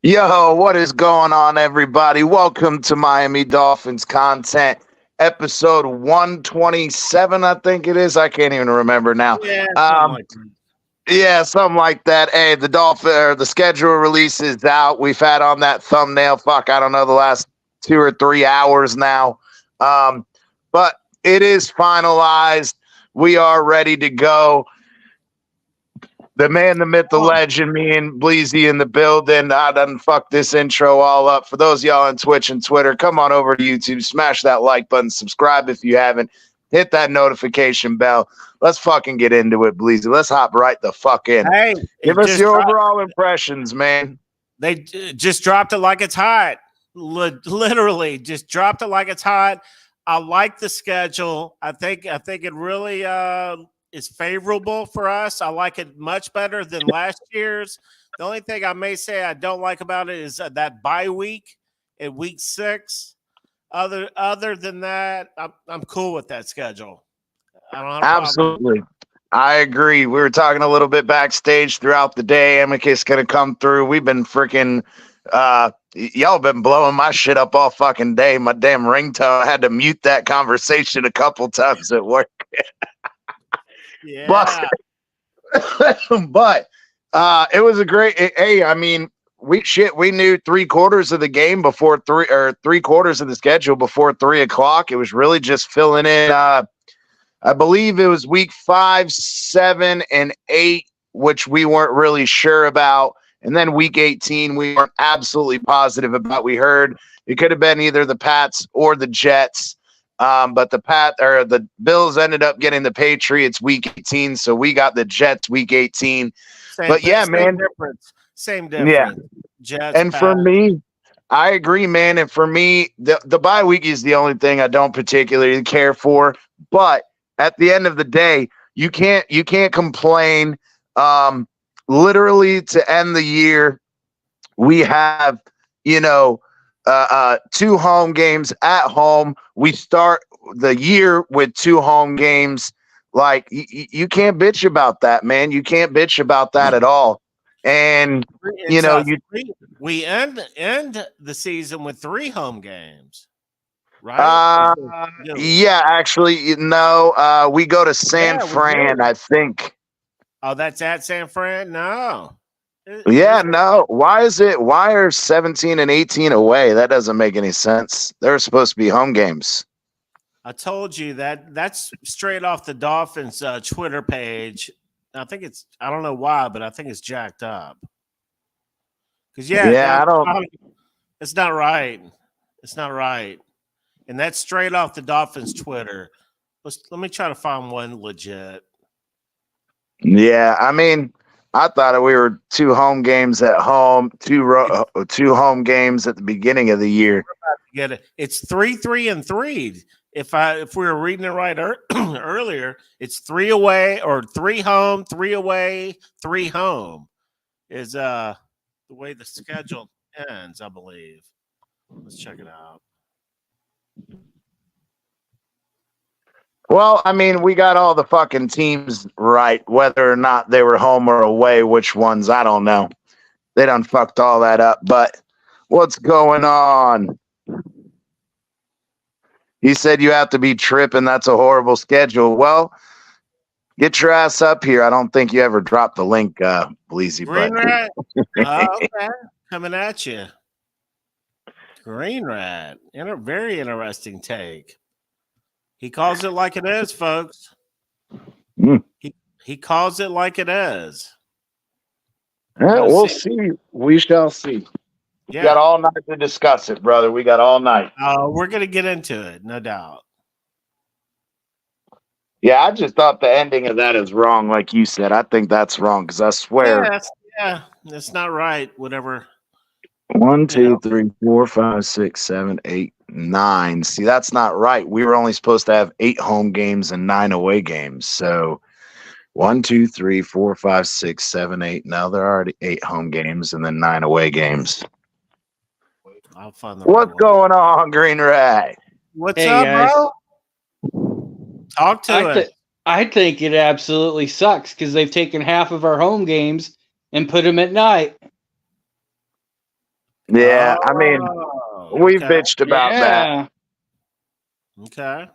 Yo, what is going on, everybody? Welcome to Miami Dolphins Content, episode 127, I think it is. I can't even remember now. Yeah, something like that. Hey, the schedule release is out. We've had on that thumbnail, I don't know, the last 2 or 3 hours now. But it is finalized. We are ready to go. The man, the myth, the legend, me and Bleezy in the building. I done fucked this intro all up. For those of y'all on Twitch and Twitter, come on over to YouTube, smash that like button, subscribe if you haven't, hit that notification bell. Let's fucking get into it, Bleezy. Let's hop right the fuck in. Hey, give us your overall impressions, man. They just dropped it like it's hot. Literally, just dropped it like it's hot. I like the schedule. I think it really is favorable for us. I like it much better than last year's. The only thing I may say I don't like about it is that bye week in week 6. Other than that, I'm cool with that schedule. I don't have Absolutely. I agree. We were talking a little bit backstage throughout the day. Amicus gonna come through. We've been freaking y'all been blowing my shit up all fucking day. My damn ringtone, I had to mute that conversation a couple times at work. Yeah. But it was a great. Hey, I mean, we knew 3/4 of the game before 3/4 of the schedule before 3:00. It was really just filling in. I believe it was week 5, 7, and 8, which we weren't really sure about, and then week 18 we weren't absolutely positive about. We heard it could have been either the Pats or the Jets. But the Bills ended up getting the Patriots week 18, so we got the Jets week 18. Same difference. Yeah. Jets, and Pats. For me, I agree, man. And for me, the bye week is the only thing I don't particularly care for. But at the end of the day, you can't complain. Literally, to end the year, we have 2 home games at home. We start the year with 2 home games. Like, you can't bitch about that, man. You can't bitch about that at all. And we end the season with 3 home games, right? Yeah, actually, no. We go to San Fran, I think. Oh, that's at San Fran? No. No. Why are 17 and 18 away? That doesn't make any sense. They're supposed to be home games. I told you that's straight off the Dolphins Twitter page. I think I don't know why, but I think it's jacked up. Because it's not right. It's not right. And that's straight off the Dolphins Twitter. Let me try to find one legit. Yeah, I mean, I thought we were 2 home games at home, 2 home games at the beginning of the year. We're about to get it. It's 3-3-3. If we were reading it right earlier, it's 3 away or 3 home, 3 away, 3 home is the way the schedule ends, I believe. Let's check it out. Well, I mean, we got all the fucking teams right, whether or not they were home or away. Which ones, I don't know. They done fucked all that up. But what's going on? He said you have to be tripping. That's a horrible schedule. Well, get your ass up here. I don't think you ever dropped the link, Bleezy. Green Rat. Okay. Coming at you. Green Rat. Very interesting take. He calls it like it is, folks. He calls it like it is. Yeah, we'll see. We shall see. Yeah. We got all night to discuss it, brother. We got all night. We're going to get into it, no doubt. Yeah, I just thought the ending of that is wrong, like you said. I think that's wrong because I swear. Yeah, that's not right. Whatever. 1, 2, 3, 4, 5, 6, 7, 8, 9. See, that's not right. We were only supposed to have 8 home games and 9 away games. So 1, 2, 3, 4, 5, 6, 7, 8. No, there are already 8 home games and then 9 away games. I'll find the What's right one. going on, Green Ray? What's Hey, up, guys. bro? Talk to it. I think it absolutely sucks because they've taken half of our home games and put them at night. Yeah, I mean, we okay. bitched about that. Yeah. Okay.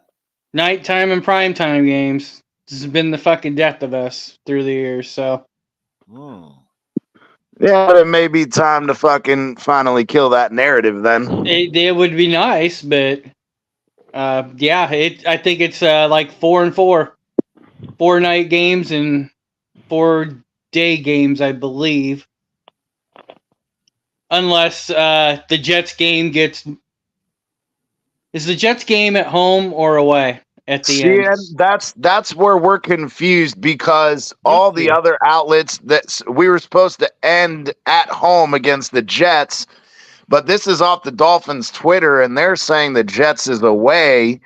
Nighttime and primetime games. This has been the fucking death of us through the years. So Yeah, but it may be time to fucking finally kill that narrative then. it would be nice, but yeah, I think it's like 4 and 4, 4 night games and 4 day games, I believe. Unless the Jets game gets. Is the Jets game at home or away at the See, end? and that's where we're confused because all the other outlets that we were supposed to end at home against the Jets, but this is off the Dolphins Twitter and they're saying the Jets is away,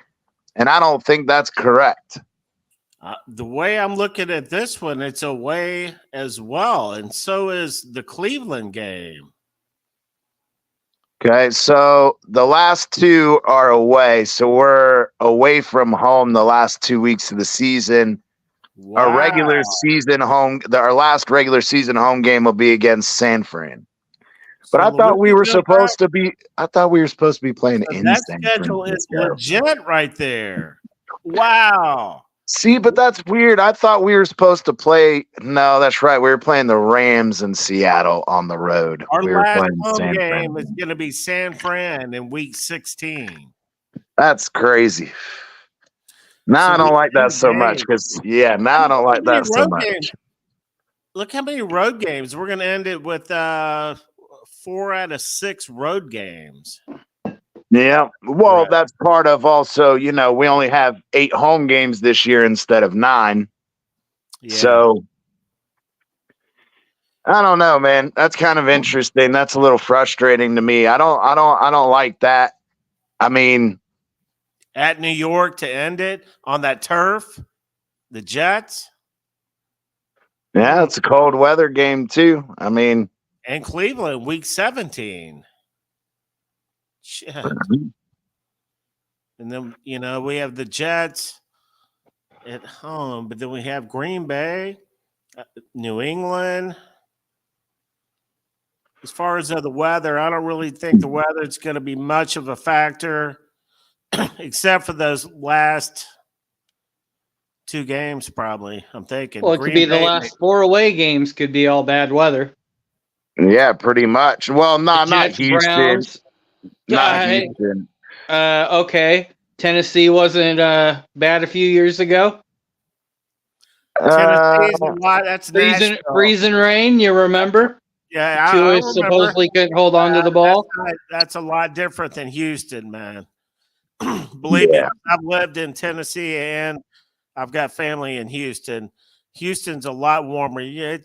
and I don't think that's correct. The way I'm looking at this one, it's away as well, and so is the Cleveland game. Okay, so the last 2 are away, so we're away from home the last 2 weeks of the season. Wow. Our last regular season home game will be against San Fran. But I thought we were supposed to be. I thought we were supposed to be playing in that San schedule is Francisco. legit right there. Wow. See, but that's weird. I thought we were supposed to play. No, that's right. We were playing the Rams in Seattle on the road. Our we were last playing home San game Fran. is going to be San Fran in week 16. That's crazy. Now I don't like that so much because now I don't like that so much. Look how many road games. We're going to end it with 4 out of 6 road games. Yeah. Well, Right. that's part of also, we only have 8 home games this year instead of 9. Yeah. So I don't know, man. That's kind of interesting. That's a little frustrating to me. I don't like that. I mean, at New York to end it on that turf, the Jets. Yeah, it's a cold weather game too. I mean, and Cleveland week 17. Shit. And then, we have the Jets at home, but then we have Green Bay, New England. As far as the weather, I don't really think the weather is going to be much of a factor, except for those last 2 games, probably. I'm thinking. Well, it could be the last 4 away games could be all bad weather. Yeah, pretty much. Well, not Houston. Browns. Not Houston. Okay. Tennessee wasn't bad a few years ago. Tennessee's a lot. That's freezing rain. You remember? Yeah, Tua supposedly couldn't hold on to the ball. That's a lot different than Houston, man. Believe me, I've lived in Tennessee and I've got family in Houston. Houston's a lot warmer. Yeah,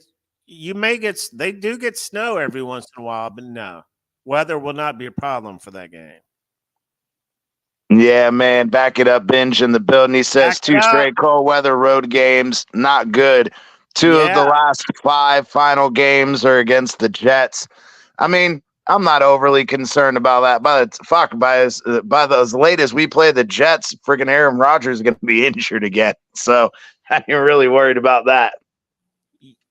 they do get snow every once in a while, but no, weather will not be a problem for that game. Yeah, man, back it up. Binge in the building. He says 2 straight cold weather road games, not good. 2 of the last 5 final games are against the Jets. I mean, I'm not overly concerned about that. By as late as we play the Jets, freaking Aaron Rodgers is going to be injured again. So I ain't really worried about that.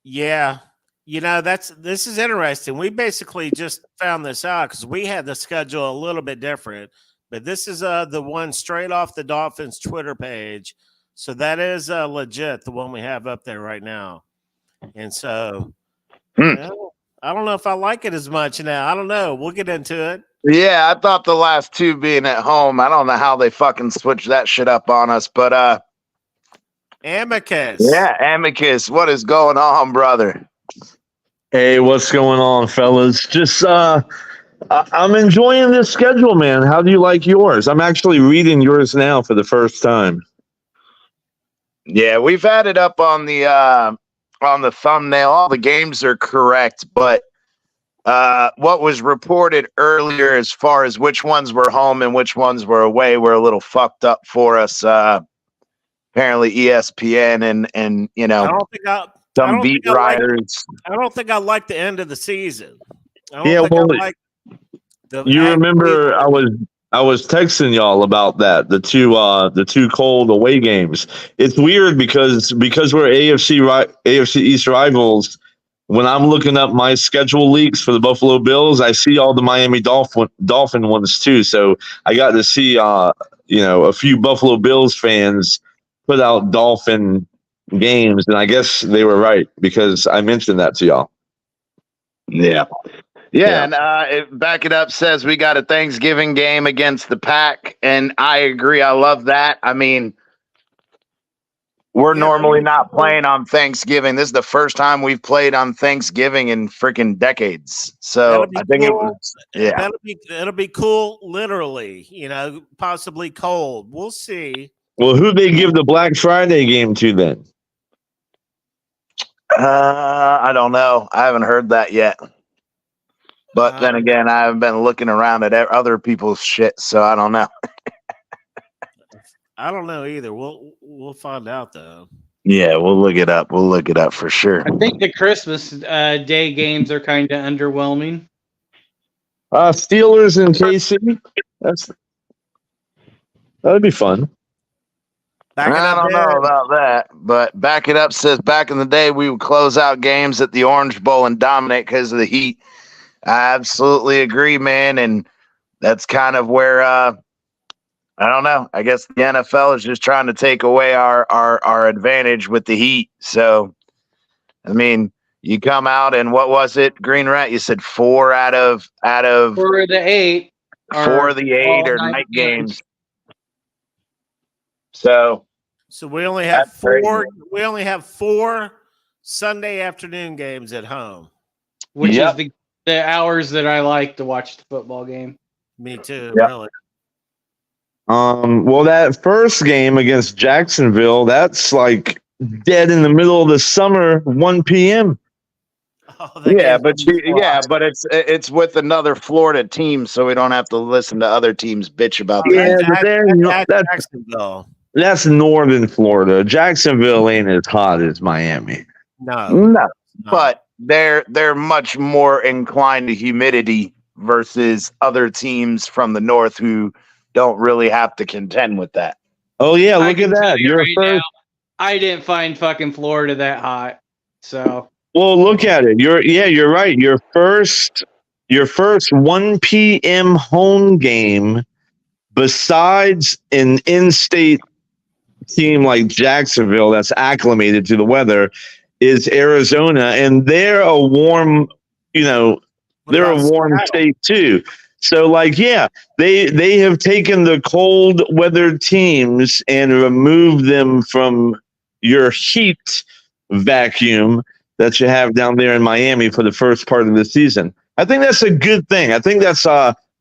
Yeah. This is interesting. We basically just found this out because we had the schedule a little bit different. But this is the one straight off the Dolphins Twitter page. So that is legit, the one we have up there right now. And so I don't know if I like it as much now. I don't know. We'll get into it. Yeah, I thought the last 2 being at home, I don't know how they fucking switched that shit up on us. But Amicus. Yeah, Amicus. What is going on, brother? Hey, what's going on, fellas? Just I'm enjoying this schedule, man. How do you like yours? I'm actually reading yours now for the first time. Yeah, we've had it up on the thumbnail. All the games are correct, but what was reported earlier as far as which ones were home and which ones were away were a little fucked up for us. apparently ESPN and I don't think I some don't beat think I like. writers. I don't think I like the end of the season. I don't Yeah, think well, I like the. you actually- remember I was texting y'all about that, the two cold away games. It's weird because we're AFC East rivals. When I'm looking up my schedule leaks for the Buffalo Bills, I see all the Miami Dolphin ones too. So I got to see a few Buffalo Bills fans put out Dolphin games, and I guess they were right because I mentioned that to y'all. Yeah. Yeah. And back it up says we got a Thanksgiving game against the Pack, and I agree. I love that. I mean, we're normally not playing on Thanksgiving. This is the first time we've played on Thanksgiving in freaking decades. So I think it was, yeah. It'll be cool. Literally, possibly cold. We'll see. Well, who they give the Black Friday game to then? I don't know. I haven't heard that yet. But then again, I haven't been looking around at other people's shit, so I don't know. I don't know either. We'll find out though. Yeah, we'll look it up. We'll look it up for sure. I think the Christmas Day games are kind of underwhelming. Steelers and KC. That'd be fun. I don't know about that, but Back It Up says back in the day we would close out games at the Orange Bowl and dominate because of the heat. I absolutely agree, man, and that's kind of where I don't know. I guess the NFL is just trying to take away our advantage with the heat. So, I mean, you come out and what was it, Green Rat? You said 4 out of 4 of the 8. 4 of the 8 are night games. So we only have that's 4. crazy. We only have 4 Sunday afternoon games at home. Which is the hours that I like to watch the football game. Me too, Yep. really. Well, that first game against Jacksonville, that's like dead in the middle of the summer, 1 p.m. Yeah, but it's with another Florida team, so we don't have to listen to other teams bitch about Yeah, that. but Jacksonville. That's northern Florida. Jacksonville ain't as hot as Miami. No. But they're much more inclined to humidity versus other teams from the north who don't really have to contend with that. Oh yeah, look at that. You're first. I didn't find fucking Florida that hot. So well, look at it. You're right. Your first 1 p.m. home game, besides an in-state team like Jacksonville that's acclimated to the weather, is Arizona, and they're a warm, they're a warm state too. So, they have taken the cold weather teams and removed them from your heat vacuum that you have down there in Miami for the first part of the season. I think that's a good thing. I think that's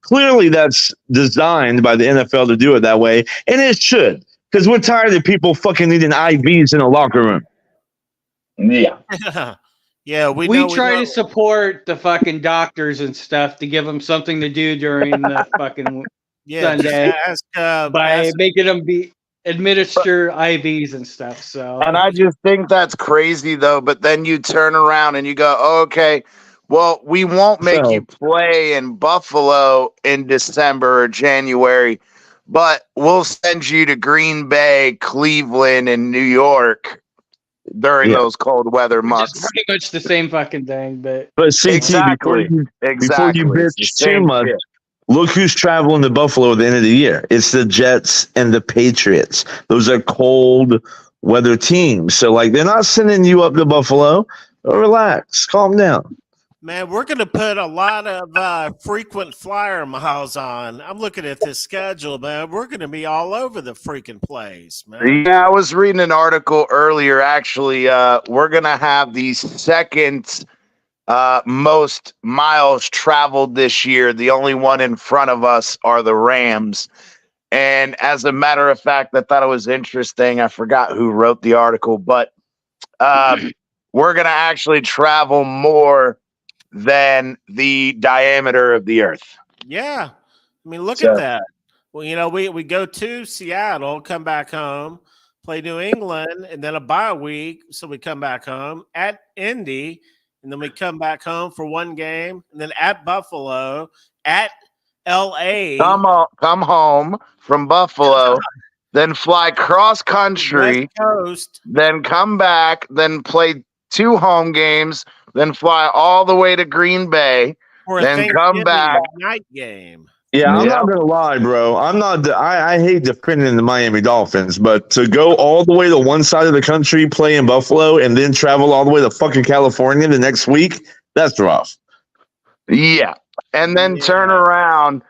clearly that's designed by the NFL to do it that way, and it should, because we're tired of people fucking needing IVs in a locker room. Yeah. Yeah, we try to support the fucking doctors and stuff to give them something to do during the fucking Sunday by making them administer IVs and stuff. So, and I just think that's crazy though. But then you turn around and you go, oh, okay, well, we won't make you play in Buffalo in December or January, but we'll send you to Green Bay, Cleveland, and New York during those cold weather months. It's pretty much the same fucking thing, but CT, before you bitch too much, look who's traveling to Buffalo at the end of the year. It's the Jets and the Patriots. Those are cold weather teams. So, they're not sending you up to Buffalo. Relax. Calm down. Man, we're going to put a lot of frequent flyer miles on. I'm looking at this schedule, man. We're going to be all over the freaking place, man. Yeah, I was reading an article earlier. Actually, we're going to have the second most miles traveled this year. The only one in front of us are the Rams. And as a matter of fact, I thought it was interesting. I forgot who wrote the article, but we're going to actually travel more than the diameter of the earth. Yeah. I mean, look at that. Well, we go to Seattle, come back home. play New England, and then a bye week. So we come back home at Indy, and then we come back home for one game, and then at Buffalo, at LA. Come home from Buffalo, then fly cross country, West Coast, then come back, then play 2 home games, then fly all the way to Green Bay, for then come back. Night game. Yeah, I'm not gonna lie, bro. I hate defending the Miami Dolphins, but to go all the way to one side of the country, play in Buffalo, and then travel all the way to fucking California the next week, that's rough. Yeah, and then turn around,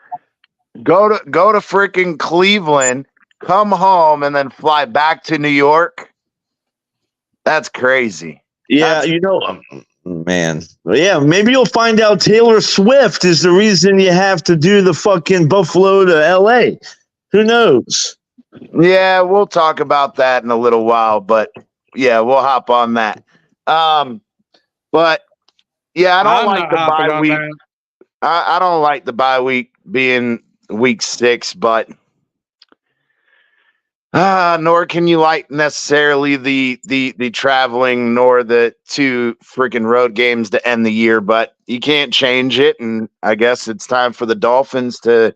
go to freaking Cleveland, come home, and then fly back to New York. That's crazy. Yeah, man. Yeah, maybe you'll find out Taylor Swift is the reason you have to do the fucking Buffalo to LA. Who knows? Yeah, we'll talk about that in a little while, but yeah, we'll hop on that. But yeah, I don't like the bye week. I don't like the bye week being week 6, but nor can you like necessarily the traveling, nor the 2 freaking road games to end the year, but you can't change it. And I guess it's time for the Dolphins to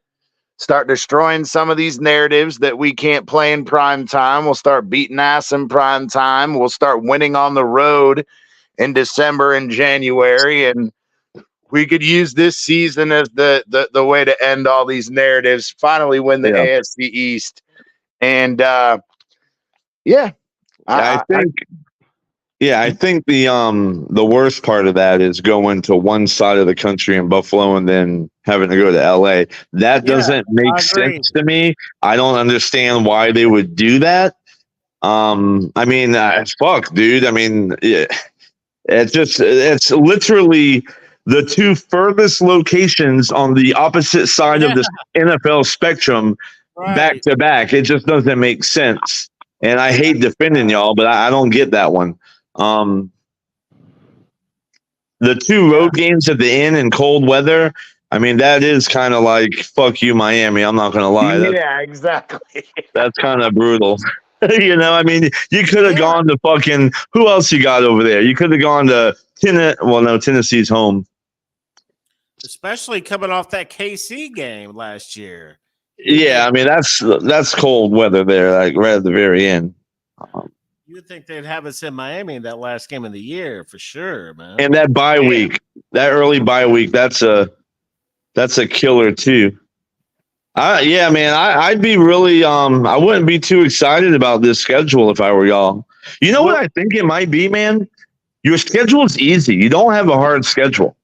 start destroying some of these narratives that we can't play in prime time. We'll start beating ass in prime time. We'll start winning on the road in December and January. And we could use this season as the way to end all these narratives, finally win the AFC East. And I think the worst part of that is going to one side of the country in Buffalo and then having to go to LA. That doesn't make sense to me. I don't understand why they would do that. Fuck, dude. I mean, it's literally the 2 furthest locations on the opposite side of the NFL spectrum. Back to back. It just doesn't make sense. And I hate defending y'all, but I don't get that one. The 2 road games at the end in cold weather, I mean, that is kind of like, fuck you, Miami. I'm not going to lie. Exactly. That's kind of brutal. You could have gone to fucking, who else you got over there? You could have gone to Tennessee's home. Especially coming off that KC game last year. Yeah, I mean that's cold weather there, like right at the very end. You would think they'd have us in Miami in that last game of the year for sure, man. And that bye week, that early bye week, that's a killer too. I'd be really I wouldn't be too excited about this schedule if I were y'all. You know what I think it might be, man? Your schedule is easy. You don't have a hard schedule.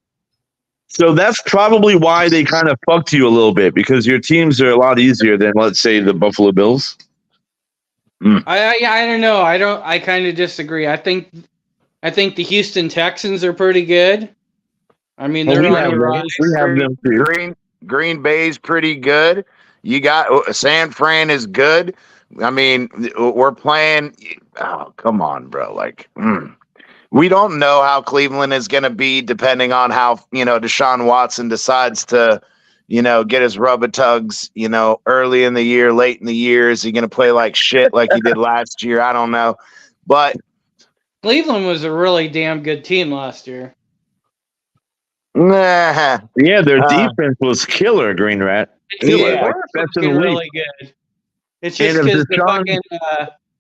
So that's probably why they kind of fucked you a little bit, because your teams are a lot easier than, let's say, the Buffalo Bills. I don't know. I kind of disagree. I think the Houston Texans are pretty good. I mean, they're on the rise. We have them too. Green Bay's pretty good. You got San Fran is good. I mean, we're playing. Oh, come on, bro. We don't know how Cleveland is going to be, depending on how, Deshaun Watson decides to, get his rubber tugs, early in the year, late in the year. Is he going to play like shit like he did last year? I don't know. But Cleveland was a really damn good team last year. Nah. Yeah, their defense was killer, Green Rat. Killer. Really good. It's just because the fucking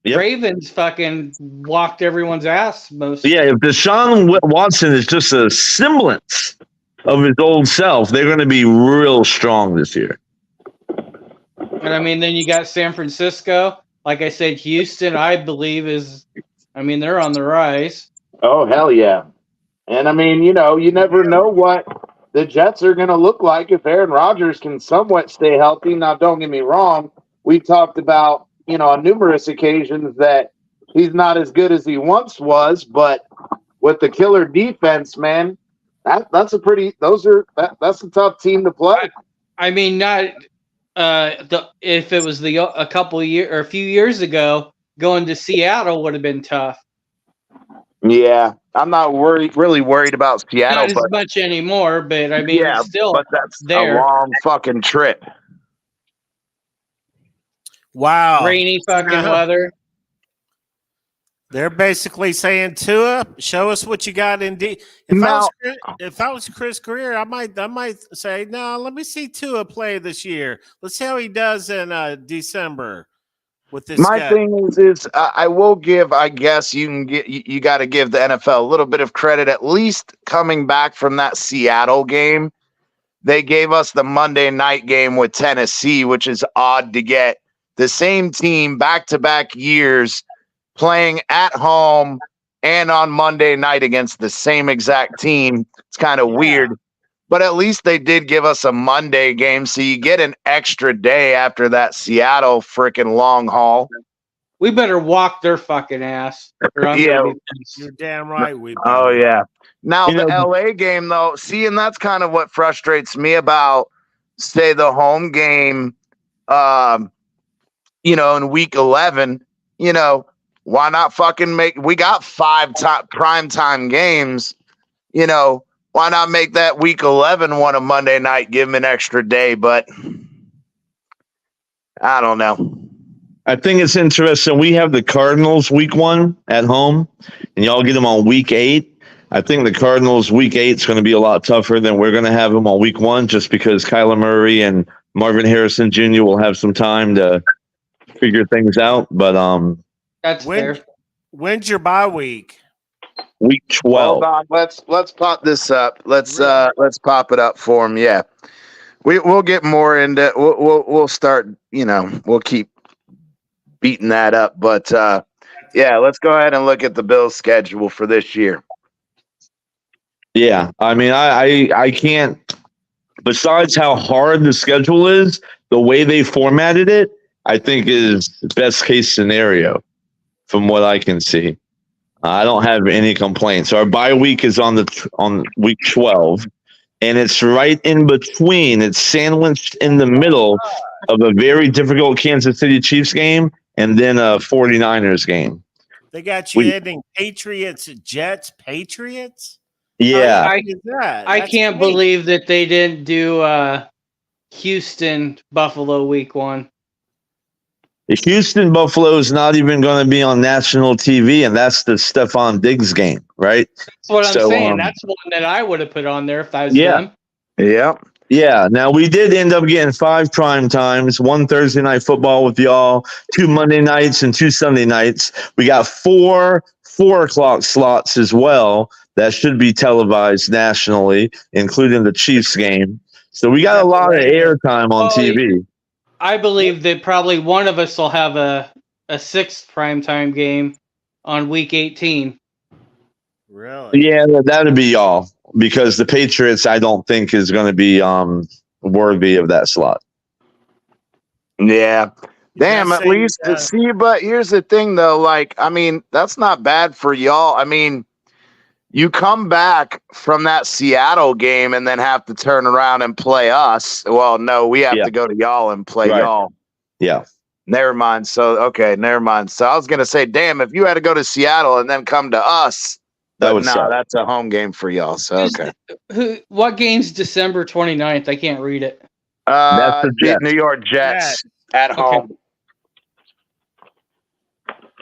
Ravens fucking walked everyone's ass most. Yeah, if Deshaun Watson is just a semblance of his old self, they're going to be real strong this year. And I mean, then you got San Francisco. Like I said, Houston, I believe they're on the rise. Oh, hell yeah. And I mean, you never know what the Jets are going to look like if Aaron Rodgers can somewhat stay healthy. Now, don't get me wrong. We talked about, on numerous occasions that he's not as good as he once was, but with the killer defense, man, that's a tough team to play. I mean, not if it was a few years ago, going to Seattle would have been tough. Yeah, I'm not really worried about Seattle. Not as much anymore, but I mean, it's still, but that's there. A long fucking trip. Wow. Rainy fucking weather. They're basically saying, Tua, show us what you got in D. If I was Chris Greer, I might say, no, let me see Tua play this year. Let's see how he does in December with this. My thing is I will give. I guess you got to give the NFL a little bit of credit, at least coming back from that Seattle game. They gave us the Monday night game with Tennessee, which is odd to get the same team back-to-back years playing at home and on Monday night against the same exact team. It's kind of weird, but at least they did give us a Monday game, so you get an extra day after that Seattle freaking long haul. We better walk their fucking ass. You're damn right. We better. Oh, yeah. Now, the LA game, though, and that's kind of what frustrates me about, say, the home game, in week 11, why not fucking we got 5 primetime games, why not make that week 11 one a Monday night, give them an extra day, but I don't know. I think it's interesting. We have the Cardinals week 1 at home, and y'all get them on week 8. I think the Cardinals week 8 is going to be a lot tougher than we're going to have them on week 1, just because Kyler Murray and Marvin Harrison Jr. will have some time to figure things out. But that's fair. When's your bye week? Week 12. Hold on, let's pop this up. Let's pop it up for him. Yeah, we'll get more into. We'll start. We'll keep beating that up. But yeah, let's go ahead and look at the Bills' schedule for this year. Yeah, I mean, I can't. Besides how hard the schedule is, the way they formatted it, I think is the best case scenario from what I can see. I don't have any complaints. Our bye week is on week 12, and it's right in between. It's sandwiched in the middle of a very difficult Kansas City Chiefs game and then a 49ers game. They got you ending Patriots, Jets, Patriots? Yeah. I can't believe that they didn't do Houston, Buffalo week 1. The Houston Buffalo is not even going to be on national TV, and that's the Stephon Diggs game, right? That's what I'm saying. That's one that I would have put on there if I was them. Yeah. Yeah. Now, we did end up getting 5 prime times, 1 Thursday night football with y'all, 2 Monday nights and 2 Sunday nights. We got 4 4:00 slots as well that should be televised nationally, including the Chiefs game. So we got a lot of airtime on TV. I believe that probably one of us will have a 6th primetime game on week 18. Really? Yeah, that'd be y'all, because the Patriots, I don't think, is going to be worthy of that slot. Yeah. Damn, at least see, but here's the thing, though. That's not bad for y'all. I mean, you come back from that Seattle game and then have to turn around and play us. Well, no, we have to go to y'all and play y'all. Yeah. Never mind. So, never mind. So I was going to say, damn, if you had to go to Seattle and then come to us, that's a home game for y'all. So, okay. What game's December 29th? I can't read it. That's the New York Jets at home.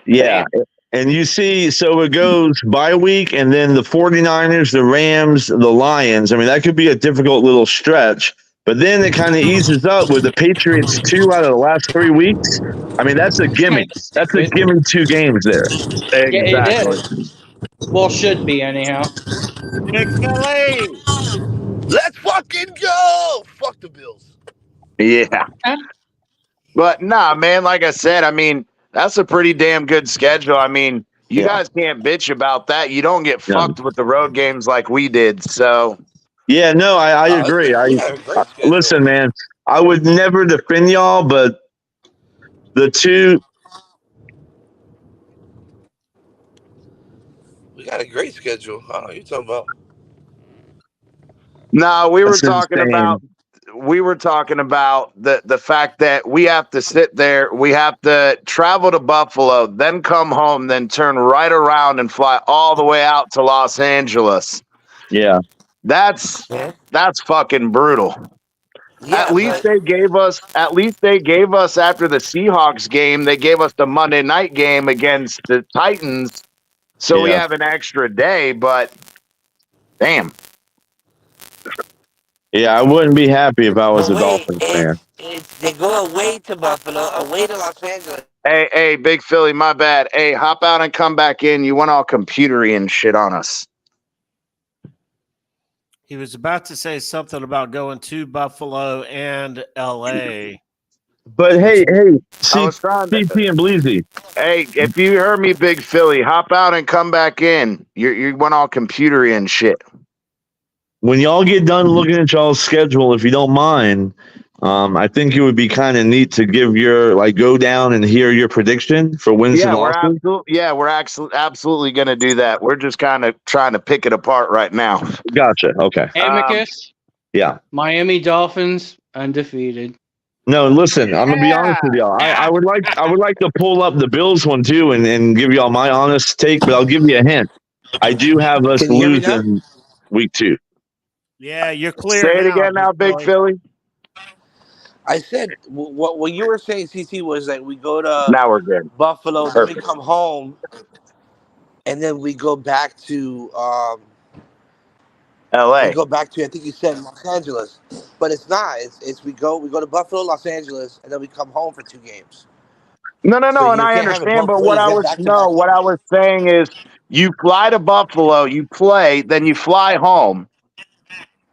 Yeah. And you see, so it goes bye week, and then the 49ers, the Rams, the Lions. I mean, that could be a difficult little stretch, but then it kind of eases up with the Patriots 2 out of the last 3 weeks. I mean, that's a gimme. That's a gimme 2 games there. Exactly. Yeah, it is. Well, should be anyhow. Let's fucking go! Fuck the Bills. Yeah. But nah, man, like I said, I mean, that's a pretty damn good schedule. I mean, you guys can't bitch about that. You don't get fucked with the road games like we did. So, yeah, no, I agree. Listen, man, I would never defend y'all, but the 2. We got a great schedule. I don't know what you're talking about. No, we were talking about the fact that we have to sit there, we have to travel to Buffalo, then come home, then turn right around and fly all the way out to Los Angeles. Yeah. That's fucking brutal. Yeah, at least they gave us. At least they gave us after the Seahawks game. They gave us the Monday night game against the Titans, so we Yeah. have an extra day. But damn, Yeah, I wouldn't be happy if I was but a wait, Dolphins fan. they go away to Buffalo, away to Los Angeles. hey, Big Philly, my bad. Hey, hop out and come back in. You went all computery and shit on us. He was about to say something about going to Buffalo and L.A. But hey, I CT was trying to. and Bleezy. Hey, if you heard me, Big Philly, hop out and come back in. You went all computery and shit. When y'all get done looking at y'all's schedule, if you don't mind, I think it would be kind of neat to give your go down and hear your prediction for wins and losses. We're absolutely going to do that. We're just kind of trying to pick it apart right now. Gotcha. Okay. Amicus. Yeah. Miami Dolphins undefeated. No, listen, I'm gonna be honest with y'all. I would like to pull up the Bills one too and give y'all my honest take, but I'll give you a hint. I do have us Can you hear me now? losing week 2. Yeah, you're clear. Say it again now, Big Philly. I said what you were saying, CC, was that we go to Now we're good. Buffalo, Perfect. then we come home, and then we go back to L.A. we go back to I think you said Los Angeles, but it's not. It's we go to Buffalo, Los Angeles, and then we come home for 2 games. No, So and you I can't have it understand. both But ways. what I You have was back-to-back what I was saying is, you fly to Buffalo, you play, then you fly home,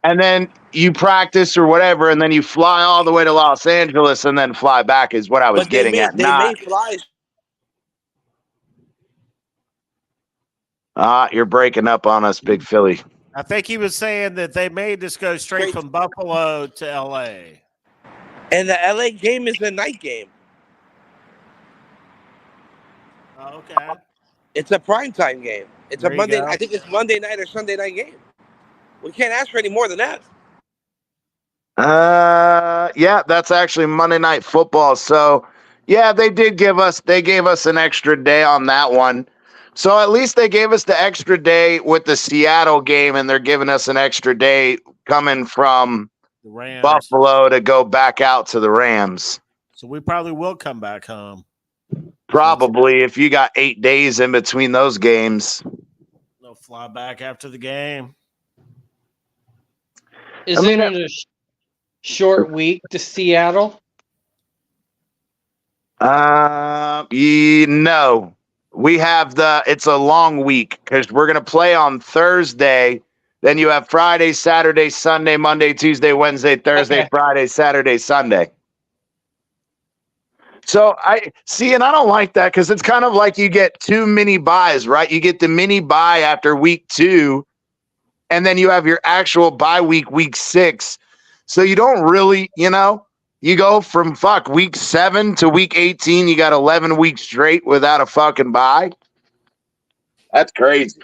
and then you practice or whatever, and then you fly all the way to Los Angeles and then fly back. Is what I was But they getting at. may Not fly. you're breaking up on us, Big Philly. I think he was saying that they may just go straight from Buffalo to L.A. And the LA game is a night game. Oh, okay. It's a primetime game. It's There a you Monday. go. I think it's Monday night or Sunday night game. We can't ask for any more than that. Yeah, that's actually Monday Night Football. So, yeah, they gave us an extra day on that one. So at least they gave us the extra day with the Seattle game, and they're giving us an extra day coming from The Rams. Buffalo to go back out to the Rams. So we probably will come back home. Probably if you got 8 days in between those games. They'll fly back after the game. Isn't it a short week to Seattle? No. We have it's a long week because we're going to play on Thursday. Then you have Friday, Saturday, Sunday, Monday, Tuesday, Wednesday, Thursday, Okay. Friday, Saturday, Sunday. So I see, and I don't like that because it's kind of like you get 2 mini buys, right? You get the mini buy after week 2, and then you have your actual bye week 6. So you don't really, you go from week 7 to week 18. You got 11 weeks straight without a fucking bye. That's crazy.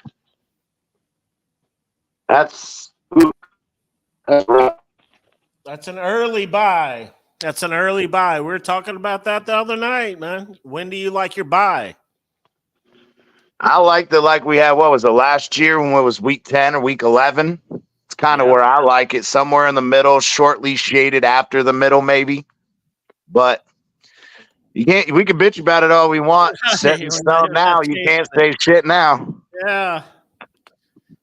That's rough. That's an early buy. We were talking about that the other night, man. When do you like your buy? I like we had, what was it, last year when it was week 10 or week 11? It's kind of where I like it, somewhere in the middle, shortly shaded after the middle, maybe. But we can bitch about it all we want. Set in stone now. You can't say shit now. Yeah.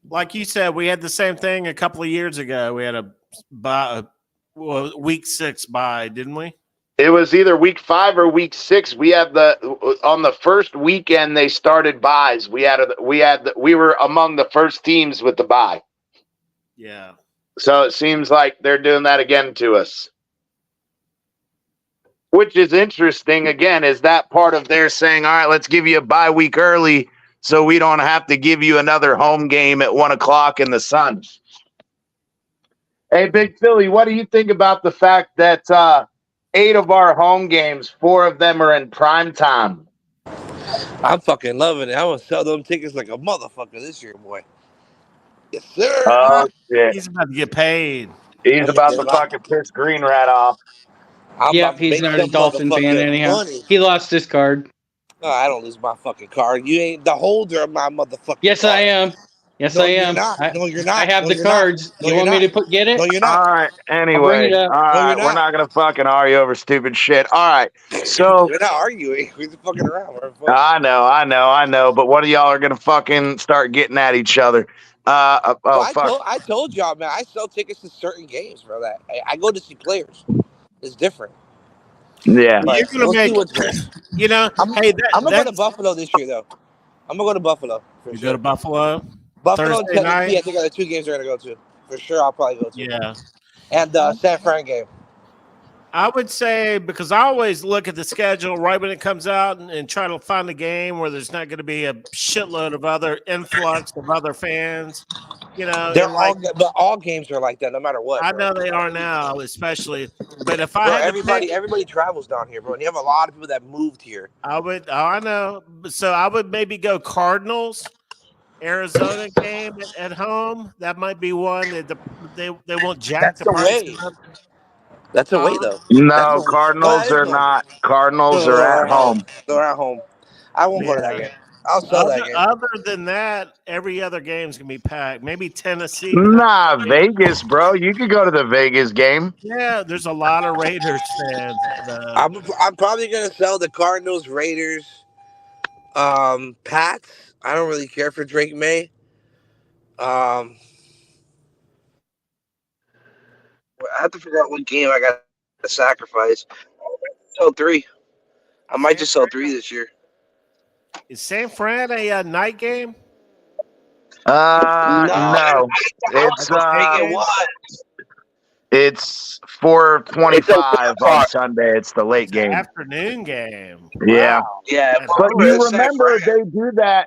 Like you said, we had the same thing a couple of years ago. We had a week 6 bye, didn't we? It was either week 5 or week 6. We had on the first weekend they started buys. We were among the first teams with the bye. Yeah. So it seems like they're doing that again to us. Which is interesting, again, is that part of their saying, all right, let's give you a bye week early so we don't have to give you another home game at 1:00 in the sun. Hey, Big Philly, what do you think about the fact that 8 of our home games, 4 of them are in prime time? I'm fucking loving it. I'm gonna sell them tickets like a motherfucker this year, boy. Yes, sir. Oh, shit. He's about to get paid. He's about to fucking piss Green Rat off. Yep, he's not a Dolphin fan anyhow. Money. He lost his card. No, I don't lose my fucking card. You ain't the holder of my motherfucking Yes, card. I am. Yes, No, I you're am. not. No, you're not. I have No, the you're not. cards. No, You you're want me not. to get it? No, you're All not. right. I'll bring Anyway, it up. all No, right. you're We're not. not gonna fucking argue over stupid shit. All right. So We're not arguing. We're just fucking around. I know. But what of y'all are gonna fucking start getting at each other? Well, Fuck. I told y'all, man. I sell tickets to certain games, bro. That I go to see players. It's different. Yeah. You're But gonna we'll see make, what's. you know, I'm hey, I'm gonna go to that's Buffalo this year, though. I'm gonna go to Buffalo for you go to sure. Buffalo Buffalo and Thursday Tennessee, night. I think are the two games we're gonna go to for sure. I'll probably go to, Yeah. and San Fran game. I would say because I always look at the schedule right when it comes out and try to find a game where there's not going to be a shitload of other influx of other fans. You know, They're and like but all games are like that, no matter what, I bro. know they are now, especially. But if I Bro, had to pick, everybody travels down here, bro. And you have a lot of people that moved here. I would. Oh, I know. So I would maybe go Cardinals, Arizona game at home. That might be one that they won't jack That's the the price way. up. That's the way, Huh? though. That's No, the well, that Cardinals is are home. not. Cardinals No, are they're at at home. home. They're at home. I won't go to that Yeah. game. I'll sell that game. Other than that, every other game's gonna be packed. Maybe Tennessee. Nah, Vegas, bro. You could go to the Vegas game. Yeah, there's a lot of Raiders fans. I'm probably gonna sell the Cardinals, Raiders, Pats. I don't really care for Drake May. Um, I have to figure out what game I got to sacrifice. Sell three. I might San just sell Fran, three this year. is San Fran a night game? No, I No. was That's It's a day thinking game. it was. it's It's a 4:25 on 1 o'clock. Sunday. It's the late It's an game. afternoon game. Yeah. Wow. Yeah, That's But remember you it's San remember Fran.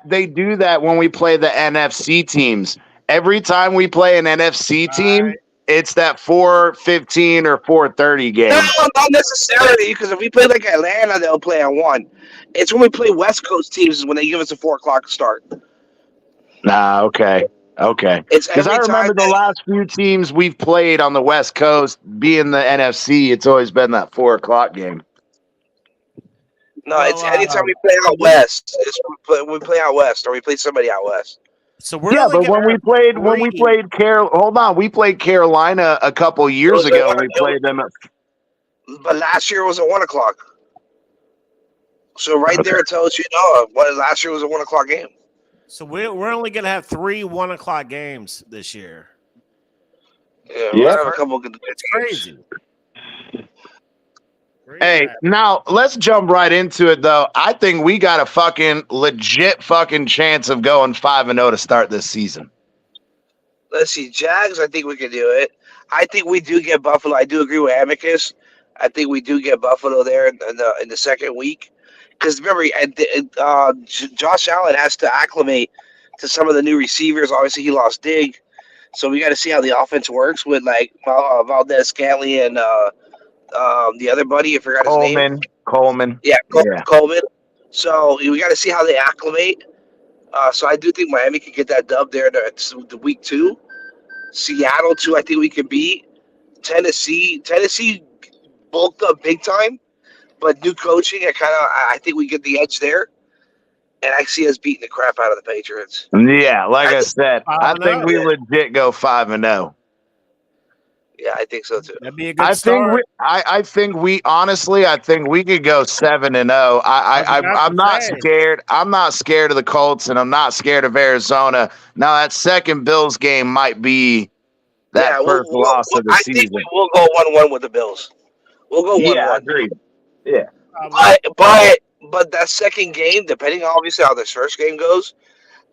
they do that when we play the NFC teams. Every time we play an NFC team, right. it's that 4:15 or 4:30 No, game. not necessarily. Because if we play like Atlanta, they'll play at 1. It's when we play West Coast teams is when they give us a 4 o'clock start. Nah, okay. It's Because I every time remember the that. last few teams we've played on the West Coast, being the NFC, it's always been that 4 o'clock game. No, Well, it's anytime we play out west. It's when we play out west, or we play somebody out west. so we're Yeah, only but gonna have three. we played Carolina a couple It years was at ago. 1 We played them at but last year was at 1 o'clock. So right okay. there it tells you no. What last year was a 1 o'clock game. So we're only gonna have 3 1 o'clock games this year. Yeah, we Yeah. have a couple good It's games. crazy. Hey, now let's jump right into it though. I think we got a fucking legit fucking chance of going 5-0 to start this season. Let's see, Jags. I think we can do it. I think we do get Buffalo. I do agree with Amicus. I think we do get Buffalo there in the second week. Because remember, Josh Allen has to acclimate to some of the new receivers. Obviously, he lost Dig, so we got to see how the offense works with like Valdez Scantley and the other buddy. I forgot his name. Coleman. Yeah, Yeah. Coleman. So we got to see how they acclimate. So I do think Miami could get that dub there the week 2. Seattle too. I think we can beat Tennessee. Tennessee bulked up big time, but new coaching. I think we get the edge there, and I see us beating the crap out of the Patriots. Yeah, like I said, I 5-0. think we legit go 5-0. Yeah, I think so too. That'd be a good start. I think we honestly, I think we could go 7-0. I'm not scared. I'm not scared of the Colts, and I'm not scared of Arizona. Now that second Bills game might be that first loss of the season. I think we will go 1-1 with the Bills. We'll go 1-1. Yeah, agreed. Yeah, but that second game, depending on obviously how this first game goes,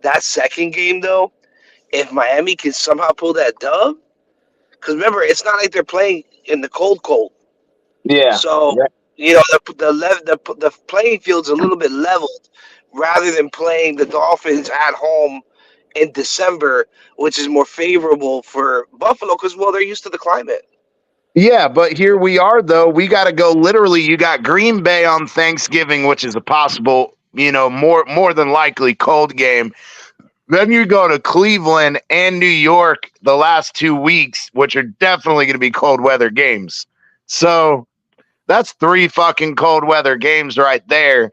that second game though, if Miami can somehow pull that dub. Because remember, it's not like they're playing in the cold. yeah. So you know the playing field's a little bit leveled, rather than playing the Dolphins at home in December, which is more favorable for Buffalo because they're used to the climate. Yeah, but here we are though. We got to go. Literally, you got Green Bay on Thanksgiving, which is a possible, more than likely cold game. Then you go to Cleveland and New York the last 2 weeks, which are definitely going to be cold weather games. So that's 3 fucking cold weather games right there.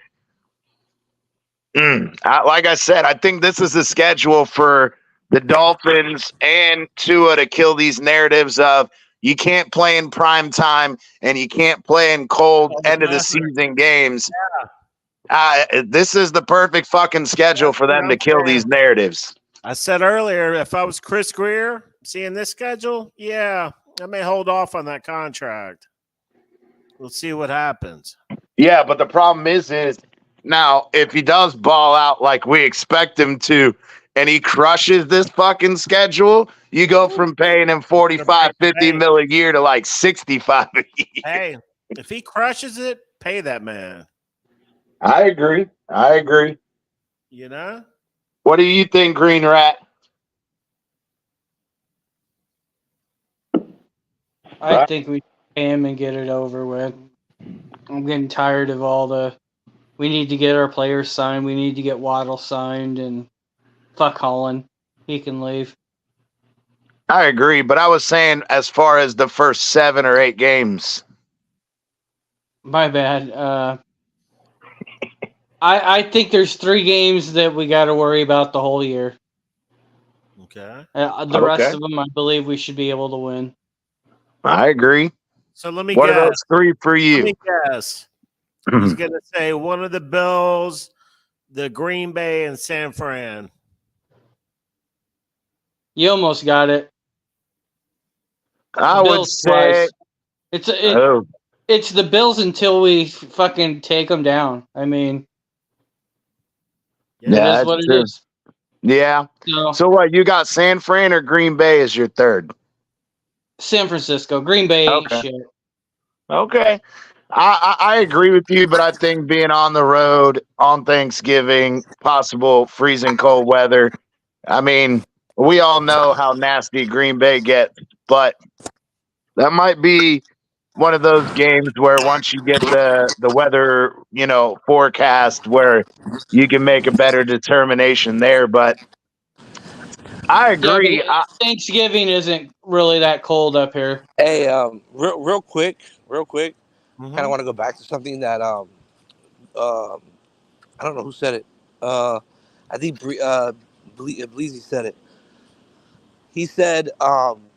Like I said, I think this is a schedule for the Dolphins and Tua to kill these narratives of you can't play in prime time and you can't play in cold end of the season games. This is the perfect fucking schedule for them to kill these narratives. I said earlier, if I was Chris Greer, seeing this schedule, I may hold off on that contract. We'll see what happens. Yeah, but the problem is now if he does ball out like we expect him to, and he crushes this fucking schedule, you go from paying him 45, 50 mil a year to like 65 a year. Hey, if he crushes it, pay that man. I agree. You know? What do you think, Green Rat? I think we pay him and get it over with. I'm getting tired of all the. We need to get our players signed. We need to get Waddle signed, and fuck Holland. He can leave. I agree, but I was saying as far as the first 7 or 8 games. My bad. I think there's 3 games that we got to worry about the whole year. Okay. The rest of them, I believe we should be able to win. I agree. So let me guess. What are those 3 for you? Let me guess. He's going to say one of the Bills, the Green Bay, and San Fran. You almost got it. I would say it's the Bills until we fucking take them down. I mean, that's what it is. Yeah. So what? You got San Fran or Green Bay as your third? San Francisco. Green Bay ain't shit. Okay. I agree with you, but I think being on the road on Thanksgiving, possible freezing cold weather. I mean, we all know how nasty Green Bay gets, but that might be one of those games where once you get the weather, forecast where you can make a better determination there. But I agree. Thanksgiving isn't really that cold up here. Hey, real quick. Kind of want to go back to something that I don't know who said it. I think Bleezy said it. He said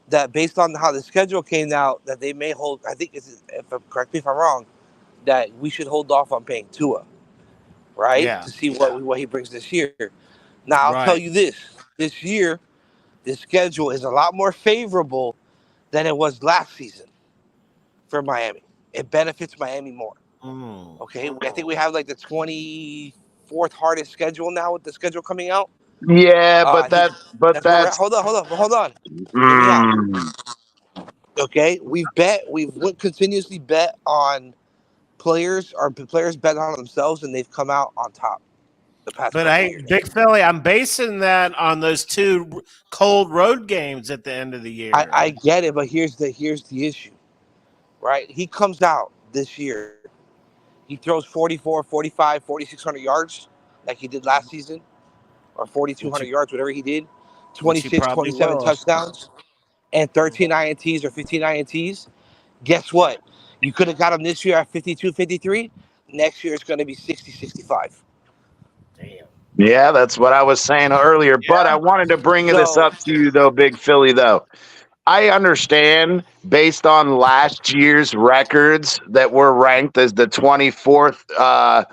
that based on how the schedule came out, that they may hold. I think correct me if I'm wrong, that we should hold off on paying Tua, right? Yeah. To see what he brings this year. Now I'll tell you this: this year, the schedule is a lot more favorable than it was last season for Miami. It benefits Miami more. Okay, I think we have like the 24th hardest schedule now with the schedule coming out. Yeah, that's hold on. Hear me out. Okay, we've continuously bet on players. Our players bet on themselves, and they've come out on top the past. But hey, Big Philly, I'm basing that on those 2 cold road games at the end of the year. I get it, but here's the issue, right? He comes out this year. He throws 44, 45, 4,600 yards like he did last season, or 4,200 yards, whatever he did, 26, 27 touchdowns, and 13 INTs or 15 INTs. Guess what? You could have got him this year at 52, 53. Next year it's going to be 60, 65. Damn. Yeah, that's what I was saying earlier. Yeah. But I wanted to bring this up to you, though, Big Philly, though. I understand based on last year's records that we're ranked as the 24th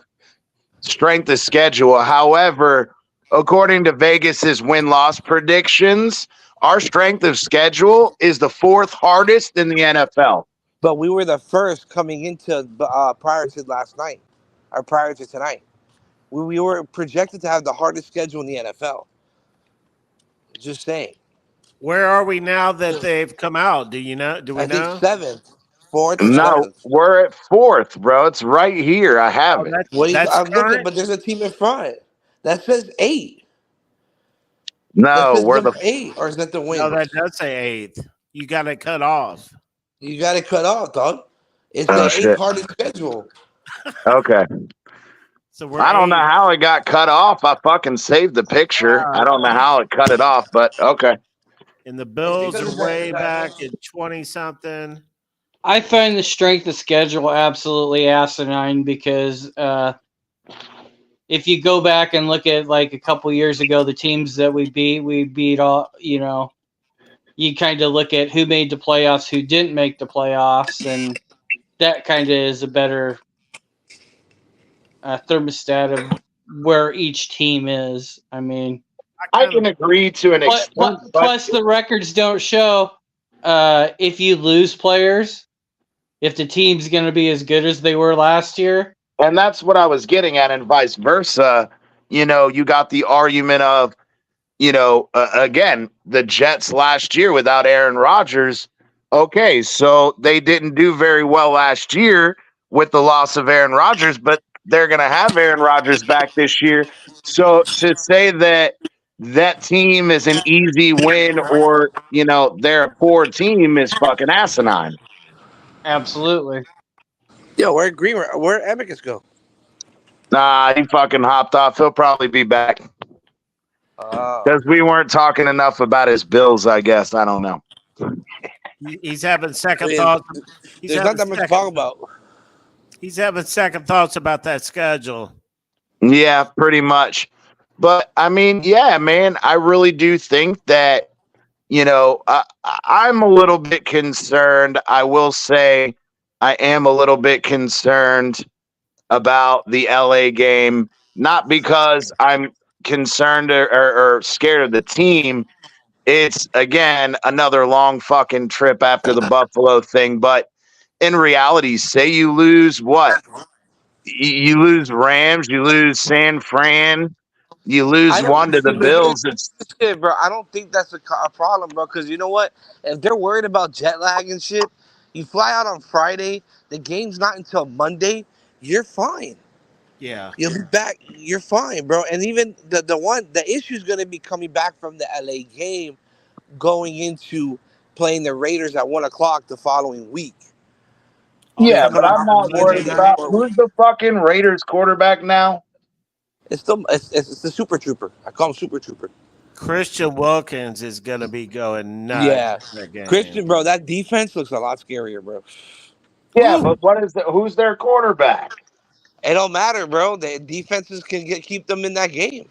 strength of schedule. However, according to Vegas's win-loss predictions, our strength of schedule is the 4th hardest in the NFL. But we were the first coming into prior to last night, or prior to tonight. We were projected to have the hardest schedule in the NFL. Just saying. Where are we now that they've come out? Do you know? Do we know? I think 7th. 4th. No, 7th. We're at 4th, bro. It's right here. I have it. I'm looking, but there's a team in front. That says 8. No, we're the 8, or is that the win? No, that does say 8th. You got it cut off. You got it cut off, dog. It's the 8th hardest schedule. Okay. So I don't know how it got cut off. I fucking saved the picture. I don't know how it cut it off, but okay. And the Bills are way back at 20-something. I find the strength of schedule absolutely asinine because if you go back and look at like a couple years ago, the teams that we beat all, you know, you kind of look at who made the playoffs, who didn't make the playoffs, and that kind of is a better thermostat of where each team is. I mean, I can agree to an extent. Plus, the records don't show if you lose players, if the team's going to be as good as they were last year. And that's what I was getting at, and vice versa. You know, you got the argument of, you know, again, the Jets last year without Aaron Rodgers. Okay, so they didn't do very well last year with the loss of Aaron Rodgers, but they're going to have Aaron Rodgers back this year. So to say that that team is an easy win or, you know, they're a poor team is fucking asinine. Absolutely. Yo, where'd Amicus go? Nah, he fucking hopped off. He'll probably be back. Because we weren't talking enough about his bills, I guess. I don't know. He's having second thoughts. There's not that much to talk about. He's having second thoughts about that schedule. Yeah, pretty much. But, I mean, yeah, man, I really do think that, you know, I'm a little bit concerned. I will say I am a little bit concerned about the LA game, not because I'm concerned or scared of the team. It's, again, another long fucking trip after the Buffalo thing. But in reality, say you lose what? You lose Rams, you lose San Fran, you lose one to the Bills. It's bro. I don't think that's a problem, bro. Because you know what? If they're worried about jet lag and shit, you fly out on Friday. The game's not until Monday. You're fine. Yeah, you'll be back. You're fine, bro. And even the issue is going to be coming back from the LA game, going into playing the Raiders at 1:00 the following week. Yeah, but I'm not worried about who's the fucking Raiders quarterback now. It's the Super Trooper. I call him Super Trooper. Christian Wilkins is going to be going nuts. Yeah, Christian, bro. That defense looks a lot scarier, bro. Yeah, but who's their quarterback? It don't matter, bro. The defenses can keep them in that game.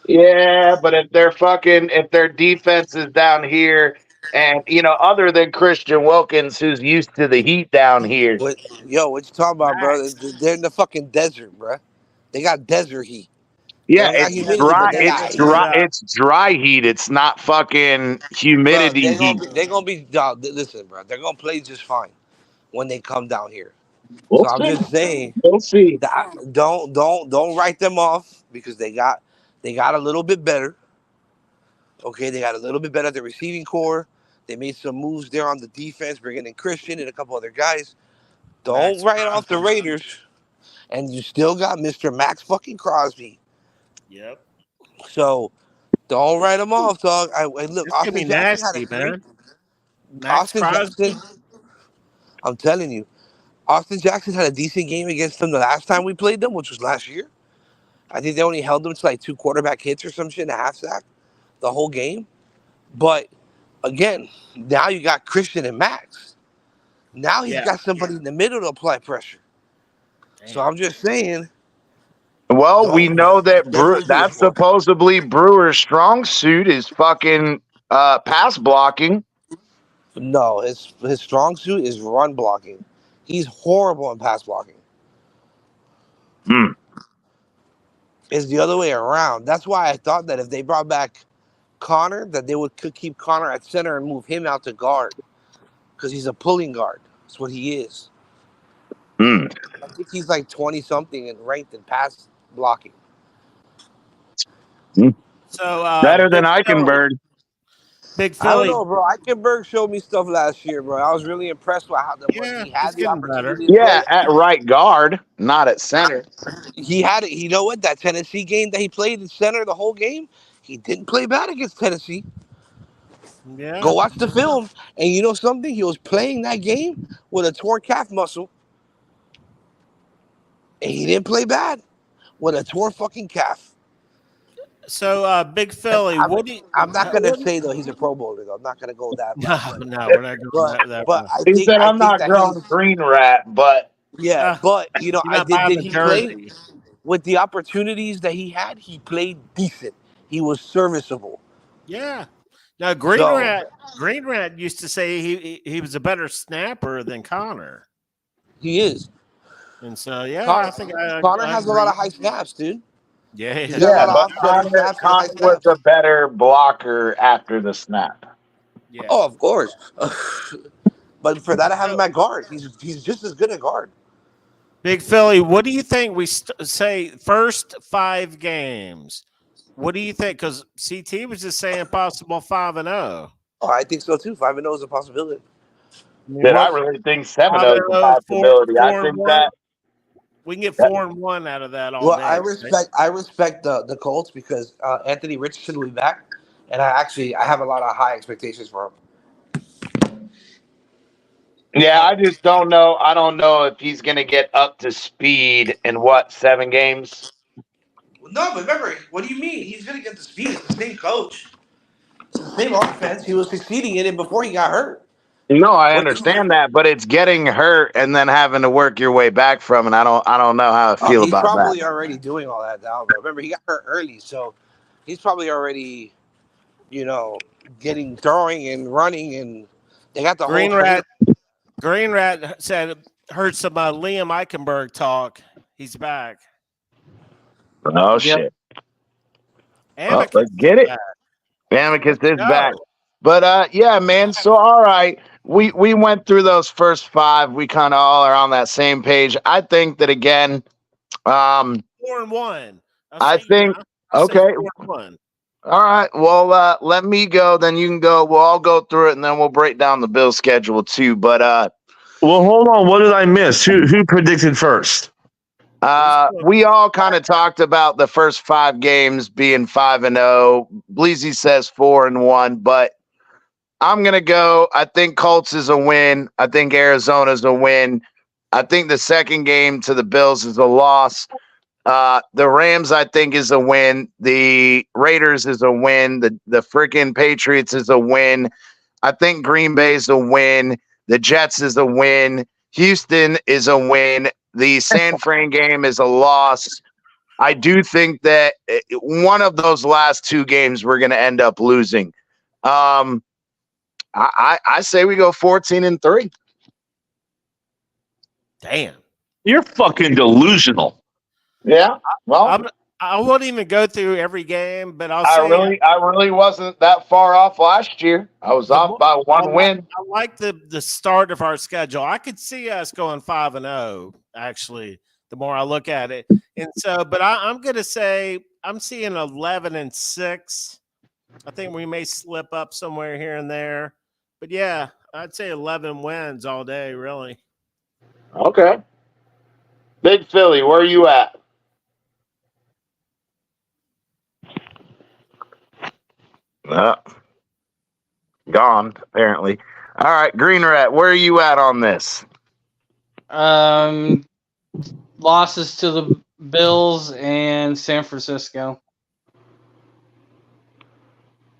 Yeah, but if their defense is down here, and you know, other than Christian Wilkins, who's used to the heat down here. What you talking about, bro? They're in the fucking desert, bro. They got desert heat. Yeah, it's dry. It's dry heat. It's not fucking humidity heat. They're gonna be. Listen, bro. They're gonna play just fine when they come down here. We'll I'm just saying. We'll see. Don't write them off because they got a little bit better. Okay, they got a little bit better at the receiving core. They made some moves there on the defense, bringing in Christian and a couple other guys. Don't write off the Raiders. And you still got Mr. Max fucking Crosby. Yep. So don't write them off, dog. Look, Austin Jackson had a Austin Jackson. I'm telling you, Austin Jackson had a decent game against them the last time we played them, which was last year. I think they only held them to like 2 quarterback hits or some shit and a half sack the whole game. But again, now you got Christian and Max. Now he's got somebody in the middle to apply pressure. Damn. So I'm just saying. Well, we know that that's supposedly Brewer's strong suit is fucking pass blocking. No, his strong suit is run blocking. He's horrible in pass blocking. It's the other way around. That's why I thought that if they brought back Connor, that they could keep Connor at center and move him out to guard. Because he's a pulling guard. That's what he is. I think he's like 20-something and ranked in pass blocking. So better than Eichenberg. Big Philly. I don't know, bro. Eichenberg showed me stuff last year, bro. I was really impressed with how when he had the opportunity. Yeah, at right guard, not at center. He had it. You know what? That Tennessee game that he played in center the whole game, he didn't play bad against Tennessee. Yeah. Go watch the film, and you know something? He was playing that game with a torn calf muscle, and he didn't play bad with a torn fucking calf. So, Big Philly, I'm not going to say, though, he's a Pro Bowler, though. I'm not going to go that far. No, we're not going that far. He said, I'm not growing green rat, but... Yeah, but, you know, did he play? with the opportunities that he had, he played decent. He was serviceable. Yeah. Now Greenrat used to say he was a better snapper than Connor. He is. And so yeah, Connor, I think Connor I has a agree. lot of high snaps, dude. Yeah, He's got a lot of but offsetting snaps and high Connor was snaps. a better blocker after the snap. yeah. Oh, of course. But for that, I have So, him at guard. He's just as good at guard. Big Philly, what do you think we say first 5 games? What do you think? Because CT was just saying possible 5-0. Oh, I think so too. 5-0 is a possibility. Dude, I really think 7-0 is a 5-0, possibility. I 4-1. think that We can get 4-1 out of that all Well, day. I respect the Colts because Anthony Richardson will be back, and I have a lot of high expectations for him. Yeah, I just don't know. I don't know if he's going to get up to speed in 7 games. No, but remember, what do you mean? He's going to get the speed. It's the same coach. It's the same offense. He was succeeding in it before he got hurt. No, I understand that, but it's getting hurt and then having to work your way back from it. I don't know how I feel He's about probably that. already doing all that now, bro. Remember, he got hurt early, so he's probably already, getting throwing and running, and they got the whole Green Rat said heard some Liam Eichenberg talk. He's back. Oh shit! Amicus let's get it. Amicus is back. But yeah, man. So all right, we went through those first 5. We kind of all are on that same page. I think that again. 4-1. I think okay. 4-1. All right. Well, let me go. Then you can go. We'll all go through it, and then we'll break down the Bills schedule too. But well, hold on. What did I miss? Who predicted first? We all kind of talked about the first 5 games being 5-0. Bleezy says 4-1, but I'm gonna go. I think Colts is a win. I think Arizona's a win. I think the second game to the Bills is a loss. The Rams, I think, is a win. The Raiders is a win. The freaking Patriots is a win. I think Green Bay is a win. The Jets is a win. Houston is a win. The San Fran game is a loss. I do think that one of those last 2 games we're going to end up losing. I say we go 14-3. Damn. You're fucking delusional. Yeah. Well, I won't even go through every game, but I really wasn't that far off last year. I was off by 1 win. I like the start of our schedule. I could see us going 5-0. Actually, the more I look at it, and so, but I'm going to say I'm seeing 11-6. I think we may slip up somewhere here and there, but yeah, I'd say 11 wins all day. Really. Okay. Big Philly, where are you at? Gone, apparently. All right, Green Rat, where are you at on this? Losses to the Bills and San Francisco.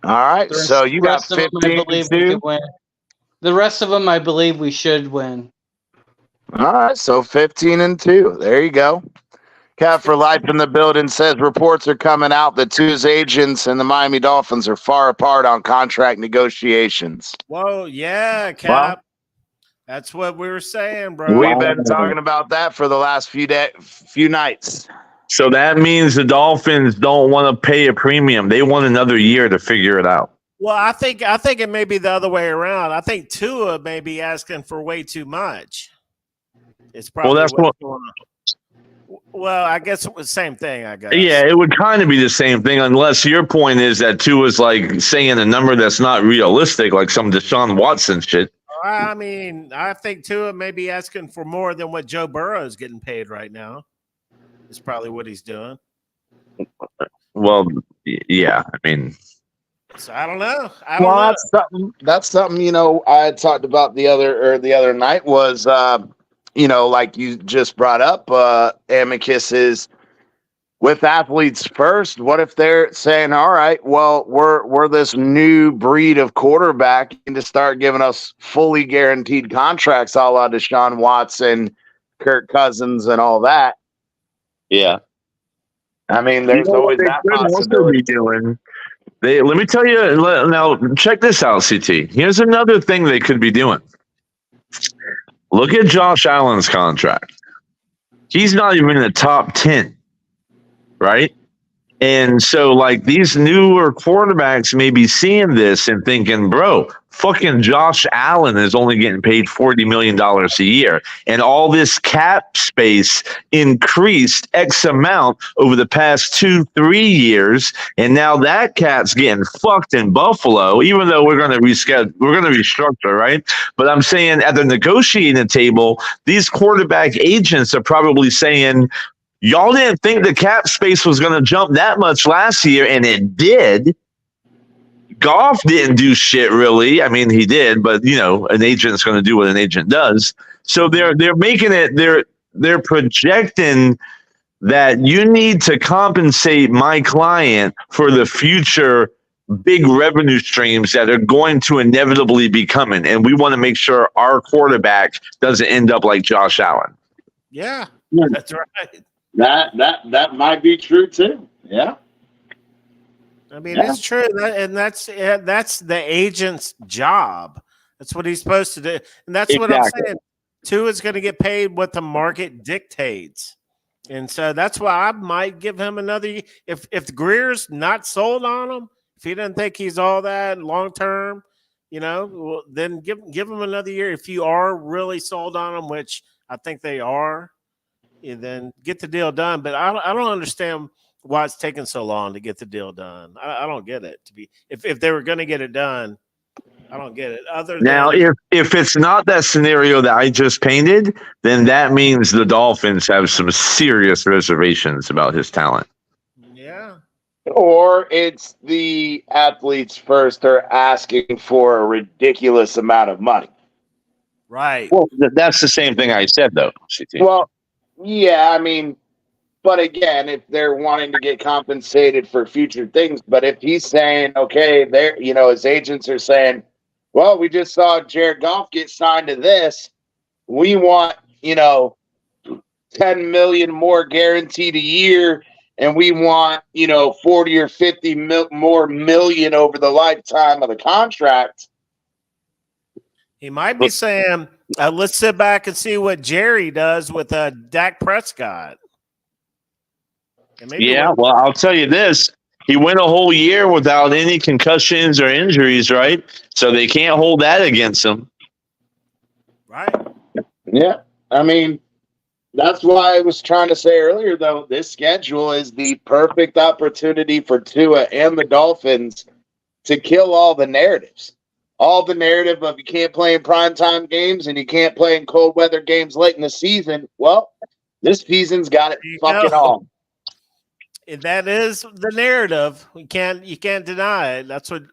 All right, so you got 15-2. The rest of them, I believe we should win. All right, so 15-2. There you go. Cat for Life in the building says reports are coming out that Tua's agents and the Miami Dolphins are far apart on contract negotiations. Whoa, yeah, Cap. Well, that's what we were saying, bro. We've been talking about that for the last few nights. So that means the Dolphins don't want to pay a premium. They want another year to figure it out. Well, I think it may be the other way around. I think Tua may be asking for way too much. It's probably what's going on. Well, I guess it was the same thing, I guess. Yeah, it would kind of be the same thing, unless your point is that Tua's like saying a number that's not realistic, like some Deshaun Watson shit. I mean, I think Tua may be asking for more than what Joe Burrow is getting paid right now. Is probably what he's doing. Well, yeah, I mean. So I don't know. That's something I had talked about the other night was like you just brought up, Amicus is with athletes first. What if they're saying, all right, well, we're this new breed of quarterback and to start giving us fully guaranteed contracts a la Deshaun Watson, Kirk Cousins, and all that. Yeah. I mean, there's always that possibility. Let me tell you now. Check this out, CT. Here's another thing they could be doing. Look at Josh Allen's contract. He's not even in the top 10, right? And so, like, these newer quarterbacks may be seeing this and thinking, bro, fucking Josh Allen is only getting paid $40 million a year. And all this cap space increased X amount over the past 2-3 years. And now that cat's getting fucked in Buffalo, even though we're going to restructure, right? But I'm saying at the negotiating table, these quarterback agents are probably saying, y'all didn't think the cap space was going to jump that much last year, and it did. Goff didn't do shit, really. I mean, he did, but, you know, an agent's going to do what an agent does. So they're making it, they're projecting that you need to compensate my client for the future big revenue streams that are going to inevitably be coming. And we want to make sure our quarterback doesn't end up like Josh Allen. Yeah, that's right. That might be true too. Yeah. I mean, it's true, and that's the agent's job. That's what he's supposed to do, and that's what I'm saying. Tua's going to get paid what the market dictates, and so that's why I might give him another. If Greer's not sold on him, if he doesn't think he's all that long term, you know, well, then give him another year. If you are really sold on him, which I think they are, then get the deal done. But I don't understand why it's taking so long to get the deal done. I don't get it. If they were going to get it done, I don't get it. Now, if it's not that scenario that I just painted, then that means the Dolphins have some serious reservations about his talent. Yeah. Or it's the athletes first are asking for a ridiculous amount of money. Right. Well, that's the same thing I said, though, CT. Well, yeah, I mean, but again, if they're wanting to get compensated for future things, but if he's saying, okay, they're, you know, his agents are saying, well, we just saw Jared Goff get signed to this. We want, you know, 10 million more guaranteed a year, and we want, you know, 40 or 50 more million over the lifetime of the contract. He might be saying, let's sit back and see what Jerry does with Dak Prescott. Yeah, well, I'll tell you this. He went a whole year without any concussions or injuries, right? So they can't hold that against him. Right. Yeah. I mean, that's why I was trying to say earlier, though, this schedule is the perfect opportunity for Tua and the Dolphins to kill all the narratives. All the narrative of you can't play in primetime games and you can't play in cold weather games late in the season. Well, this season's got it fucking on. That is the narrative. You can't deny it. That's what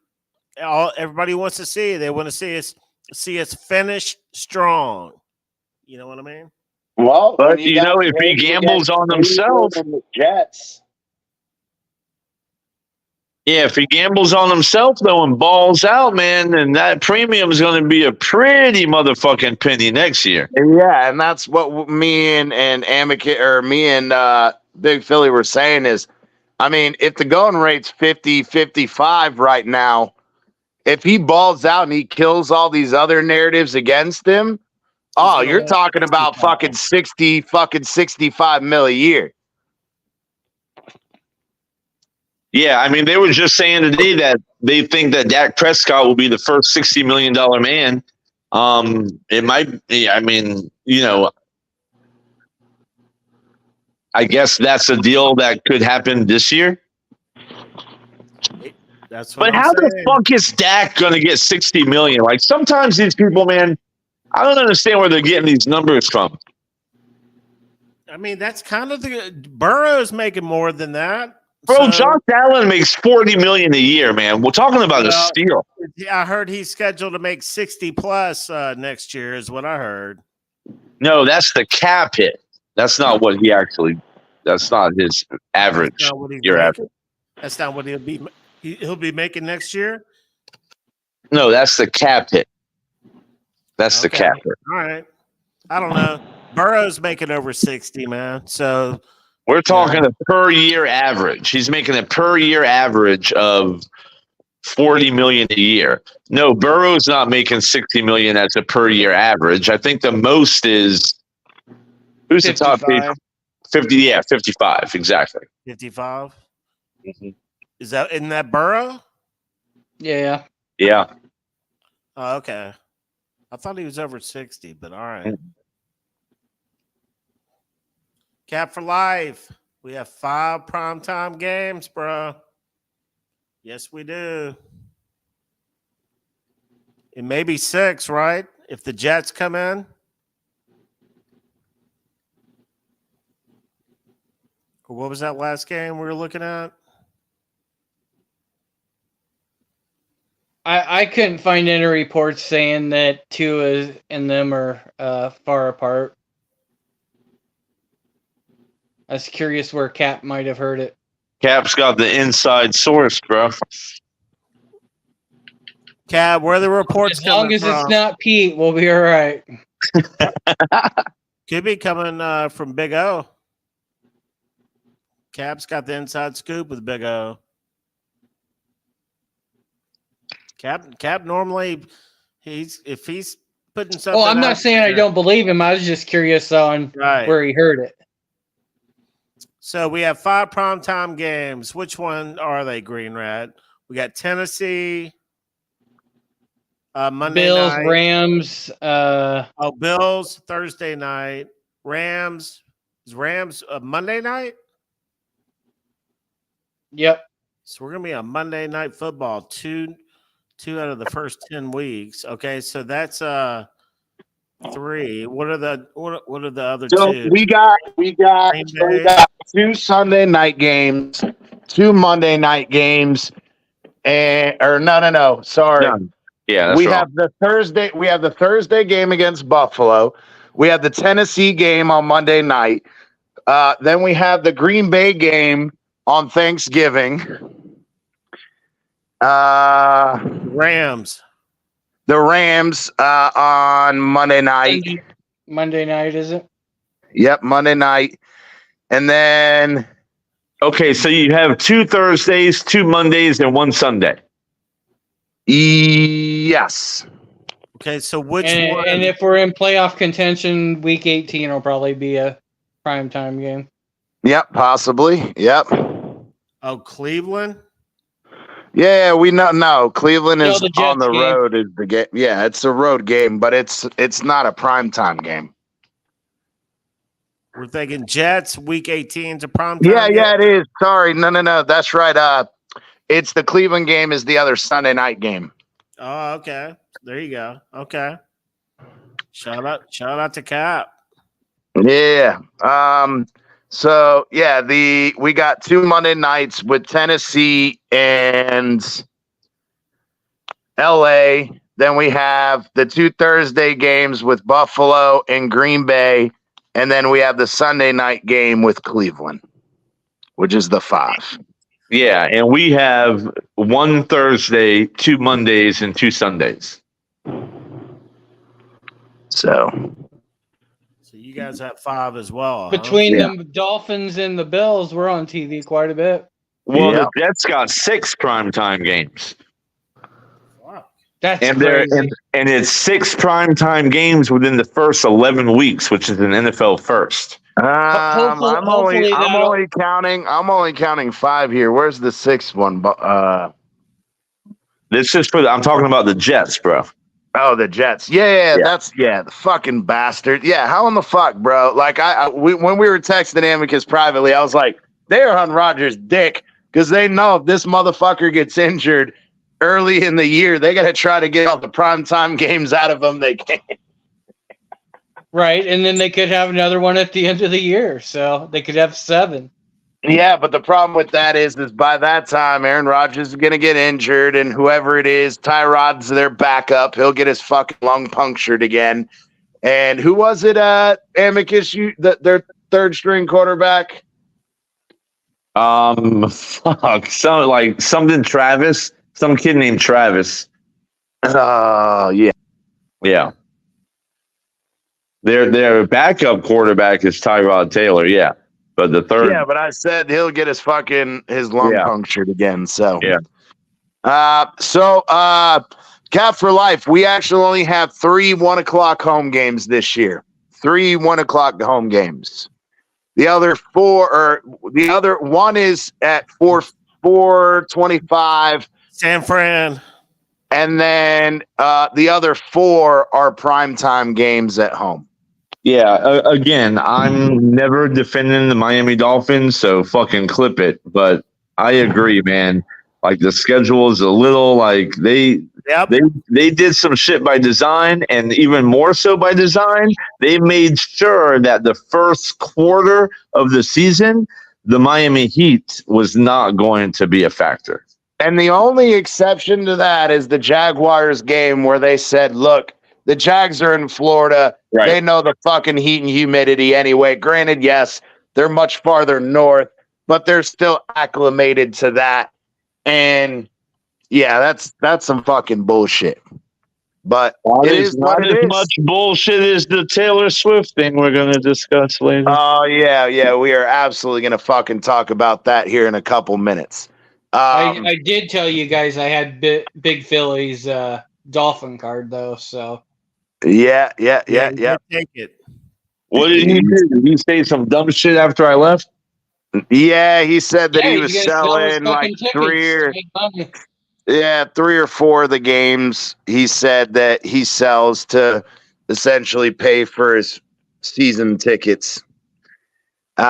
everybody wants to see. They want to see us finish strong. You know what I mean? Well, but you know, if he gambles on himself, the Jets. Yeah, if he gambles on himself though and balls out, man, then that premium is going to be a pretty motherfucking penny next year. Yeah, and that's what me and Amica or me and Big Philly were saying is, I mean, if the going rate's 50, 55 right now, if he balls out and he kills all these other narratives against him, oh, you're talking about fucking 65 mil a year. Yeah, I mean, they were just saying today that they think that Dak Prescott will be the first $60 million man. It might be, I mean, you know, I guess that's a deal that could happen this year. That's what but how the fuck is Dak going to get $60 million? Like, sometimes these people, man, I don't understand where they're getting these numbers from. I mean, that's kind of Burrow's making more than that. Bro, Josh Allen makes $40 million a year, man. We're talking about a steal. I heard he's scheduled to make 60 plus next year, is what I heard. No, that's the cap hit. That's not what he actually. That's not his average. That's not year average. That's not what he'll be making next year. No, that's the cap hit. That's the cap hit. All right. I don't know. Burrow's making over 60, man. So We're talking a per year average. He's making a per year average of 40 million a year. No, Burrow's not making 60 million as a per year average. I think the most is who's 55. the top paid? 50, 55, exactly. 55. Mm-hmm. Isn't that Burrow? Yeah. Yeah. Oh, okay. I thought he was over 60, but all right. Cap for life. We have 5 primetime games, bro. Yes, we do. It may be 6, right? If the Jets come in. What was that last game we were looking at? I couldn't find any reports saying that Tua and them are far apart. I was curious where Cap might have heard it. Cap's got the inside source, bro. Cap, where are the reports as long coming as from? It's not Pete, we'll be all right. Could be coming from Big O. Cap's got the inside scoop with Big O. Cap normally if he's putting something. Oh, I'm not saying I don't believe him. I was just curious on where he heard it. So we have 5 primetime games. Which one are they, Green Rat? We got Tennessee, Monday Bills, night. Rams. Bills Thursday night. Rams. Is Rams Monday night? Yep. So we're gonna be on Monday Night Football. Two out of the first 10 weeks. Okay, so that's 3. What are the other 2? We got 2 Sunday night games, 2 Monday night games, no. Sorry. No. Yeah, that's we wrong. have the Thursday game against Buffalo. We have the Tennessee game on Monday night. Then we have the Green Bay game on Thanksgiving. Rams. The Rams on Monday night. Monday night, is it? Yep, Monday night. And then okay, so you have 2 Thursdays, 2 Mondays, and 1 Sunday. Yes. Okay, so which one? And if we're in playoff contention, week 18 will probably be a primetime game. Yep, possibly. Yep. Oh, Cleveland? Yeah, we know. No, Cleveland is the on the game. road. Is the game? Yeah, it's a road game, but it's not a primetime game. We're thinking Jets week 18 is a primetime. Yeah, it is. Sorry, no. That's right. It's the Cleveland game is the other Sunday night game. Oh, okay. There you go. Okay. Shout out to Cap. Yeah. So yeah, we got 2 Monday nights with Tennessee and LA. Then we have the 2 Thursday games with Buffalo and Green Bay, and then we have the Sunday night game with Cleveland, which is the 5. Yeah, and we have 1 Thursday, 2 Mondays, and 2 Sundays. So you guys have 5 as well. Between the Dolphins and the Bills, we're on TV quite a bit. Well, the Jets got 6 primetime games. Wow. That's crazy. And it's 6 primetime games within the first 11 weeks, which is an NFL first. I'm only counting 5 here. Where's the 6th one? This is I'm talking about the Jets, bro. Oh, the Jets. Yeah, that's the fucking bastard. Yeah, how in the fuck, bro? Like when we were texting Amicus privately, I was like, they're on Rodgers' dick because they know if this motherfucker gets injured early in the year, they got to try to get all the primetime games out of him they can. Right, and then they could have another one at the end of the year, so they could have 7. Yeah, but the problem with that is by that time, Aaron Rodgers is going to get injured, and whoever it is, Tyrod's their backup. He'll get his fucking lung punctured again. And who was it, Amicus, their third-string quarterback? Something Travis. Some kid named Travis. Oh, yeah. Yeah. Their backup quarterback is Tyrod Taylor, yeah. But the third, Yeah, but I said he'll get his lung punctured again. So Cap for life. We actually only have 3 1:00 home games this year. 3 1:00 home games. The other one is at 4:25. San Fran. And then the other 4 are primetime games at home. Yeah, again, I'm never defending the Miami Dolphins, so fucking clip it. But I agree, man. Like the schedule is a little like they did some shit by design, and even more so by design. They made sure that the first quarter of the season, the Miami Heat was not going to be a factor. And the only exception to that is the Jaguars game where they said, look, the Jags are in Florida. Right. They know the fucking heat and humidity anyway. Granted, yes, they're much farther north, but they're still acclimated to that. And yeah, that's some fucking bullshit. But it is not as much bullshit as the Taylor Swift thing we're going to discuss later. Oh, yeah. We are absolutely going to fucking talk about that here in a couple minutes. I did tell you guys I had Big Philly's Dolphin card, though, so. Yeah. Take it. What did he do? Did he say some dumb shit after I left? Yeah, he said that he was selling like 3 or 4 of the games. He said that he sells to essentially pay for his season tickets. So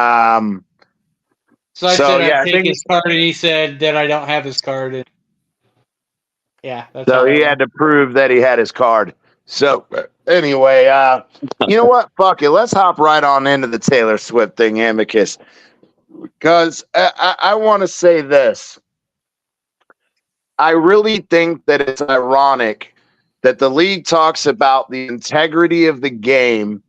I said I'd take his card, and he said that I don't have his card. Yeah. So he had to prove that he had his card. So anyway, you know what? Fuck it. Let's hop right on into the Taylor Swift thing, Amicus. Because I want to say this. I really think that it's ironic that the league talks about the integrity of the game,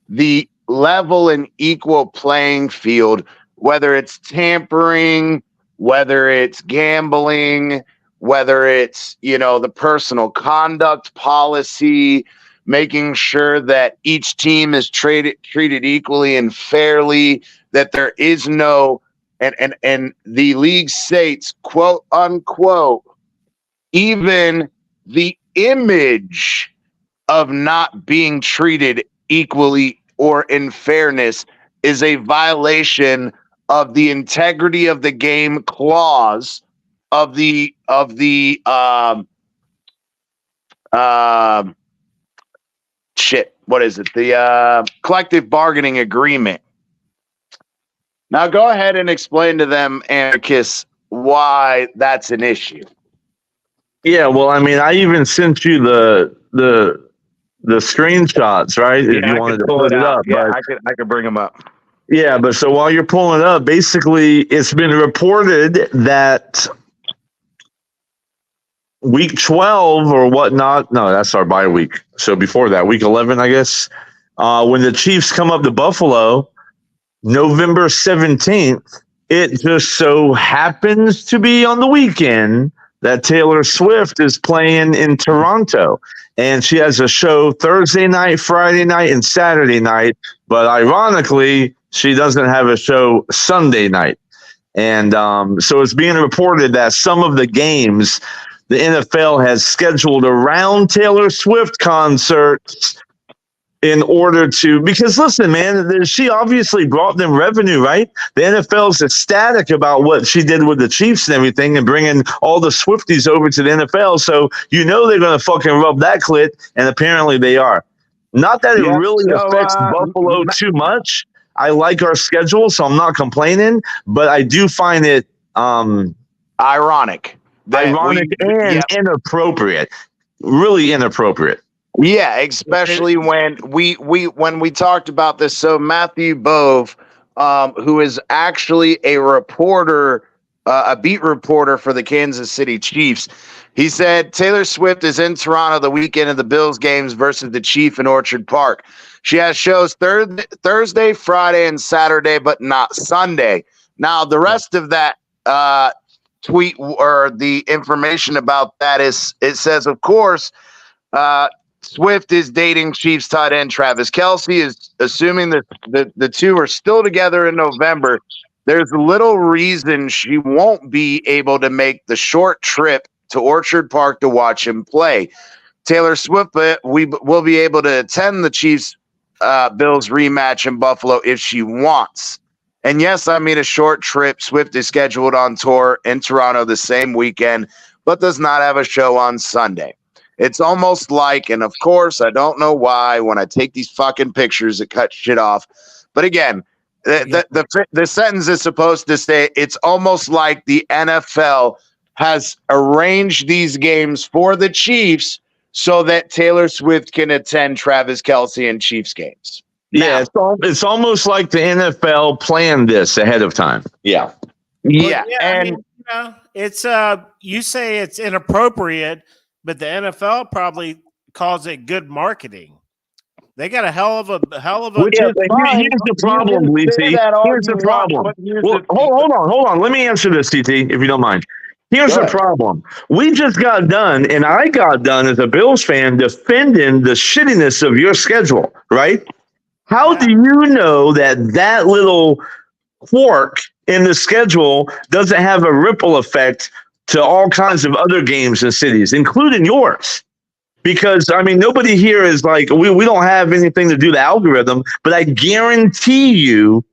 the level and equal playing field, whether it's tampering, whether it's gambling, whether it's, the personal conduct policy, making sure that each team is treated equally and fairly, that there is no, and the league states, quote unquote, even the image of not being treated equally or in fairness is a violation of the integrity of the game clause of the what is it? The collective bargaining agreement. Now go ahead and explain to them, Amicus, why that's an issue. Yeah, well, I mean, I even sent you the screenshots, right? Yeah, if you wanted to put it up. Yeah, I could bring them up. Yeah, but so while you're pulling it up, basically it's been reported that week 12 or whatnot, no, that's our bye week. So before that, week 11, I guess, when the Chiefs come up to Buffalo, November 17th, it just so happens to be on the weekend that Taylor Swift is playing in Toronto. And she has a show Thursday night, Friday night, and Saturday night. But ironically, she doesn't have a show Sunday night. And so it's being reported that some of the games the NFL has scheduled around Taylor Swift concerts in order to, because listen, man, she obviously brought them revenue, right? The NFL's ecstatic about what she did with the Chiefs and everything and bringing all the Swifties over to the NFL. So, they're going to fucking rub that clit, and apparently they are. Not that it really affects Buffalo too much. I like our schedule, so I'm not complaining, but I do find it ironic and inappropriate, really inappropriate. Yeah, especially when we talked about this. So Matthew Bove, who is actually a reporter, a beat reporter for the Kansas City Chiefs, he said Taylor Swift is in Toronto the weekend of the Bills games versus the Chief in Orchard Park. She has shows Thursday, Friday, and Saturday, but not Sunday. Now, the rest of that tweet or the information about that is, it says, of course, Swift is dating Chiefs tight end Travis Kelce, is assuming that the two are still together in November. There's little reason she won't be able to make the short trip to Orchard Park to watch him play. Taylor Swift will be able to attend the Chiefs Bills rematch in Buffalo if she wants. And yes, I mean a short trip. Swift is scheduled on tour in Toronto the same weekend, but does not have a show on Sunday. It's almost like, and of course, I don't know why when I take these fucking pictures, it cuts shit off. But again, the sentence is supposed to say it's almost like the NFL has arranged these games for the Chiefs so that Taylor Swift can attend Travis Kelce and Chiefs games. Yeah, it's almost like the NFL planned this ahead of time. Yeah. Yeah. And I mean, it's you say it's inappropriate, but the NFL probably calls it good marketing. They got a hell of a. Which is fine. Here's the problem, Lisi. Here's the problem. Well, hold on. Let me answer this, CT, if you don't mind. Here's the problem. We just got done, and I got done as a Bills fan defending the shittiness of your schedule, right? How do you know that little quirk in the schedule doesn't have a ripple effect to all kinds of other games and cities, including yours? Because, I mean, nobody here is like, we don't have anything to do the algorithm, but I guarantee you,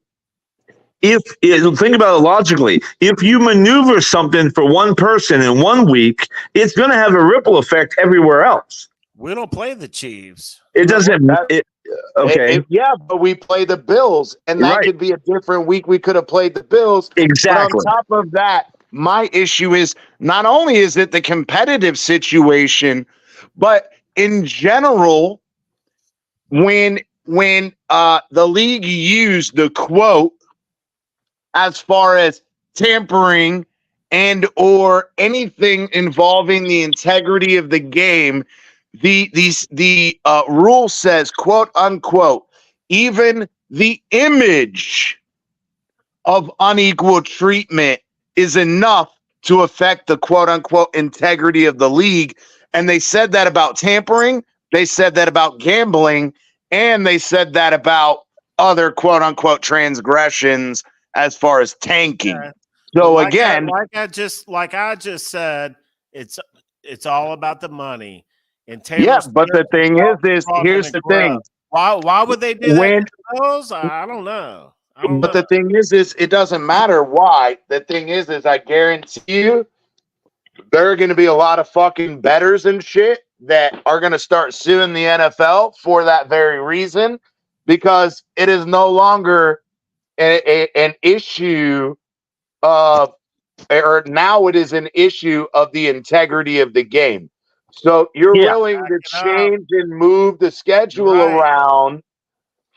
think about it logically, if you maneuver something for one person in 1 week, it's going to have a ripple effect everywhere else. We don't play the Chiefs. It doesn't. Okay. But we play the Bills, and that could be a different week. We could have played the Bills. Exactly. But on top of that, my issue is not only is it the competitive situation, but in general, when the league used the quote as far as tampering and or anything involving the integrity of the game, the rule says, quote unquote, even the image of unequal treatment is enough to affect the quote unquote integrity of the league. And they said that about tampering, they said that about gambling, and they said that about other quote unquote transgressions as far as tanking. Yeah. So like again, I just said, it's all about the money. And Taylor but the thing is here's the thing. Why would they do that? I don't know. But the thing is it doesn't matter why. The thing is I guarantee you there are going to be a lot of fucking bettors and shit that are going to start suing the NFL for that very reason, because it is no longer an issue of, or now it is an issue of the integrity of the game. So you're willing to change and move the schedule around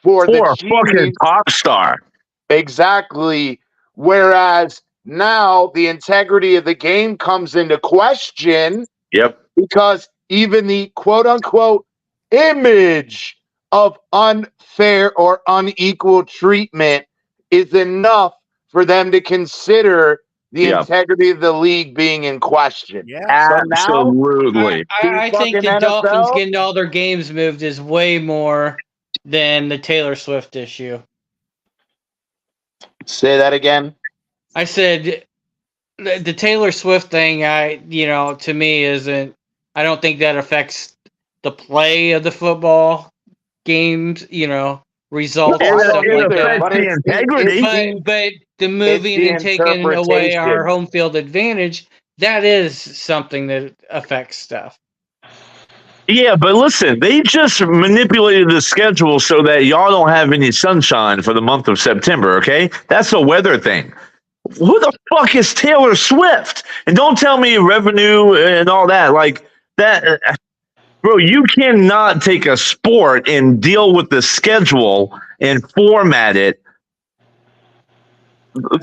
for the fucking pop star. Exactly. Whereas now the integrity of the game comes into question. Yep. Because even the quote unquote image of unfair or unequal treatment is enough for them to consider the integrity of the league being in question. Yeah, absolutely. I think the NFL, Dolphins getting all their games moved is way more than the Taylor Swift issue. Say that again. I said the Taylor Swift thing, to me isn't. I don't think that affects the play of the football games. Results and stuff like that. But the integrity. But the moving and taking away our home field advantage, that is something that affects stuff. Yeah, but listen, they just manipulated the schedule so that y'all don't have any sunshine for the month of September, okay? That's a weather thing. Who the fuck is Taylor Swift? And don't tell me revenue and all that. Like that, bro, you cannot take a sport and deal with the schedule and format it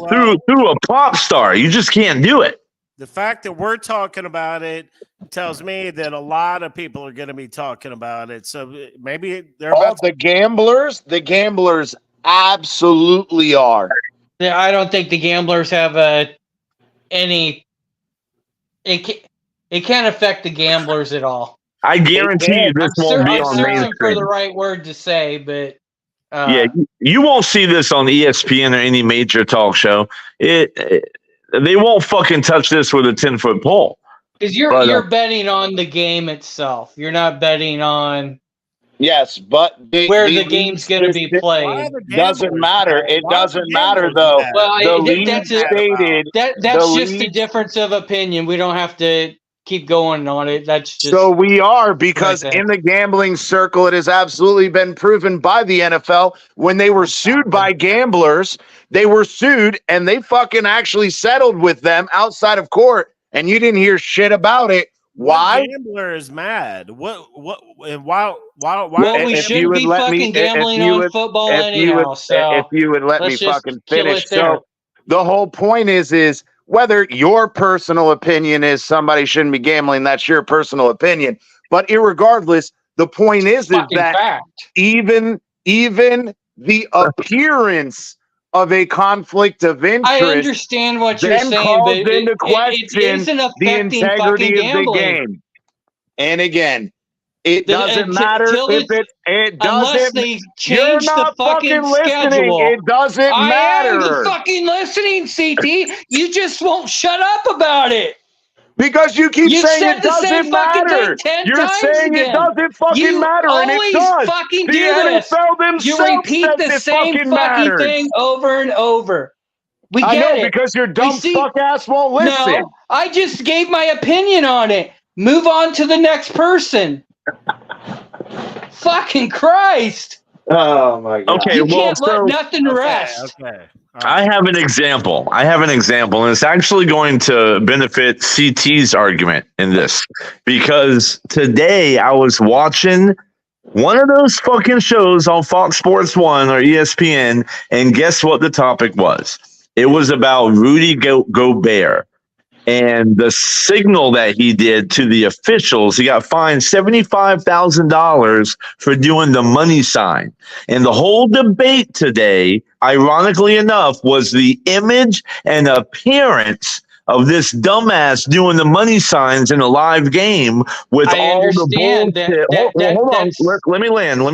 through a pop star. You just can't do it. The fact that we're talking about it tells me that a lot of people are going to be talking about it. So maybe they're about the gamblers. The gamblers absolutely are. Yeah, I don't think the gamblers have any. It can't affect the gamblers at all. I guarantee you this won't be I'm on searching for mainstream. the right word to say, but Yeah, you won't see this on ESPN or any major talk show. They won't fucking touch this with a 10-foot pole. Because you're betting on the game itself. You're not betting on Yes, but where the game's going to be played. Doesn't matter. It doesn't matter though. Well, The league stated that's just a difference of opinion. We don't have to keep going on it. That's just so we are, because in the gambling circle, it has absolutely been proven by the NFL when they were sued by gamblers. They were sued and they fucking actually settled with them outside of court, and you didn't hear shit about it. Why? What gambler is mad? What and why? Well, we shouldn't be fucking gambling on football anyhow. If you would let me fucking finish. So the whole point is whether your personal opinion is somebody shouldn't be gambling, that's your personal opinion. But irregardless, the point is that fact. even the appearance of a conflict of interest, I understand what you're saying, but it isn't affecting the integrity fucking of the game. And again, it doesn't matter if it doesn't. Unless they change the fucking schedule. It doesn't matter. I am fucking listening, CT. You just won't shut up about it. Because you keep saying it the same doesn't matter. You're saying it doesn't fucking matter, and it does. Fucking The do this. NFL themselves You repeat says the it same fucking thing over and over. We I get know, it. because your dumb fuck ass won't listen. No, I just gave my opinion on it. Move on to the next person. Fucking Christ. Oh my God. Okay, you can't let nothing rest. Okay. I have an example. And it's actually going to benefit CT's argument in this, because today I was watching one of those fucking shows on Fox Sports 1 or ESPN, and guess what the topic was? It was about Rudy Gobert and the signal that he did to the officials. He got fined $75,000 for doing the money sign. And the whole debate today, ironically enough, was the image and appearance of this dumbass doing the money signs in a live game with all the bullshit. Hold on. Let me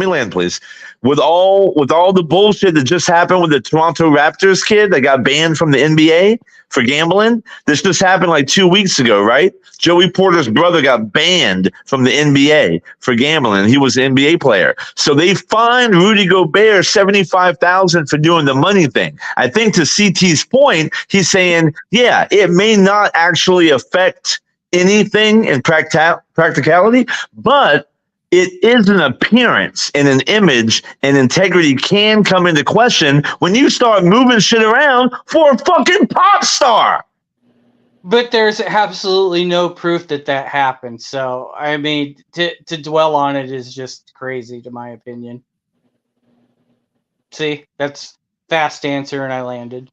land, please. With all the bullshit that just happened with the Toronto Raptors kid that got banned from the NBA for gambling. This just happened like 2 weeks ago, right? Joey Porter's brother got banned from the NBA for gambling. He was an NBA player. So they fined Rudy Gobert $75,000 for doing the money thing. I think to CT's point, he's saying, yeah, it may not actually affect anything in practicality, but it is an appearance and an image, and integrity can come into question when you start moving shit around for a fucking pop star. But there's absolutely no proof that happened. So, I mean, to dwell on it is just crazy, to my opinion. See, that's fast answer, and I landed.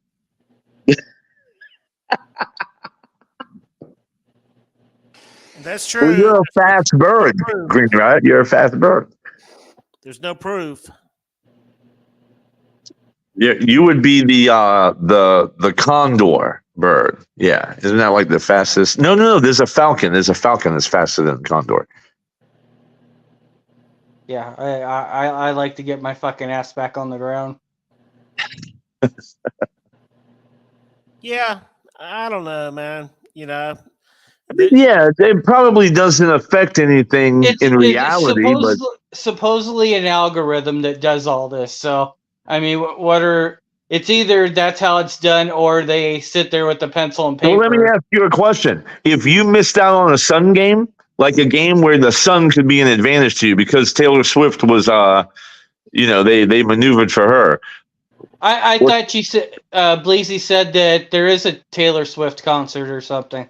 That's true. Well, you're a fast bird, Green, right? You're a fast bird. There's no proof. Yeah, you would be the condor bird. Yeah, isn't that like the fastest? No. There's a falcon. There's a falcon that's faster than the condor. Yeah, I like to get my fucking ass back on the ground. Yeah, I don't know, man. You know. Yeah, it probably doesn't affect anything in reality, but supposedly an algorithm that does all this. So, I mean, it's either that's how it's done, or they sit there with the pencil and paper. Well, let me ask you a question. If you missed out on a Sun game, like a game where the Sun could be an advantage to you because Taylor Swift was, they maneuvered for her. I thought she said, Bleezy said that there is a Taylor Swift concert or something.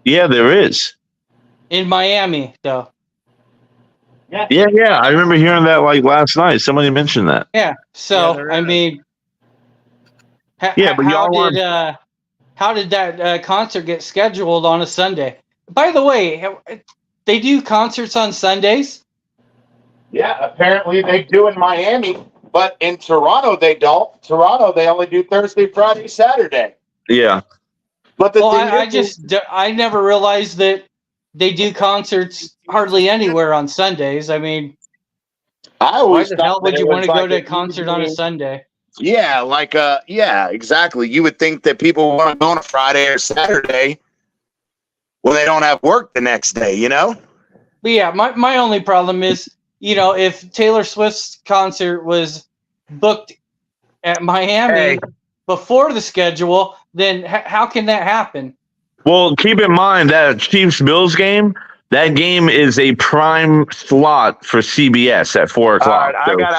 Yeah, there is. In Miami, though. Yeah. I remember hearing that like last night. Somebody mentioned that. Yeah. So, I mean, how did that concert get scheduled on a Sunday? By the way, they do concerts on Sundays? Yeah, apparently they do in Miami, but in Toronto they don't. Toronto, they only do Thursday, Friday, Saturday. Yeah. But I never realized that they do concerts hardly anywhere on Sundays. I mean, why the hell would you want to go to a concert on a Sunday? Yeah, yeah, exactly. You would think that people want to go on a Friday or Saturday when they don't have work the next day, you know? But yeah, my only problem is, if Taylor Swift's concert was booked at Miami before the schedule, then how can that happen? Well, keep in mind that Chiefs-Bills game, that game is a prime slot for CBS at 4:00. All right,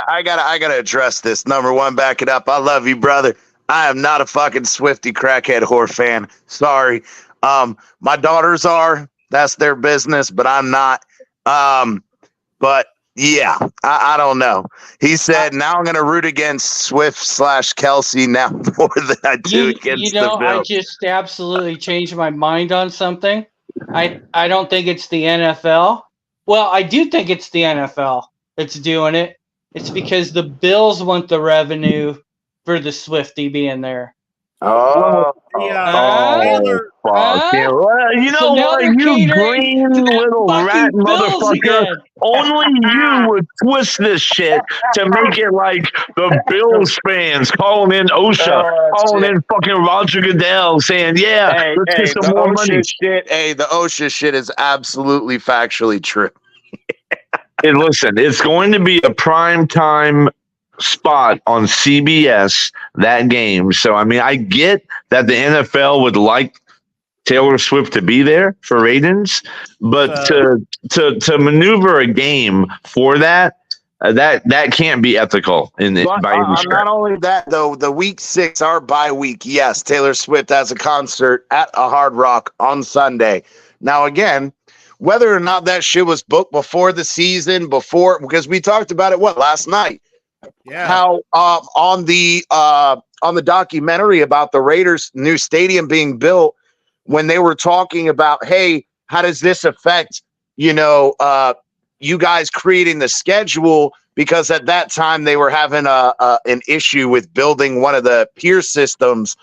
I gotta address this. Number one, back it up. I love you, brother. I am not a fucking Swifty crackhead whore fan. Sorry. My daughters are. That's their business, but I'm not. But yeah, I don't know. He said, now I'm gonna root against Swift/Kelsey now more than I do against the Bills. I just absolutely changed my mind on something. I don't think it's the NFL. Well, I do think it's the NFL that's doing it. It's because the Bills want the revenue for the Swiftie being there. Taylor. Fuck. You know what, you green little rat motherfucker. Only you would twist this shit to make it like the Bills fans calling in OSHA, calling in fucking Roger Goodell saying, let's get some more money. The OSHA shit is absolutely factually true. And listen, it's going to be a prime time spot on CBS, that game. So, I mean, I get that the NFL would like Taylor Swift to be there for ratings, but to maneuver a game for that can't be ethical by any stretch. Not only that, though, the week 6, our bye week, yes, Taylor Swift has a concert at a Hard Rock on Sunday. Now, again, whether or not that shit was booked before the season, because we talked about it, last night? Yeah. How on the documentary about the Raiders' new stadium being built, when they were talking about, hey, how does this affect, you guys creating the schedule? Because at that time they were having an issue with building one of the pier systems,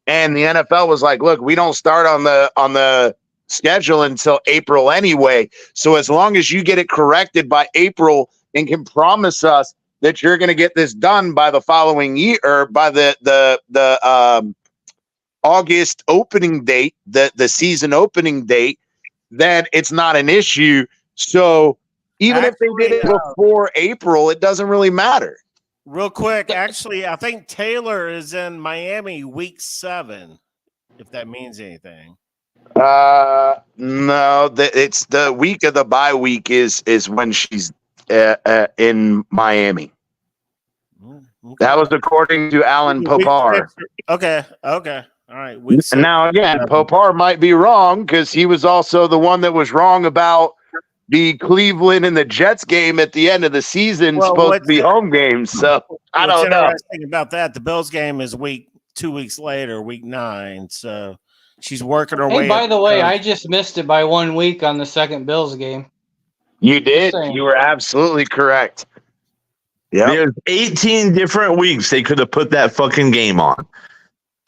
and the NFL was like, look, we don't start on the schedule until April anyway. So as long as you get it corrected by April and can promise us that you're going to get this done by the following year, or by the August opening date, the season opening date, then it's not an issue. So even if they did it before April, it doesn't really matter. Real quick, actually, I think Taylor is in Miami week 7, if that means anything. No, it's the week of the bye week is when she's in Miami. Okay. That was according to Alan Popar. Okay. All right. And now again, Popar might be wrong, because he was also the one that was wrong about the Cleveland and the Jets game at the end of the season, supposed to be home games. So I don't know. Interesting about that, the Bills game is 2 weeks later, week 9. So she's working her way. By the way, I just missed it by 1 week on the second Bills game. You did. You were absolutely correct. Yeah. There's 18 different weeks they could have put that fucking game on.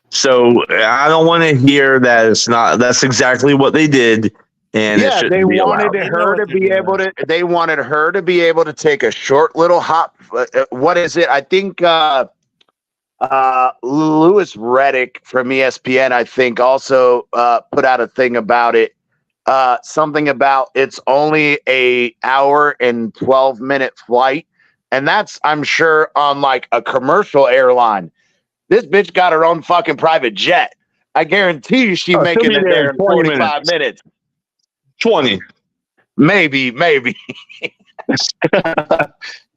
So I don't want to hear that it's not. That's exactly what they did. And they wanted her to be able to. They wanted her to be able to take a short little hop. What is it? I think Louis Reddick from ESPN, I think, also put out a thing about it. Something about it's only a hour and 12-minute flight. And that's, I'm sure, on like a commercial airline. This bitch got her own fucking private jet. I guarantee you she's making it there in 45 minutes. 20. Maybe.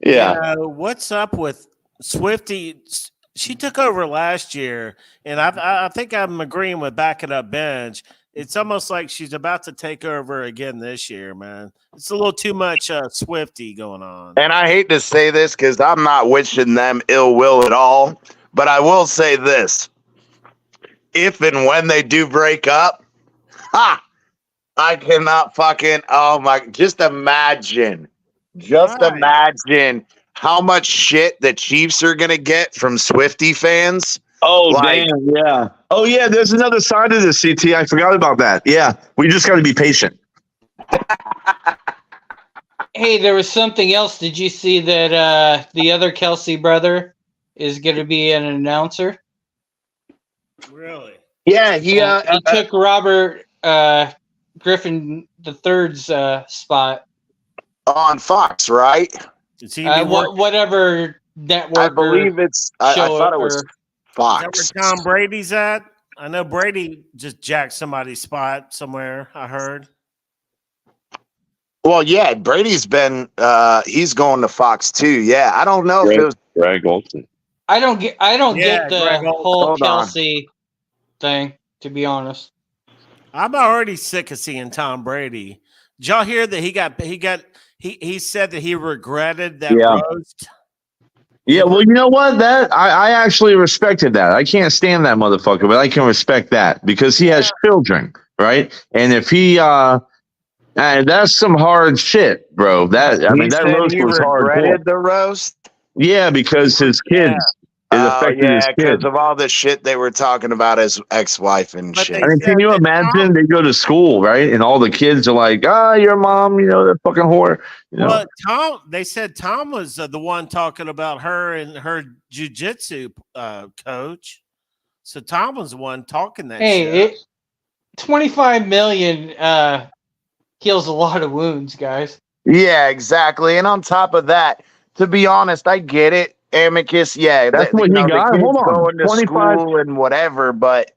Yeah. What's up with Swiftie? She took over last year, and I think I'm agreeing with Backing Up Bench. It's almost like she's about to take over again this year, man. It's a little too much Swiftie going on. And I hate to say this because I'm not wishing them ill will at all, but I will say this. If and when they do break up, I cannot fucking, just imagine how much shit the Chiefs are going to get from Swiftie fans. Oh, damn, yeah. Oh, yeah, there's another side of this, CT. I forgot about that. Yeah, we just got to be patient. Hey, there was something else. Did you see that the other Kelsey brother is going to be an announcer? Really? Yeah, he took Robert Griffin III's spot on Fox, right? whatever network. I believe it's. I thought it was Fox. Is that where Tom Brady's at? I know Brady just jacked somebody's spot somewhere. I heard. Well, yeah, Brady's been. He's going to Fox too. Yeah, I don't know if it was Greg Olson. I don't get the whole Kelsey thing, to be honest. I'm already sick of seeing Tom Brady. Did y'all hear that he said that he regretted that roast? Yeah, well, you know what? That I actually respected that. I can't stand that motherfucker, but I can respect that because he has children, right? And if he that's some hard shit, bro. That roast was hard. Regretted the roast. Yeah, because his kids. It affected his kids because of all the shit they were talking about his ex-wife and shit. I mean, can you imagine? They go to school, right, and all the kids are like, your mom, that fucking whore." Well, Tom. They said Tom was the one talking about her and her jiu-jitsu coach. So Tom was the one talking that shit. 25 million heals a lot of wounds, guys. Yeah, exactly. And on top of that, to be honest, I get it. Amicus, yeah, that's what he got. Hold on, going to 25 school and whatever, but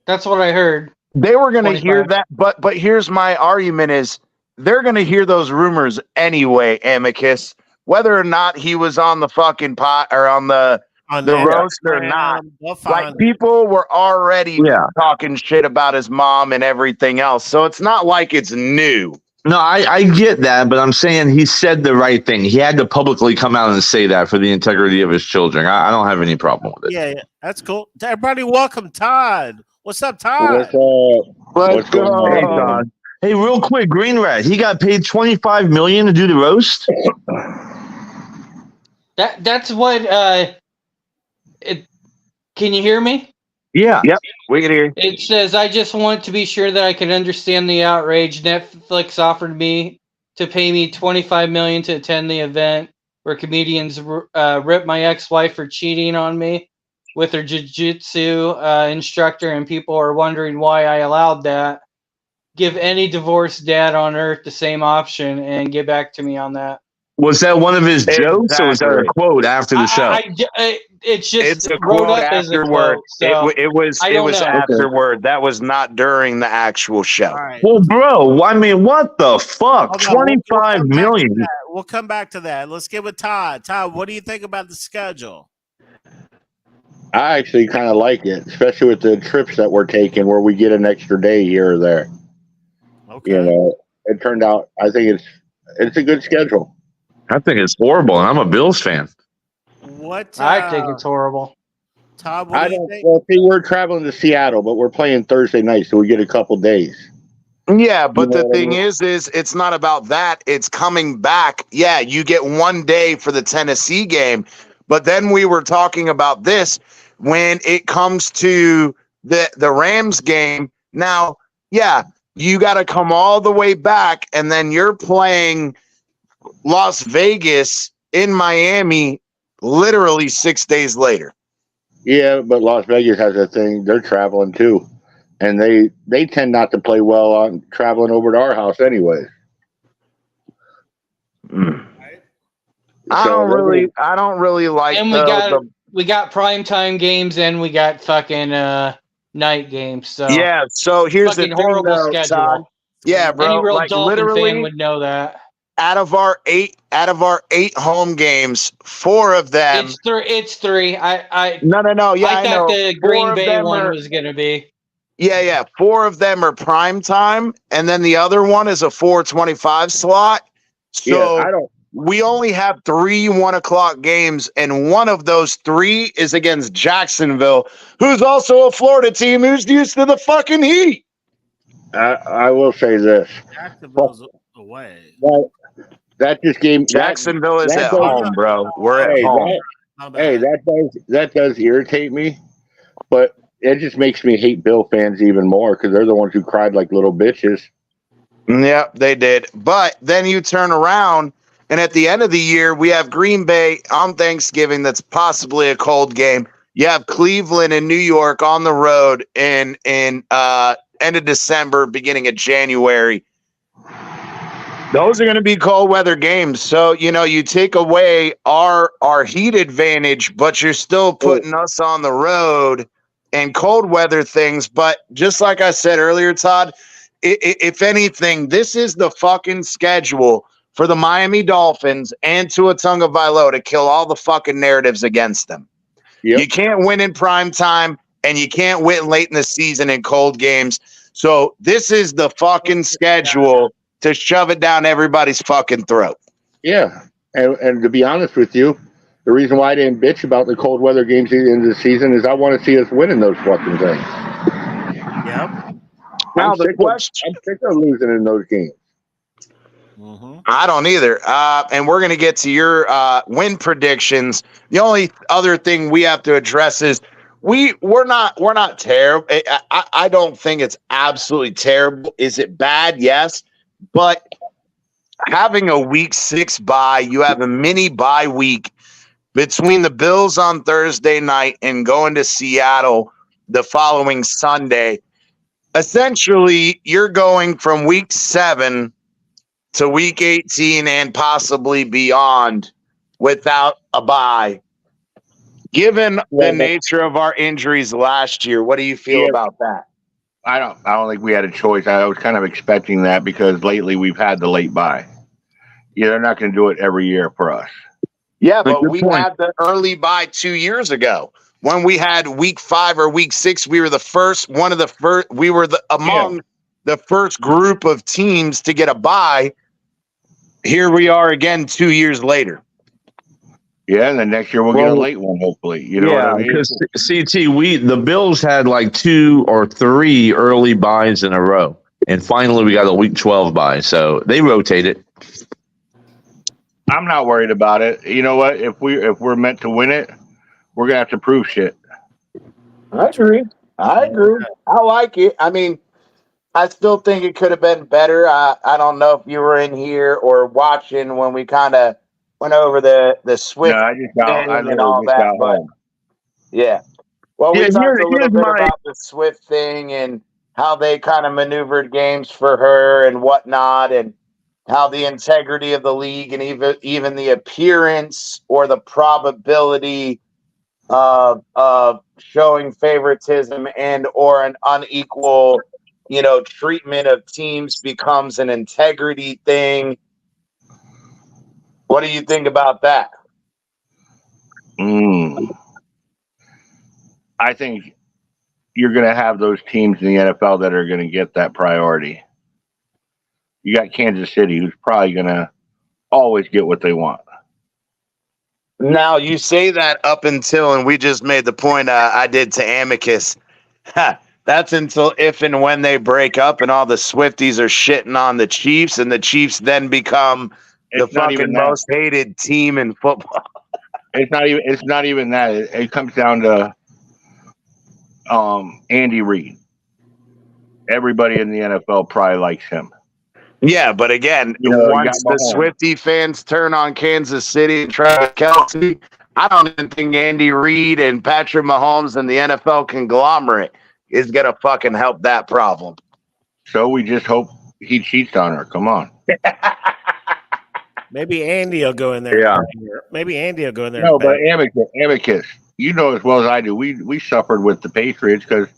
that's what I heard. They were going to hear that, but here's my argument: is they're going to hear those rumors anyway, Amicus, whether or not he was on the fucking pot or on the roast or not. Like people were already talking shit about his mom and everything else, so it's not like it's new. No, I get that, but I'm saying he said the right thing. He had to publicly come out and say that for the integrity of his children. I don't have any problem with it. Yeah, that's cool. Everybody, welcome Todd. What's up, Todd? What's going on? Hey, Todd. Hey, real quick, Green Rat. He got paid $25 million to do the roast. That's what. Can you hear me? Yeah. Yep. We can hear you. It says, "I just want to be sure that I can understand the outrage. Netflix offered me to pay me $25 million to attend the event where comedians rip my ex-wife for cheating on me with her jiu-jitsu instructor, and people are wondering why I allowed that. Give any divorced dad on earth the same option and get back to me on that." Was that one of his jokes, or was that a quote after the show? It's a quote afterward. So it was afterward. That was not during the actual show. Right. Well, bro, I mean, what the fuck? $25 million. We'll come back to that. Let's get with Todd. Todd, what do you think about the schedule? I actually kind of like it, especially with the trips that we're taking, where we get an extra day here or there. Okay. It turned out. I think it's a good schedule. I think it's horrible, and I'm a Bills fan. What? I think it's horrible. Todd, what do you think? Well, see, we're traveling to Seattle, but we're playing Thursday night, so we get a couple days. Yeah, but the thing is it's not about that. It's coming back. Yeah, you get 1 day for the Tennessee game, but then we were talking about this when it comes to the Rams game. Now, yeah, you got to come all the way back, and then you're playing Las Vegas in Miami literally 6 days later. Yeah, but Las Vegas has a thing. They're traveling too. And they tend not to play well on traveling over to our house anyways. I don't really like. And we got primetime games and we got fucking night games. So yeah. So here's the thing, horrible schedule. Todd. Yeah, bro. Any real like Dolphin literally fan would know that. Out of our eight home games, 4 of them. It's three. No. Yeah, I thought the Green Bay one was gonna be. Yeah. 4 of them are prime time, and then the other one is a 4:25 slot. So we only have 3 1:00 games, and one of those 3 is against Jacksonville, who's also a Florida team who's used to the fucking heat. I will say this. Jacksonville's away. That just gave Jacksonville is at home, bro. We're at home. That does irritate me, but it just makes me hate Bill fans even more because they're the ones who cried like little bitches. Yep, they did. But then you turn around, and at the end of the year, we have Green Bay on Thanksgiving. That's possibly a cold game. You have Cleveland and New York on the road in end of December, beginning of January. Those are going to be cold weather games. So, you take away our heat advantage, but you're still putting us on the road and cold weather things. But just like I said earlier, Todd, if anything, this is the fucking schedule for the Miami Dolphins and Tua Tagovailoa to kill all the fucking narratives against them. Yep. You can't win in prime time, and you can't win late in the season in cold games. So this is the fucking schedule to shove it down everybody's fucking throat. Yeah. And to be honest with you, the reason why I didn't bitch about the cold weather games at the end of the season is I want to see us winning those fucking things. Yep. Now I'm sick of losing in those games. Mm-hmm. I don't either. And we're going to get to your win predictions. The only other thing we have to address is we're not terrible. I don't think it's absolutely terrible. Is it bad? Yes. But having a week 6 bye, you have a mini bye week between the Bills on Thursday night and going to Seattle the following Sunday. Essentially, you're going from week 7 to week 18 and possibly beyond without a bye. Given the nature of our injuries last year, what do you feel about that? I don't think we had a choice. I was kind of expecting that because lately we've had the late bye. Yeah, they're not going to do it every year for us. Yeah, but we had the early bye 2 years ago. When we had week 5 or week 6, we were the first among the first group of teams to get a bye. Here we are again 2 years later. Yeah, and then next year we'll get a late one, hopefully. You know what I mean? Because the Bills had like 2 or 3 early buys in a row, and finally we got a week 12 bye, so they rotated. I'm not worried about it. You know what? If we're meant to win it, we're gonna have to prove shit. I agree. I like it. I mean, I still think it could have been better. I don't know if you were in here or watching when we kind of went over the Swift and all that. But yeah. Well, we talked a little bit about the Swift thing and how they kind of maneuvered games for her and whatnot, and how the integrity of the league and even the appearance or the probability of showing favoritism and or an unequal treatment of teams becomes an integrity thing. What do you think about that? I think you're going to have those teams in the NFL that are going to get that priority. You got Kansas City, who's probably going to always get what they want. Now, you say that up until, and we just made the point I did to Amicus. That's until if and when they break up and all the Swifties are shitting on the Chiefs, and the Chiefs then become the fucking most hated team in football. It's not even that. It comes down to Andy Reid. Everybody in the NFL probably likes him. Yeah, but again, once the Swiftie fans turn on Kansas City and Travis Kelce, I don't even think Andy Reid and Patrick Mahomes and the NFL conglomerate is going to fucking help that problem. So we just hope he cheats on her. Come on. Maybe Andy will go in there. Yeah. Maybe Andy will go in there. No, but Amicus, you know as well as I do, we suffered with the Patriots because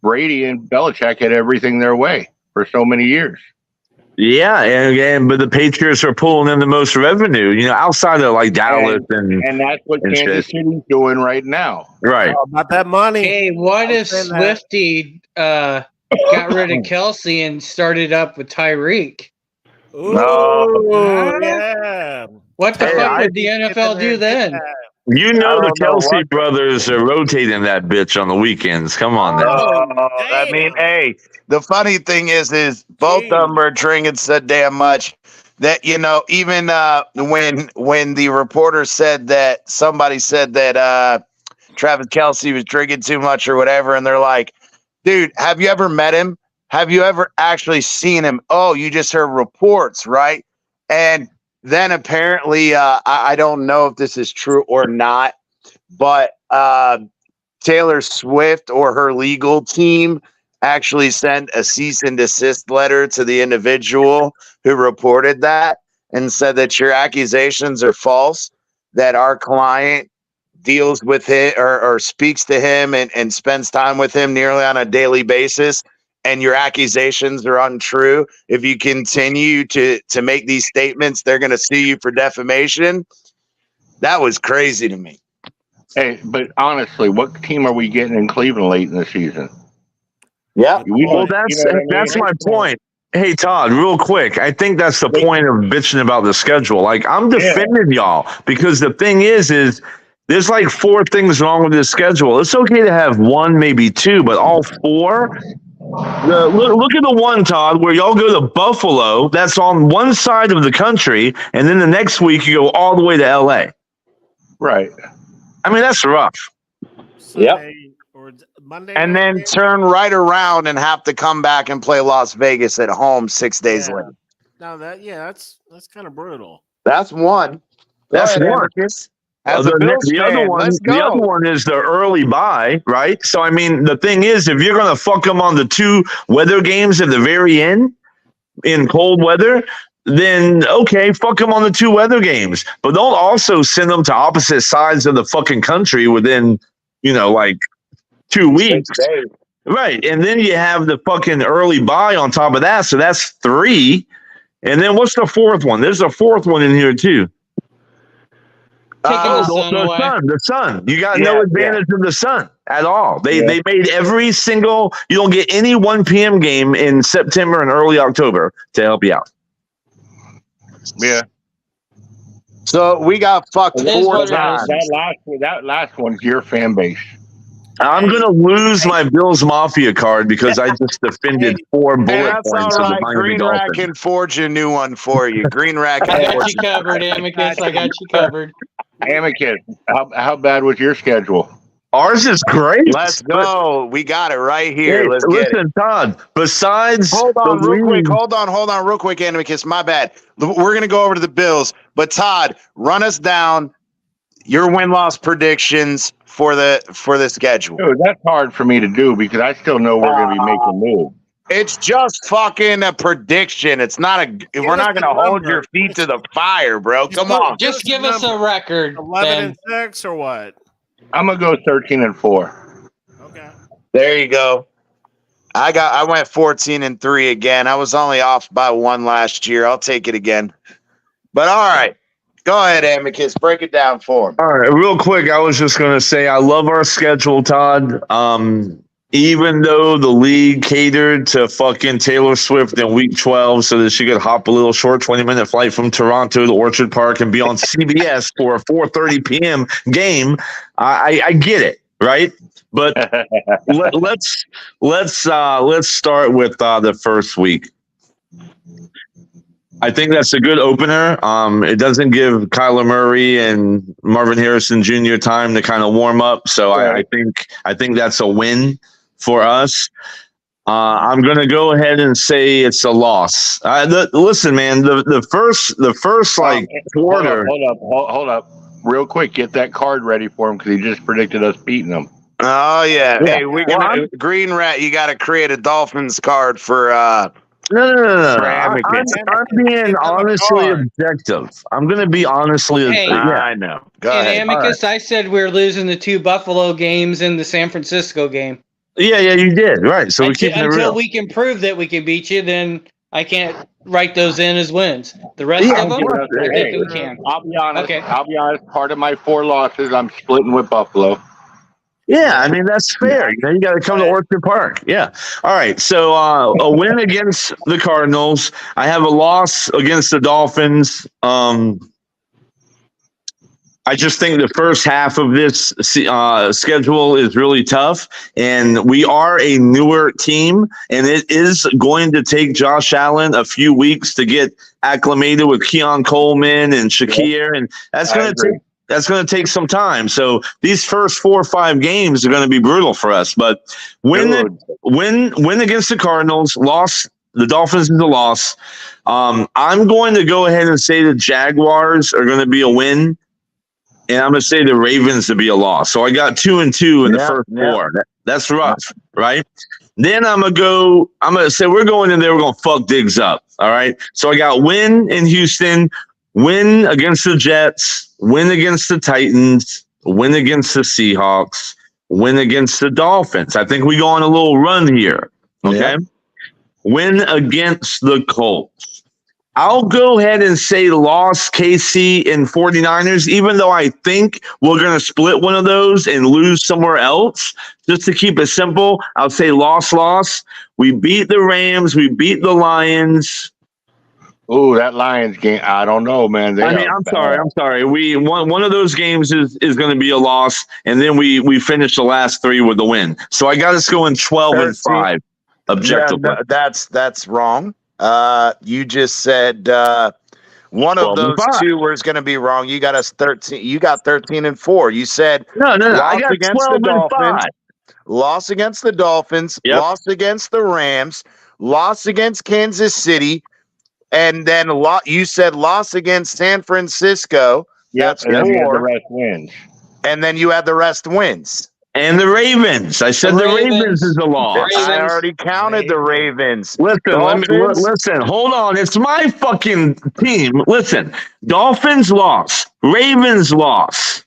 Brady and Belichick had everything their way for so many years. Yeah, but the Patriots are pulling in the most revenue, outside of like Dallas and that's what Kansas City's doing right now. Right. Oh, about that money. Hey, what if Swiftie got rid of Kelce and started up with Tyreek? Ooh, yeah. What the fuck did the NFL do then? The Kelce brothers are rotating that bitch on the weekends. Come on now. I mean, hey, the funny thing is both of them are drinking so damn much that, even when the reporter said that somebody said that Travis Kelce was drinking too much or whatever, and they're like, dude, have you ever met him? have you ever actually seen him? Oh, you just heard reports, right? And then apparently, I don't know if this is true or not, but Taylor Swift or her legal team actually sent a cease and desist letter to the individual who reported that and said that your accusations are false, that our client deals with him or speaks to him and spends time with him nearly on a daily basis, and your accusations are untrue. If you continue to make these statements, they're going to sue you for defamation. That was crazy to me. Hey, but honestly, what team are we getting in Cleveland late in the season? Yeah. Well, that's my point. Hey, Todd, real quick. I think that's the point of bitching about the schedule. Like, I'm defending y'all because the thing is there's like 4 things wrong with this schedule. It's okay to have 1, maybe 2, but all 4. Look at the one, Todd, where y'all go to Buffalo. That's on one side of the country, and then the next week you go all the way to LA. Right. I mean, that's rough. Sunday or Monday, and then turn right around and have to come back and play Las Vegas at home 6 days later. No, that's kind of brutal. That's one. That's one. The other one is the early bye, right? So I mean, the thing is, if you're gonna fuck them on the 2 weather games at the very end in cold weather, then okay, fuck them on the 2 weather games. But don't also send them to opposite sides of the fucking country within, like 2 weeks. Right. And then you have the fucking early bye on top of that. So that's 3. And then what's the 4th one? There's a 4th one in here too. The sun. You got no advantage of the sun at all. They made every single. You don't get any 1 p.m. game in September and early October to help you out. Yeah. So we got fucked 4 times. That last one's your fan base. I'm gonna lose my Bills Mafia card because I just defended 4 bullet points of the Miami Green Rack Dolphins. can forge a new one for you. Green Rack. I got you covered, Amicus. I got you covered. Amicus, how bad was your schedule? Ours is great. Let's go. We got it right here. Hey, Let's get it. Todd, besides Hold on real quick, Amicus. My bad. We're gonna go over to the Bills, but Todd, run us down your win-loss predictions for the schedule. Dude, that's hard for me to do because I still know we're gonna be making a move. It's just fucking a prediction. It's not we're not gonna hold your feet to the fire, bro. Come on. Just give us a record. 11-6 or what? I'm gonna go 13-4. Okay. There you go. I went 14-3 again. I was only off by 1 last year. I'll take it again. But all right. Go ahead, Amicus. Break it down for him. All right, real quick, I was just going to say I love our schedule, Todd. Even though the league catered to fucking Taylor Swift in week 12 so that she could hop a little short 20-minute flight from Toronto to Orchard Park and be on CBS for a 4:30 p.m. game, I get it, right? But let's start with the first week. I think that's a good opener. It doesn't give Kyler Murray and Marvin Harrison Jr. time to kind of warm up, so I think that's a win for us. I'm going to go ahead and say it's a loss. Listen, man, the first like quarter. Hold up, real quick. Get that card ready for him because he just predicted us beating them. Oh yeah. Hey, we're gonna Green Rat. You got to create a Dolphins card for. No. I'm being honestly objective. I'm going to be honestly objective. I know. Go ahead. Amicus, right. I said we're losing the 2 Buffalo games and the San Francisco game. Yeah, you did. Right. So until we can prove that we can beat you, then I can't write those in as wins. The rest of them, I think we can. I'll be honest. Okay. I'll be honest. Part of my 4 losses, I'm splitting with Buffalo. Yeah, I mean, that's fair. You got to come to Orchard Park. Yeah. All right. So a win against the Cardinals. I have a loss against the Dolphins. I just think the first half of this schedule is really tough, and we are a newer team, and it is going to take Josh Allen a few weeks to get acclimated with Keon Coleman and Shakir, and that's going to take. That's going to take some time. So these first 4 or 5 games are going to be brutal for us. But win against the Cardinals, loss. The Dolphins is a loss. I'm going to go ahead and say the Jaguars are going to be a win, and I'm going to say the Ravens to be a loss. So I got 2-2 in the first 4. That's rough, right? Then I'm gonna say we're going in there, we're gonna fuck Diggs up. All right. So I got win in Houston, win against the Jets, win against the Titans, win against the Seahawks, win against the Dolphins. I think we go on a little run here. Okay. Yep. Win against the Colts. I'll go ahead and say loss KC and 49ers, even though I think we're going to split one of those and lose somewhere else. Just to keep it simple, I'll say loss. We beat the Rams. We beat the Lions. Ooh, that Lions game. I don't know, man. I'm sorry. We one of those games is going to be a loss, and then we finish the last 3 with the win. So I got us going 12-5 objectively. Yeah, that's wrong. You just said one of those 2 was going to be wrong. You got us 13. You got 13-4. You said no. I got 12-5. Loss against the Dolphins. Yep. Loss against the Rams. Loss against Kansas City, and then you said loss against San Francisco. Yep, That's and 4. then the rest wins. And then you had the rest wins. And the Ravens. I said the Ravens is a loss. I already counted the Ravens. Listen, hold on. It's my fucking team. Listen, Dolphins loss. Ravens loss.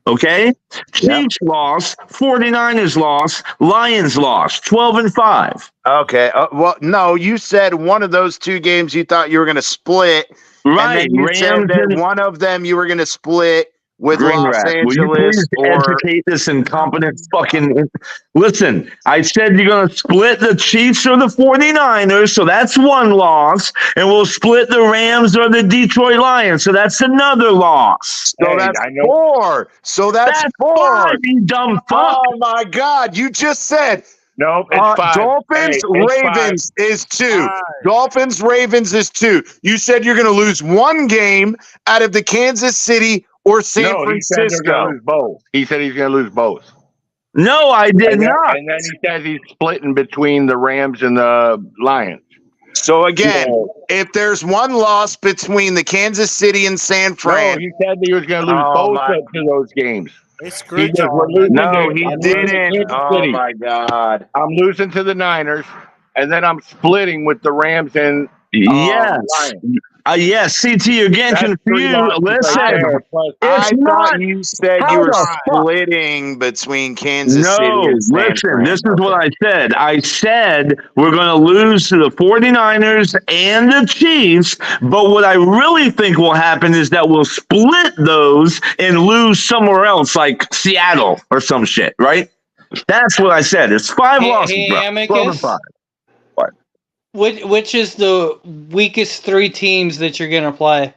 Okay? Chiefs loss. 49ers loss. Lions loss. 12-5. Okay. Well, no, you said one of those 2 games you thought you were going to split. Right. And then you said that one of them you were going to split with Green Los Rat. Angeles. Will you please educate this incompetent fucking... Listen, I said you're going to split the Chiefs or the 49ers, so that's 1 loss, and we'll split the Rams or the Detroit Lions, so that's another loss. So that's 4. So that's 4. 5, you dumb fuck. Oh, my God. You just said... Nope, it's 5. Dolphins, Ravens is 2. Dolphins, Ravens is 2. You said you're going to lose 1 game out of the Kansas City or San Francisco. He said he's going to lose both. No, I did not. And then he says he's splitting between the Rams and the Lions. So again, if there's 1 loss between the Kansas City and San Fran, he said he was going to lose both of those games. It's screwed. No, he didn't. Oh my God! I'm losing to the Niners, and then I'm splitting with the Rams and Lions. Yes, CT, you're getting confused. Listen, I thought you said you were splitting between Kansas City and San Fran. This is what I said. I said we're going to lose to the 49ers and the Chiefs, but what I really think will happen is that we'll split those and lose somewhere else, like Seattle or some shit, right? That's what I said. It's 5 losses, bro. 12-5. Which is the weakest 3 teams that you're gonna play?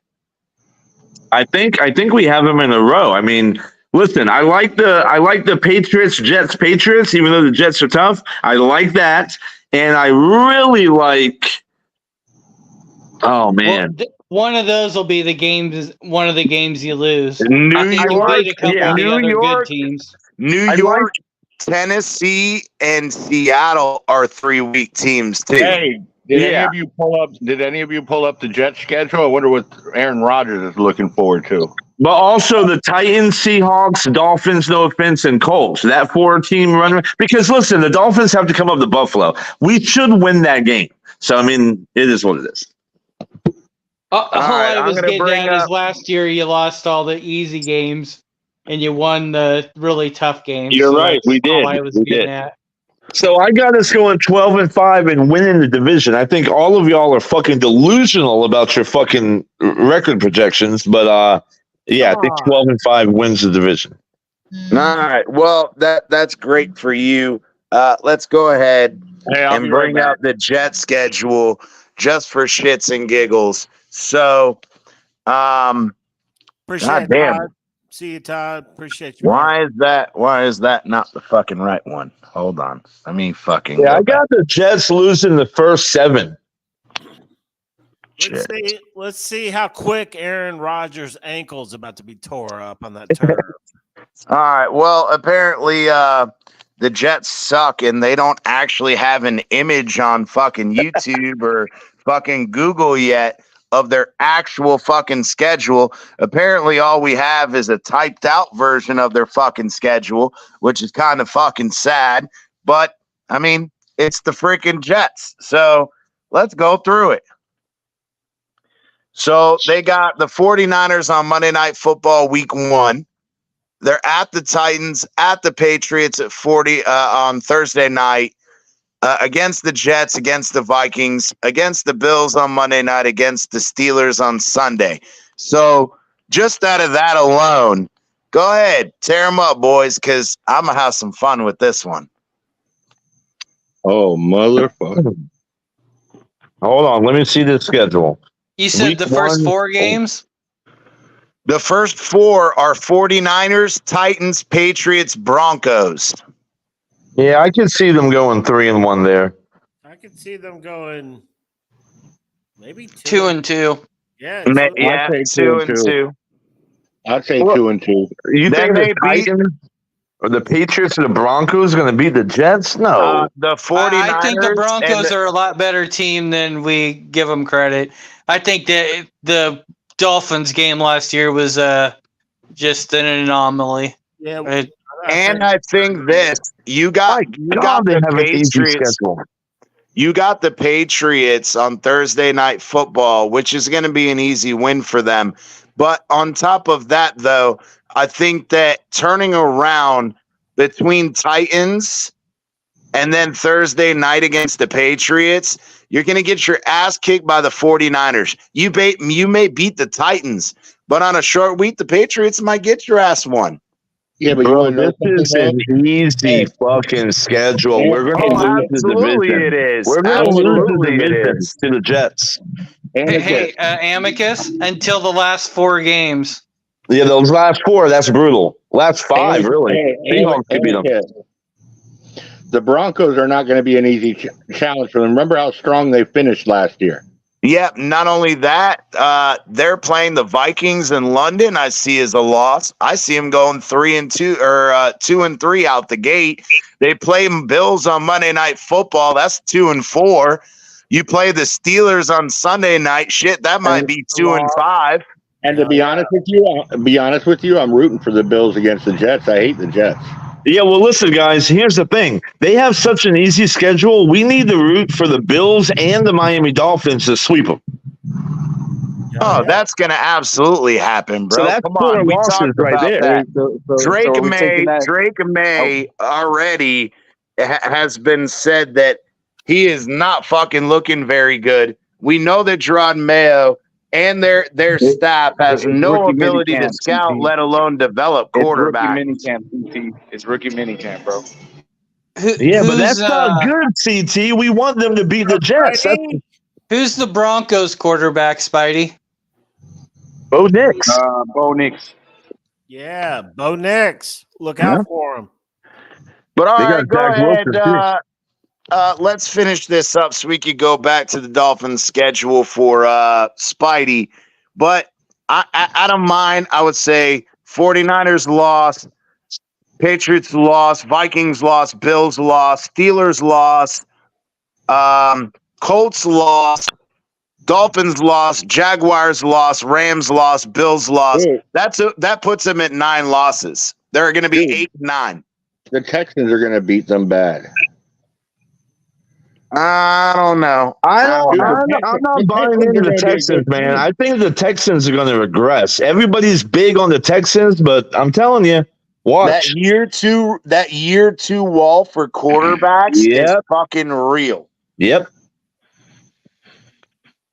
I think we have them in a row. I mean, listen, I like the Patriots, Patriots, even though the Jets are tough. I like that, and I really like. Oh man, one of those will be the games. One of the games you lose. New York, good teams. New York, Tennessee, and Seattle are 3 weak teams too. Hey, did any of you pull up the Jets schedule? I wonder what Aaron Rodgers is looking forward to. But also the Titans, Seahawks, Dolphins, no offense, and Colts. That 4-team run. Because listen, the Dolphins have to come up to Buffalo. We should win that game. So I mean, it is what it is. All I was getting at is last year you lost all the easy games and you won the really tough games. You're right. We did. We did. So I got us going 12-5 and winning the division. I think all of y'all are fucking delusional about your fucking record projections, but I think 12-5 wins the division. All right. Well, that's great for you. Let's go ahead and bring out the Jet schedule just for shits and giggles. So, appreciate it, Todd. See you, Todd. Appreciate you. Why is that not the fucking right one? Hold on. I mean, fucking. Yeah, I got the Jets losing the first 7. Let's see how quick Aaron Rodgers' ankle's about to be tore up on that turf. All right. Well, apparently the Jets suck and they don't actually have an image on fucking YouTube or fucking Google yet of their actual fucking schedule. Apparently all we have is a typed out version of their fucking schedule, which is kind of fucking sad. But, I mean, it's the freaking Jets. So let's go through it. So they got the 49ers on Monday Night Football week 1. They're at the Titans, at the Patriots at 40 on Thursday night, against the Jets, against the Vikings, against the Bills on Monday night, against the Steelers on Sunday. So just out of that alone, go ahead, tear them up, boys, because I'm going to have some fun with this one. Oh, motherfucker. Hold on. Let me see the schedule. You said the first 4 games? The first 4 are 49ers, Titans, Patriots, Broncos. Yeah, I can see them going 3-1 there. I could see them going maybe 2-2. Yeah, 2-2. I'd say 2-2. You think the Titans or the Patriots or the Broncos going to beat the Jets? No. The 49ers. I think the Broncos are a lot better team than we give them credit. I think that the Dolphins game last year was just an anomaly. Yeah. And I think this, you got the Patriots. You got the Patriots on Thursday Night Football, which is going to be an easy win for them. But on top of that, though, I think that turning around between Titans and then Thursday night against the Patriots, you're going to get your ass kicked by the 49ers. You may beat the Titans, but on a short week, the Patriots might get your ass one. Yeah, but this is an easy fucking schedule. We're going to lose the division. It is. We're going to lose the division to the Jets. Hey, Amicus, until the last 4 games. Yeah, those last 4, that's brutal. Last 5, really. Seahawks could beat them. The Broncos are not going to be an easy challenge for them. Remember how strong they finished last year. Yeah, not only that, they're playing the Vikings in London. I see as a loss. I see them going 3-2 or 2-3 out the gate. They play Bills on Monday Night Football. That's 2-4. You play the Steelers on Sunday night. Shit, that might be 2-5. And to be honest with you, I'm rooting for the Bills against the Jets. I hate the Jets. Yeah, well, listen, guys, here's the thing. They have such an easy schedule. We need to root for the Bills and the Miami Dolphins to sweep them. Oh, that's going to absolutely happen, bro. So that's Come on. We talked right about there. that. Drake May already has been said that he is not fucking looking very good. We know that Jerod Mayo and their staff has no ability to scout, let alone develop quarterback. It's rookie minicamp, bro. Yeah, but that's not good, CT. We want them to beat the Jets. Who's the Broncos quarterback, Spidey? Bo Nix. Bo Nix. Yeah, Bo Nix. Look out for him. But all right, go ahead. Let's finish this up so we could go back to the Dolphins' schedule for Spidey. But out of mine, I would say 49ers lost, Patriots lost, Vikings lost, Bills lost, Steelers lost, Colts lost, Dolphins lost, Jaguars lost, Rams lost, Bills lost. That puts them at 9 losses. They're going to be 8-9. The Texans are going to beat them bad. I don't know. I'm not buying into the Texans, man. I think the Texans are going to regress. Everybody's big on the Texans, but I'm telling you, watch. That year two wall for quarterbacks is fucking real. Yep.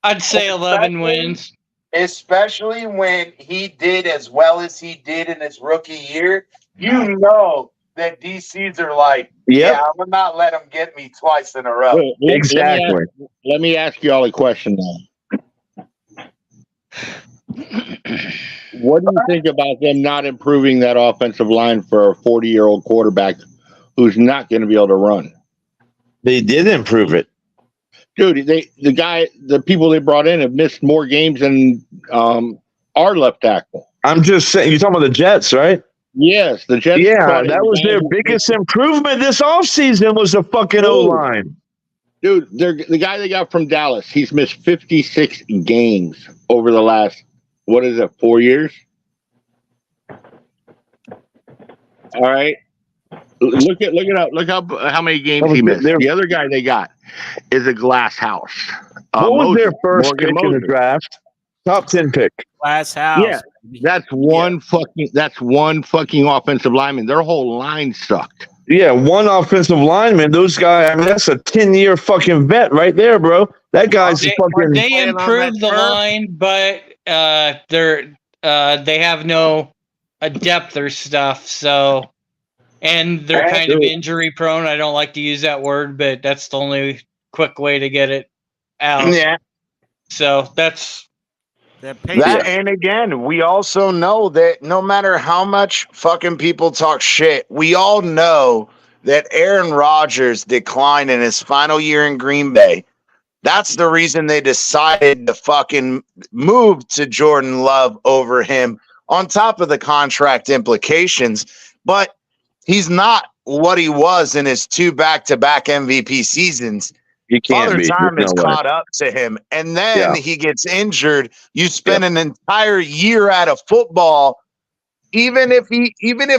I'd say 11 wins. Especially when he did as well as he did in his rookie year. You know that DCs are like, yeah, I will not let them get me twice in a row. Exactly. Let me ask you all a question now. What do you think about them not improving that offensive line for a 40-year-old quarterback who's not going to be able to run? They did improve it. Dude, the people they brought in have missed more games than our left tackle. I'm just saying, you're talking about the Jets, right? Yes, the Jets. Yeah, that was their biggest improvement this offseason was the fucking O-line. Dude, the guy they got from Dallas, he's missed 56 games over the last, 4 years? All right. Look it up. Look up how many games he missed. The other guy they got is a glass house. What was their first pick in the draft? Top 10 pick. Glass house. Yeah, that's one fucking offensive lineman. Their whole line sucked. Yeah, one offensive lineman. Those guys. I mean, that's a 10-year fucking vet right there, bro. That guy's fucking. They improved the line, but they have no depth or stuff. So, and they're kind of injury prone. I don't like to use that word, but that's the only quick way to get it out. Yeah. So that's. And again, we also know that no matter how much fucking people talk shit, we all know that Aaron Rodgers' decline in his final year in Green Bay, that's the reason they decided to fucking move to Jordan Love over him, on top of the contract implications. But he's not what he was in his 2 back-to-back MVP seasons. He can't Father be. Time has caught up to him, and then he gets injured. You spend an entire year out of football. Even if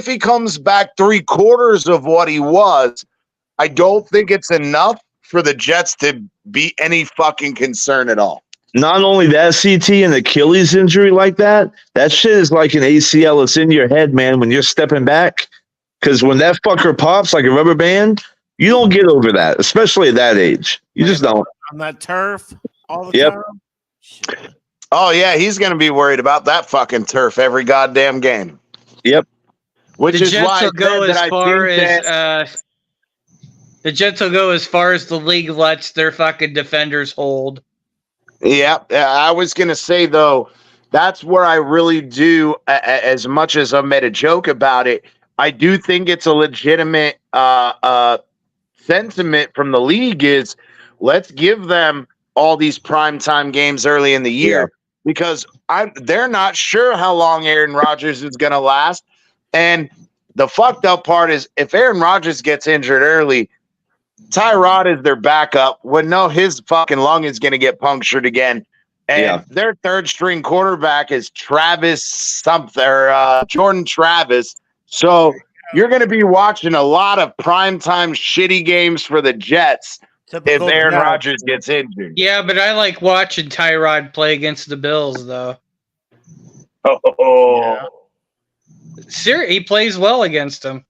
he comes back 3/4 of what he was, I don't think it's enough for the Jets to be any fucking concern at all. Not only that, CT, and Achilles injury like that shit is like an ACL. It's in your head, man, when you're stepping back. Because when that fucker pops like a rubber band, you don't get over that, especially at that age. You just don't. On that turf all the time? Shit. Oh, yeah, he's going to be worried about that fucking turf every goddamn game. Yep. The Jets will go as far as the league lets their fucking defenders hold. Yeah, I was going to say, though, that's where I really do, as much as I made a joke about it, I do think it's a legitimate sentiment from the league is let's give them all these primetime games early in the year because they're not sure how long Aaron Rodgers is going to last. And the fucked up part is if Aaron Rodgers gets injured early, Tyrod is their backup. Would know his fucking lung is going to get punctured again. And their third string quarterback is Jordan Travis. So you're going to be watching a lot of primetime shitty games for the Jets if Aaron Rodgers gets injured. Yeah, but I like watching Tyrod play against the Bills, though. He plays well against them.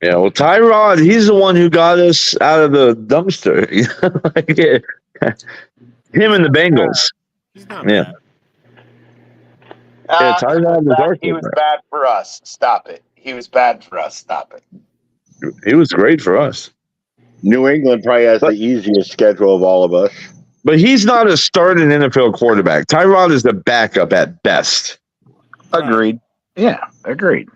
Yeah, well, Tyrod, he's the one who got us out of the dumpster. Him and the Bengals. He's not bad. Tyrod he was bad for us. Stop it. He was bad for us. Stop it. He was great for us. New England probably has the easiest schedule of all of us. But he's not a starting NFL quarterback. Tyrod is the backup at best. Agreed. Yeah, agreed.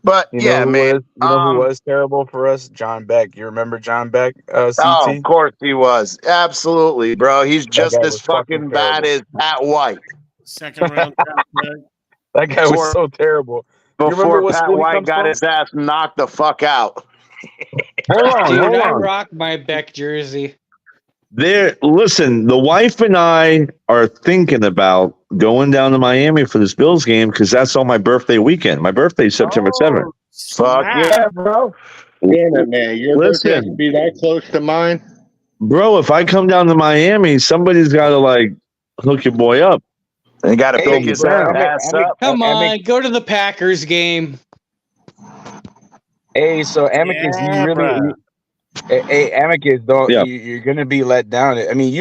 But man. You know who was terrible for us? John Beck. You remember John Beck? CT? Oh, of course he was. Absolutely, bro. He's just as fucking bad as Pat White. Second round draft pick. That guy was so terrible. Before Pat White got his ass knocked the fuck out. Hold on. I rock my Beck jersey. Listen, the wife and I are thinking about going down to Miami for this Bills game because that's on my birthday weekend. My birthday's September 7th. Fuck yeah, bro. Damn it, man. Your birthday to be that close to mine? Bro, if I come down to Miami, somebody's got to, hook your boy up. They got to pick his ass up. Come on, go to the Packers game. Hey, so Amicus, Amicus, you're gonna be let down. I mean,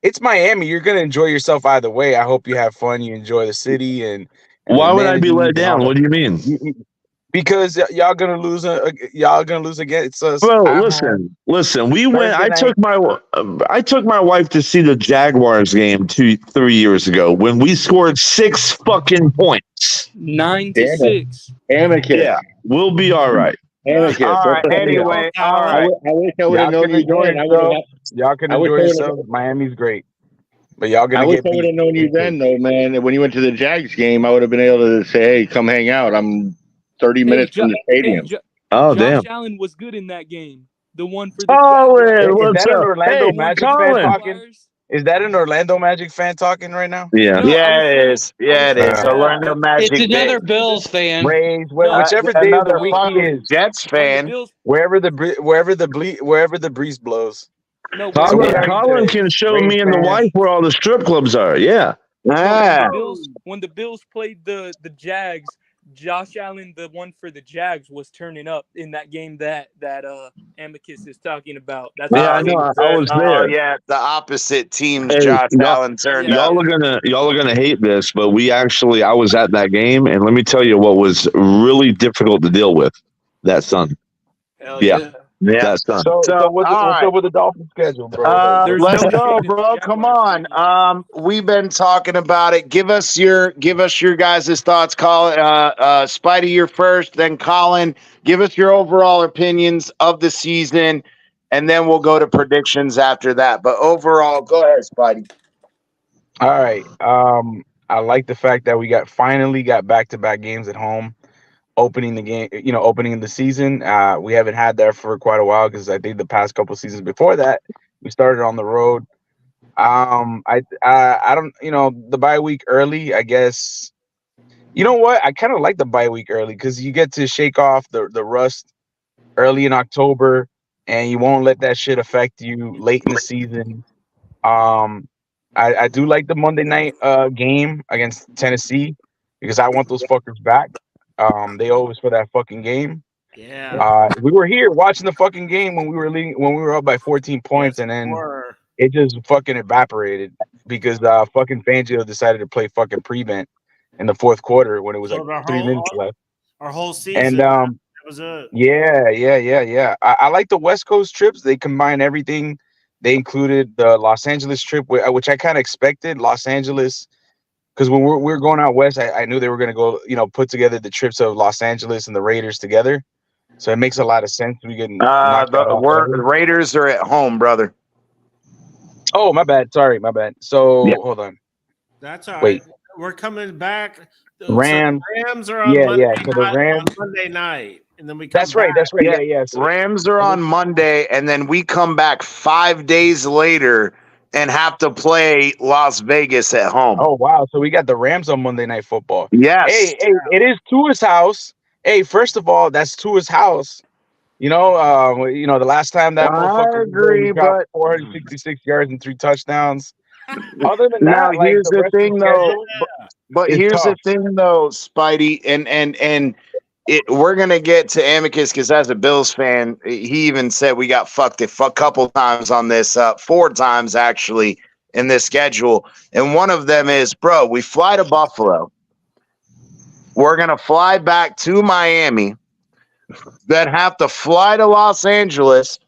it's Miami. You're gonna enjoy yourself either way. I hope you have fun. You enjoy the city, and why would I be let down? What do you mean? Because y'all gonna lose against us. Bro, listen. We went. I took my wife to see the Jaguars game 2-3 years ago when we scored 6 fucking points. 9-6. Amicus. Yeah, we'll be all right. Amicus. All right. Anyway, all right. I wish I would have known you joined. Y'all can I wish enjoy I would've- yourselves. Miami's great, but y'all I gonna wish get I beat. would have known you then, though, man. When you went to the Jags game, I would have been able to say, "Hey, come hang out. I'm 30 minutes from the stadium." Oh, Josh damn. Allen was good in that game. The one for the Colin, Jaguars. Is what's that an up? Orlando Hey, Magic fan Colin. talking? Is that an Orlando Magic fan talking right now? Yeah. No, I was Yeah, it saying, is. Yeah, it is. saying that Orlando It's Magic another bit. Bills fan. Rays, no, whichever day of the Another week he fucking is, Jets when the fan. Bills wherever the breeze blows. no when So the what Colin, are you Bills Colin today? can show Rays me and the fan? wife where all the strip clubs are. Yeah. no Yeah. when the Bills played the Jags, Josh Allen, the one for the Jags, was turning up in that game that Amicus is talking about. That's Yeah, what I I'm know. saying. I was Oh there. yeah, the opposite team's Hey, Josh y'all, Allen turned Yeah. up. y'all are gonna hate this, but I was at that game, and let me tell you what was really difficult to deal with. That son. Hell Yeah, yeah. Yeah. that son. So What's all up right. with the Dolphins schedule, bro? There's Let's no go, shade in the bro. Come Jaguars on. stadium. We've been talking about it. Give us your guys' thoughts. Colin, Spidey, you're first, then Colin. Give us your overall opinions of the season, and then we'll go to predictions after that. But overall, go ahead, Spidey. All right. I like the fact that we finally got back-to-back games at home, opening the season. We haven't had that for quite a while because I think the past couple seasons before that we started on the road. I don't, the bye week early, I guess. You know what? I kind of like the bye week early because you get to shake off the rust early in October, and you won't let that shit affect you late in the season. I do like the Monday night game against Tennessee because I want those fuckers back. They owe us for that fucking game. Yeah. We were here watching the fucking game when we were leading, when we were up by 14 points, Yes, and then were. it just fucking evaporated because fucking Fangio decided to play fucking prevent in the fourth quarter when it was So like the 3 minutes left. our whole season. And That was it. yeah. I like the West Coast trips. They combine everything. They included the Los Angeles trip, which I kind of expected. Los Angeles, because when we were going out west, I knew they were going to go, put together the trips of Los Angeles and the Raiders together. So it makes a lot of sense. We get knocked out off The Raiders are at home, brother. Oh, my bad. Sorry, my bad. So hold on. That's all Wait. right. We're coming back. Rams. So the Rams are on Monday So the Rams. Monday night, and then we come That's right. back. That's right. Yeah. Yeah. So, Rams are on Monday, and then we come back 5 days later and have to play Las Vegas at home. oh wow. So we got the Rams on Monday Night Football. Yes. Hey, it is Tua's house. Hey, first of all, that's Tua's house. The last time that motherfucker agree, got but 466 yards and 3 touchdowns. Other than now that, like here's the rest of thing, though. schedule But is here's tough. the thing, though, Spidey, and we're gonna get to Amicus because as a Bills fan, he even said we got fucked a couple times on this, 4 times actually in this schedule, and one of them is, bro, we fly to Buffalo, we're gonna fly back to Miami, then have to fly to Los Angeles,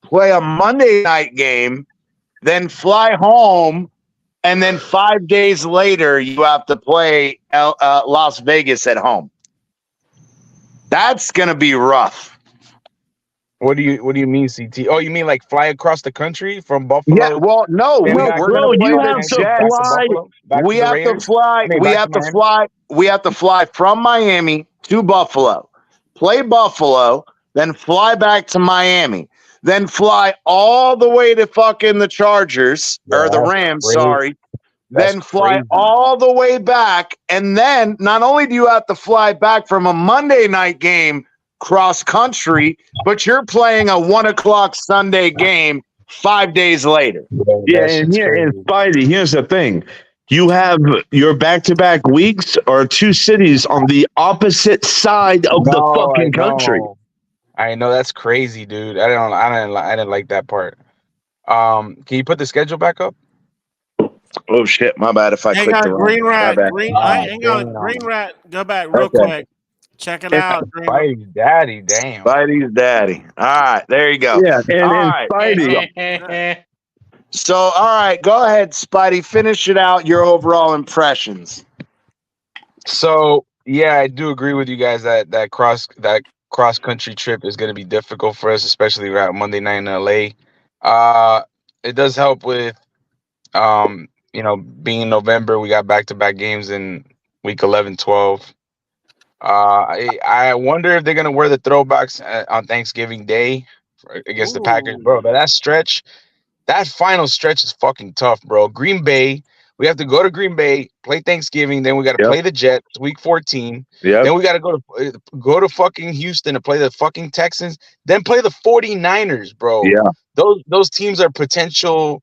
play a Monday night game, then fly home. And then 5 days later, you have to play Las Vegas at home. That's gonna be rough. What do you mean, CT? Oh, you mean like fly across the country from Buffalo? Yeah, well, no, Then we're bro, gonna play you the have to Jets. fly. We have to fly. We have to fly from Miami to Buffalo, play Buffalo, then fly back to Miami, then fly all the way to fucking the Chargers or the Rams. crazy. Sorry. That's Then fly crazy. all the way back. And then not only do you have to fly back from a Monday night game cross country, but you're playing a 1:00 Sunday game 5 days later. Yeah, and Spidey, here's the thing. You have your back-to-back weeks or 2 cities on the opposite side of the fucking country. I know, that's crazy, dude. I didn't like that part. Can you put the schedule back up? Oh shit, my bad if I Hang clicked on, the wrong. Green Rat. Hang on, Green Rat. Go back real quick. Check it out. Spidey's daddy, damn. Spidey's daddy. All right, there you go. Yeah, and right. Spidey. So, all right, go ahead, Spidey. Finish it out. Your overall impressions. So, yeah, I do agree with you guys that cross country trip is going to be difficult for us, especially around Monday night in LA. It does help with, being in November. We got back-to-back games in week 11, 12. I wonder if they're gonna wear the throwbacks on Thanksgiving Day against the Packers, bro. But that final stretch is fucking tough, bro. Green Bay, we have to go to Green Bay, play Thanksgiving, then we got to play the Jets week 14. Then we got to go to fucking Houston to play the fucking Texans, then play the 49ers, bro. Yeah. Those teams are potential,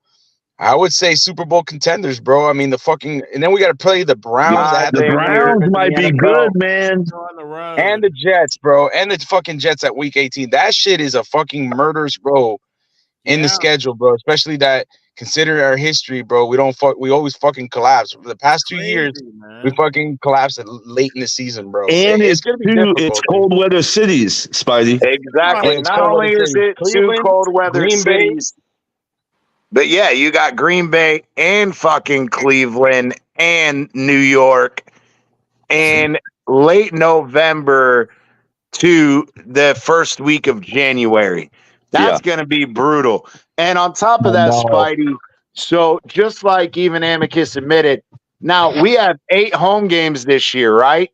I would say, Super Bowl contenders, bro. I mean, and then we got to play the Browns. The Browns might be good, man. On the road. And the Jets, bro. And the fucking Jets at week 18. That shit is a fucking murderous, bro. In the schedule, bro, especially that considering our history, bro, we always fucking collapse. For the past 2 years, we fucking collapsed late in the season, bro. And it's gonna be difficult. It's cold weather cities, Spidey. Exactly. Not only is it two cold weather cities, but yeah, you got Green Bay and fucking Cleveland and New York and late November to the first week of January. That's going to be brutal. And on top of that, Spidey, so just like even Amicus admitted, now we have 8 home games this year, right?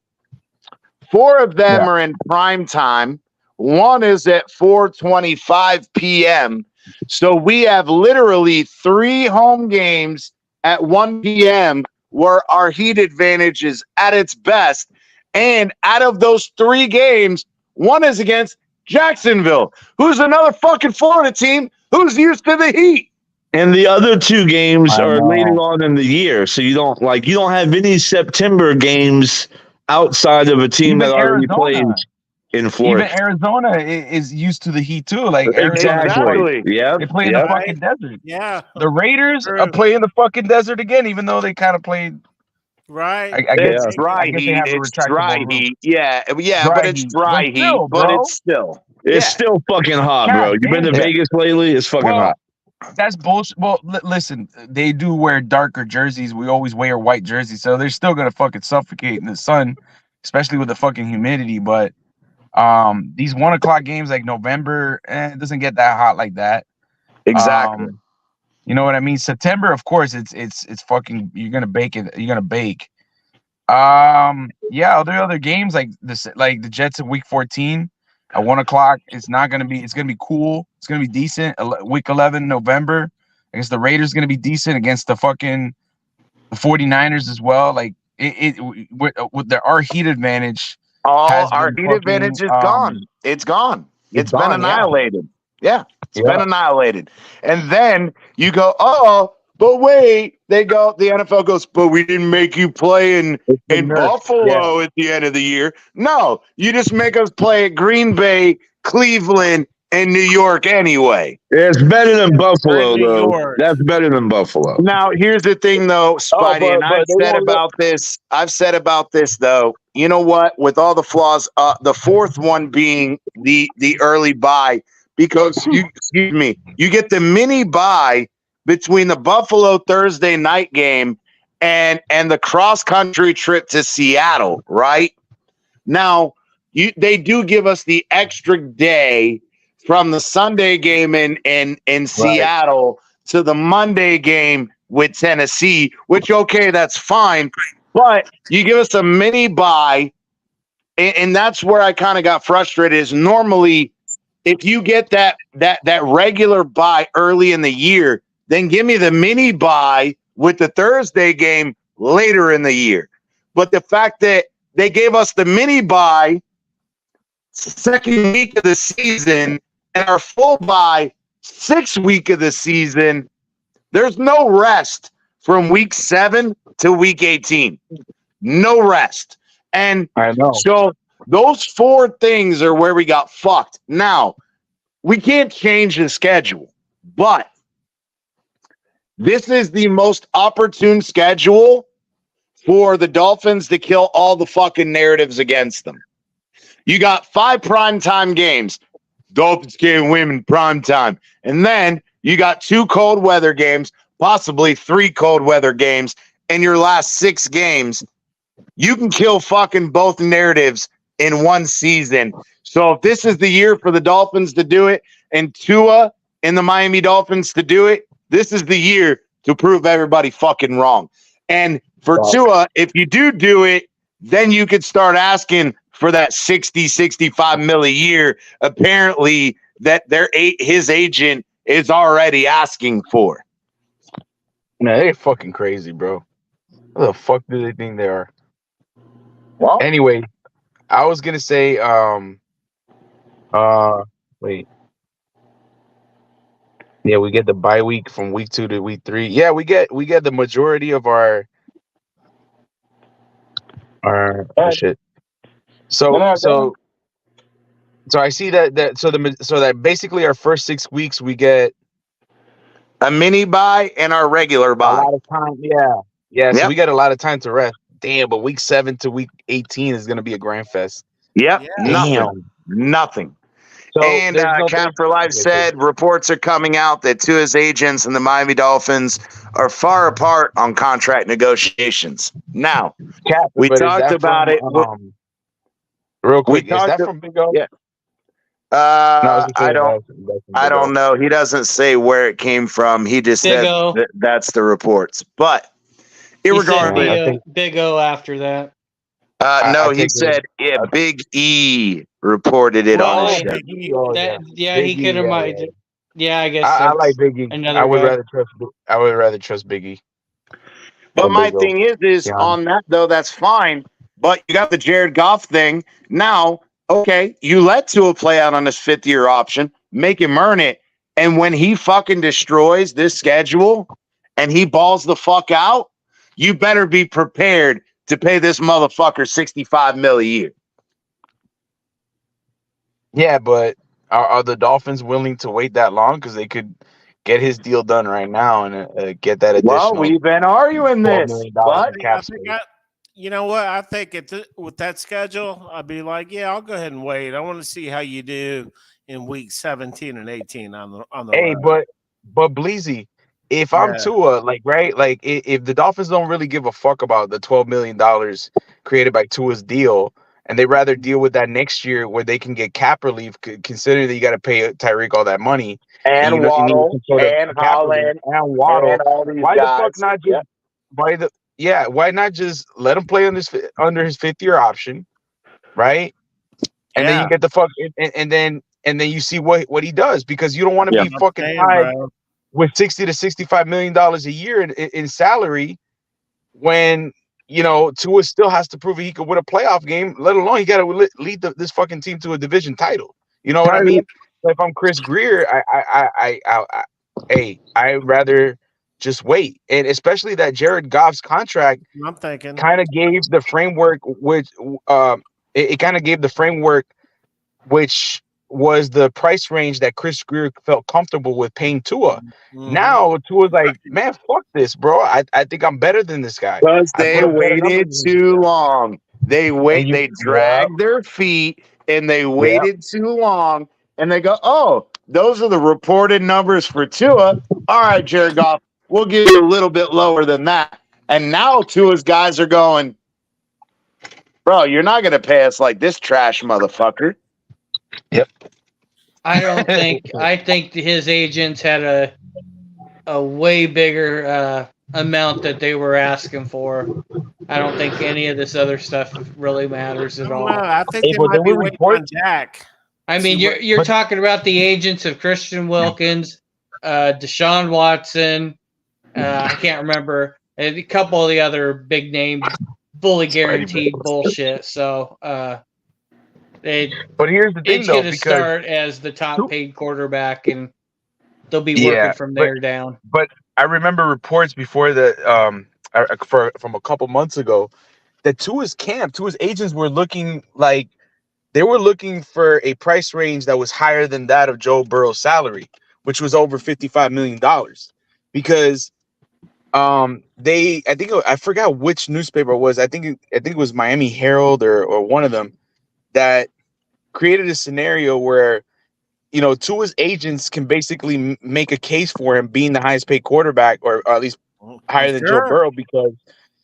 4 of them are in prime time. 1 is at 4:25 p.m. So we have literally 3 home games at 1 p.m. where our heat advantage is at its best. And out of those 3 games, 1 is against Jacksonville, who's another fucking Florida team who's used to the heat. And the other 2 games are later on in the year, so you don't have any September games outside of a team that already played in Florida. Even Arizona is used to the heat too. Like exactly, yeah, they play in the fucking desert. Yeah, the Raiders are playing the fucking desert again, even though they kind of played. Right. I guess it's dry heat. It's dry heat. Yeah, but it's dry heat. But it's still fucking hot, bro. You've been to Vegas lately? It's fucking hot. That's bullshit. Well, listen, they do wear darker jerseys. We always wear white jerseys, so they're still gonna fucking suffocate in the sun, especially with the fucking humidity. But these 1 o'clock games like November, it doesn't get that hot like that. Exactly. You know what I mean? September, of course, it's fucking. You're gonna bake it. You're gonna bake. Other games like this, like the Jets in week 14 at 1 o'clock. It's not gonna be. It's gonna be cool. It's gonna be decent. Week 11, November, against the Raiders, gonna be decent against the fucking 49ers as well. Like with our heat advantage. Our heat advantage is gone. It's gone. It's been annihilated. Yeah. It's been annihilated. And then you go, but wait. The NFL goes, but we didn't make you play in Buffalo at the end of the year. No, you just make us play at Green Bay, Cleveland, and New York anyway. It's better than Buffalo, though. That's better than Buffalo. Now, here's the thing, though, Spidey, and I've said about this, though. You know what? With all the flaws, the 4th one being the early bye, because you get the mini bye between the Buffalo Thursday night game and the cross country trip to Seattle, right? Now, they do give us the extra day from the Sunday game in Seattle to the Monday game with Tennessee, which, okay, that's fine. But you give us a mini bye, and that's where I kind of got frustrated is normally if you get that regular bye early in the year, then give me the mini bye with the Thursday game later in the year. But the fact that they gave us the mini bye second week of the season and our full bye 6th week of the season, there's no rest from week 7 to week 18. No rest. And I know. So those 4 things are where we got fucked. Now, we can't change the schedule, but this is the most opportune schedule for the Dolphins to kill all the fucking narratives against them. You got 5 primetime games. Dolphins can't win in primetime. And then you got 2 cold weather games, possibly 3 cold weather games in your last 6 games. You can kill fucking both narratives in one season. So if this is the year for the Dolphins to do it, and Tua in the Miami Dolphins to do it, this is the year to prove everybody fucking wrong. And for Tua, if you do it, then you could start asking for that 60, 65 mil a year. Apparently, that his agent is already asking for. Man, they're fucking crazy, bro. What the fuck do they think they are? Well, anyway, I was gonna say, wait. Yeah, we get the bye week from week 2 to week 3. Yeah, we get the majority of our shit. So I see that basically our first 6 weeks we get a mini bye and our regular bye. A lot of time, yeah. Yep. So we got a lot of time to rest. Damn, but week 7 to week 18 is gonna be a grand fest. Yep, Yeah. nothing. So and Cap for Life said reports are coming out that Tua's agents and the Miami Dolphins are far apart on contract negotiations. Now, Cap, we talked about it. Real quick, is that from Big O? Yeah. I don't know. He doesn't say where it came from. He just said that's the reports. But irregardless, Big O after that. No, he said Big E reported it on his show. He could have might. Yeah, I guess I like Big E. I would rather trust Big E. But my thing is on that though, that's fine. But you got the Jared Goff thing. Now, okay, you let Tua play out on his 5th-year option, make him earn it, and when he fucking destroys this schedule and he balls the fuck out, you better be prepared to pay this motherfucker $65 million a year. Yeah, but are the Dolphins willing to wait that long? Because they could get his deal done right now and get that additional. Well, we've been arguing this, but you know what? I think with that schedule, I'd be like, yeah, I'll go ahead and wait. I want to see how you do in week 17 and 18 on the. Hey, road. but Bleezy, if I'm Tua, if the Dolphins don't really give a fuck about the $12 million created by Tua's deal, and they rather deal with that next year where they can get cap relief, considering that you got to pay Tyreek all that money and Waddle and Holland and Waddle. And all these why guys. The fuck not just why not just let him play under his 5th-year option, right? And then you get the fuck and then you see what he does, because you don't want to be fucking tied with $60 to $65 million a year in salary when Tua still has to prove he could win a playoff game, let alone he got to lead this fucking team to a division title. You know what I mean? So if I'm Chris Greer, I'd rather just wait, and especially that Jared Goff's contract. I'm thinking kind of gave the framework, which it kind of gave the framework, which was the price range that Chris Greer felt comfortable with paying Tua. Mm-hmm. Now Tua's like, man, fuck this, bro. I think I'm better than this guy. Because they waited too long. They dragged their feet and they waited too long. And they go, oh, those are the reported numbers for Tua. All right, Jared Goff, we'll give you a little bit lower than that. And now Tua's guys are going, bro, you're not going to pay us like this trash motherfucker. Yep. I think his agents had a way bigger amount that they were asking for. I don't think any of this other stuff really matters at all. I think they might be waiting on Jack. I mean, you're talking about the agents of Christian Wilkins, Deshaun Watson. I can't remember a couple of the other big names, fully guaranteed bullshit. So but here's the thing, though, because start as the top paid quarterback, and they'll be working from there down. But I remember reports before that from a couple months ago that Tua's agents were looking like they were looking for a price range that was higher than that of Joe Burrow's salary, which was over $55 million, because I forgot which newspaper it was. I think it was Miami Herald or one of them that created a scenario where Tua's agents can basically make a case for him being the highest paid quarterback, or at least higher than Joe Burrow, because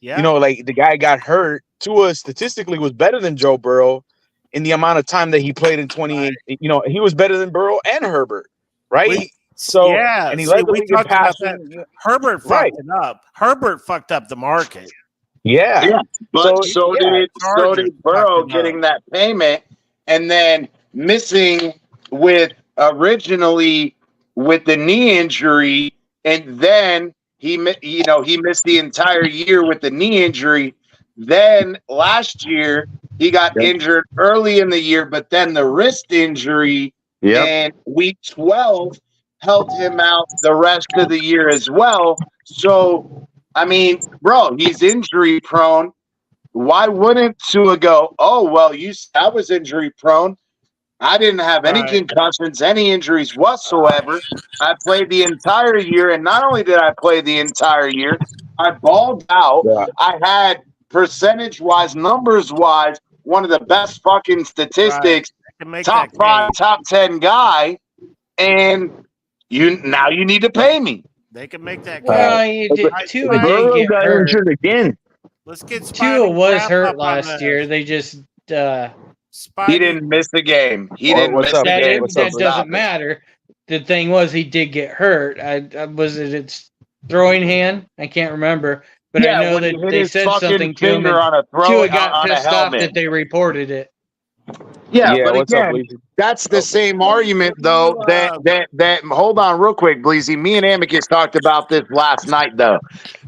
like the guy got hurt. Tua statistically was better than Joe Burrow in the amount of time that he played in 28. He was better than Burrow and Herbert, right? So yeah, and he led the we league in talked about that. passing. Herbert Right. fucked it up. Herbert fucked up the market. Yeah. But So so yeah, did Burrow getting that payment, and then missing with originally with the knee injury, and then he missed the entire year with the knee injury. Then last year he got injured early in the year, but then the wrist injury in week 12 helped him out the rest of the year as well. So I mean, bro, he's injury prone. Why wouldn't Tua go, oh, well, I was injury prone. I didn't have any concussions, any injuries whatsoever. I played the entire year. And not only did I play the entire year, I balled out. Yeah. I had percentage-wise, numbers-wise, one of the best fucking statistics, top 5, top 10 guy. And you need to pay me. They can make that. Well, Tua did get hurt again. Let's get Tua was hurt last year. They just he didn't miss the game. He didn't miss the game. That doesn't matter. The thing was, he did get hurt. Was it its throwing hand? I can't remember, but I know that they said something to him. And Tua got pissed off that they reported it. Yeah, but again, that's the same argument, though. That hold on, real quick, Bleezy. Me and Amicus talked about this last night, though.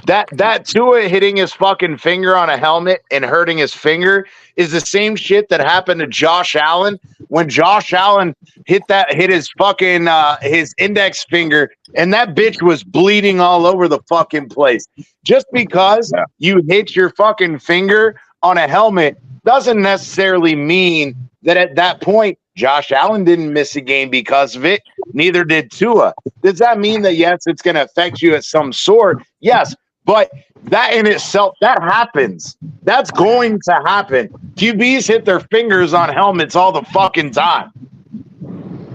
That Tua hitting his fucking finger on a helmet and hurting his finger is the same shit that happened to Josh Allen when Josh Allen hit his fucking his index finger and that bitch was bleeding all over the fucking place. Just because you hit your fucking finger on a helmet doesn't necessarily mean that at that point, Josh Allen didn't miss a game because of it. Neither did Tua. Does that mean that, yes, it's going to affect you at some sort? Yes, but that in itself, that happens. That's going to happen. QBs hit their fingers on helmets all the fucking time.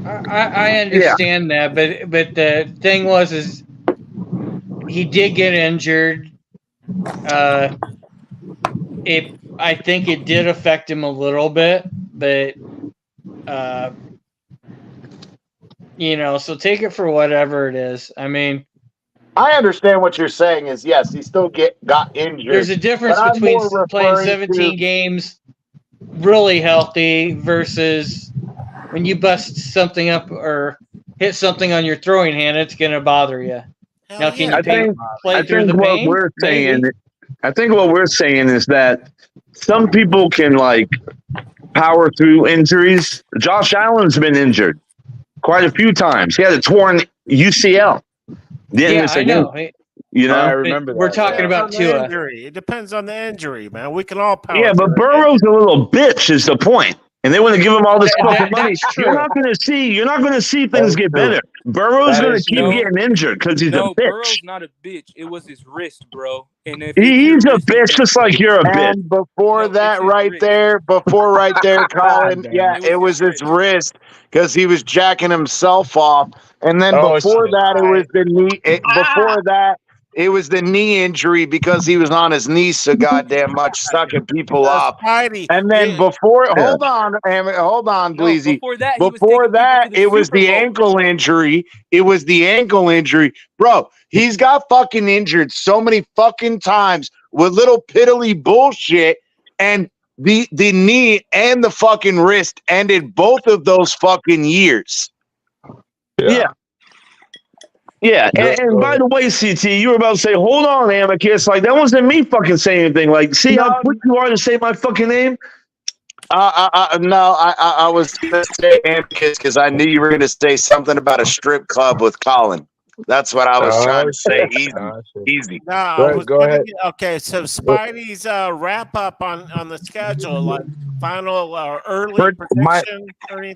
I understand that, but the thing is he did get injured. I think it did affect him a little bit, but so take it for whatever it is. I mean, I understand what you're saying is, yes, he still got injured. There's a difference between playing 17 games really healthy versus when you bust something up or hit something on your throwing hand, it's going to bother you. Now, can you play through the pain? I think what we're saying is that some people can power through injuries. Josh Allen's been injured quite a few times. He had a torn UCL. I know. I remember. We're talking about Tua. It depends on the injury, man. We can all power. Yeah, but Burrow's a little bitch. Is the point? And they want to give him all this fucking money. You're not going to see things get better. Burrow's going to keep getting injured because he's a bitch. Burrow's not a bitch. It was his wrist, bro. And if he's a bitch, just like you're a bitch. And before right there, Colin, it was his wrist because he was jacking himself off. And then before that, it was the knee. Before that, it was the knee injury because he was on his knees so goddamn much, sucking people off. And then hold on, Bleezy. Before that, it was the ankle injury. It was the ankle injury. Bro, he's got fucking injured so many fucking times with little piddly bullshit. And the knee and the fucking wrist ended both of those fucking years. Yeah, and by the way, CT, you were about to say, hold on, Amicus. That wasn't me fucking saying anything. See how quick you are to say my fucking name? No, I was going to say Amicus because I knew you were going to say something about a strip club with Colin. That's what I was trying to say. Easy. No, go ahead. Okay, so Spidey's wrap up on the schedule, final early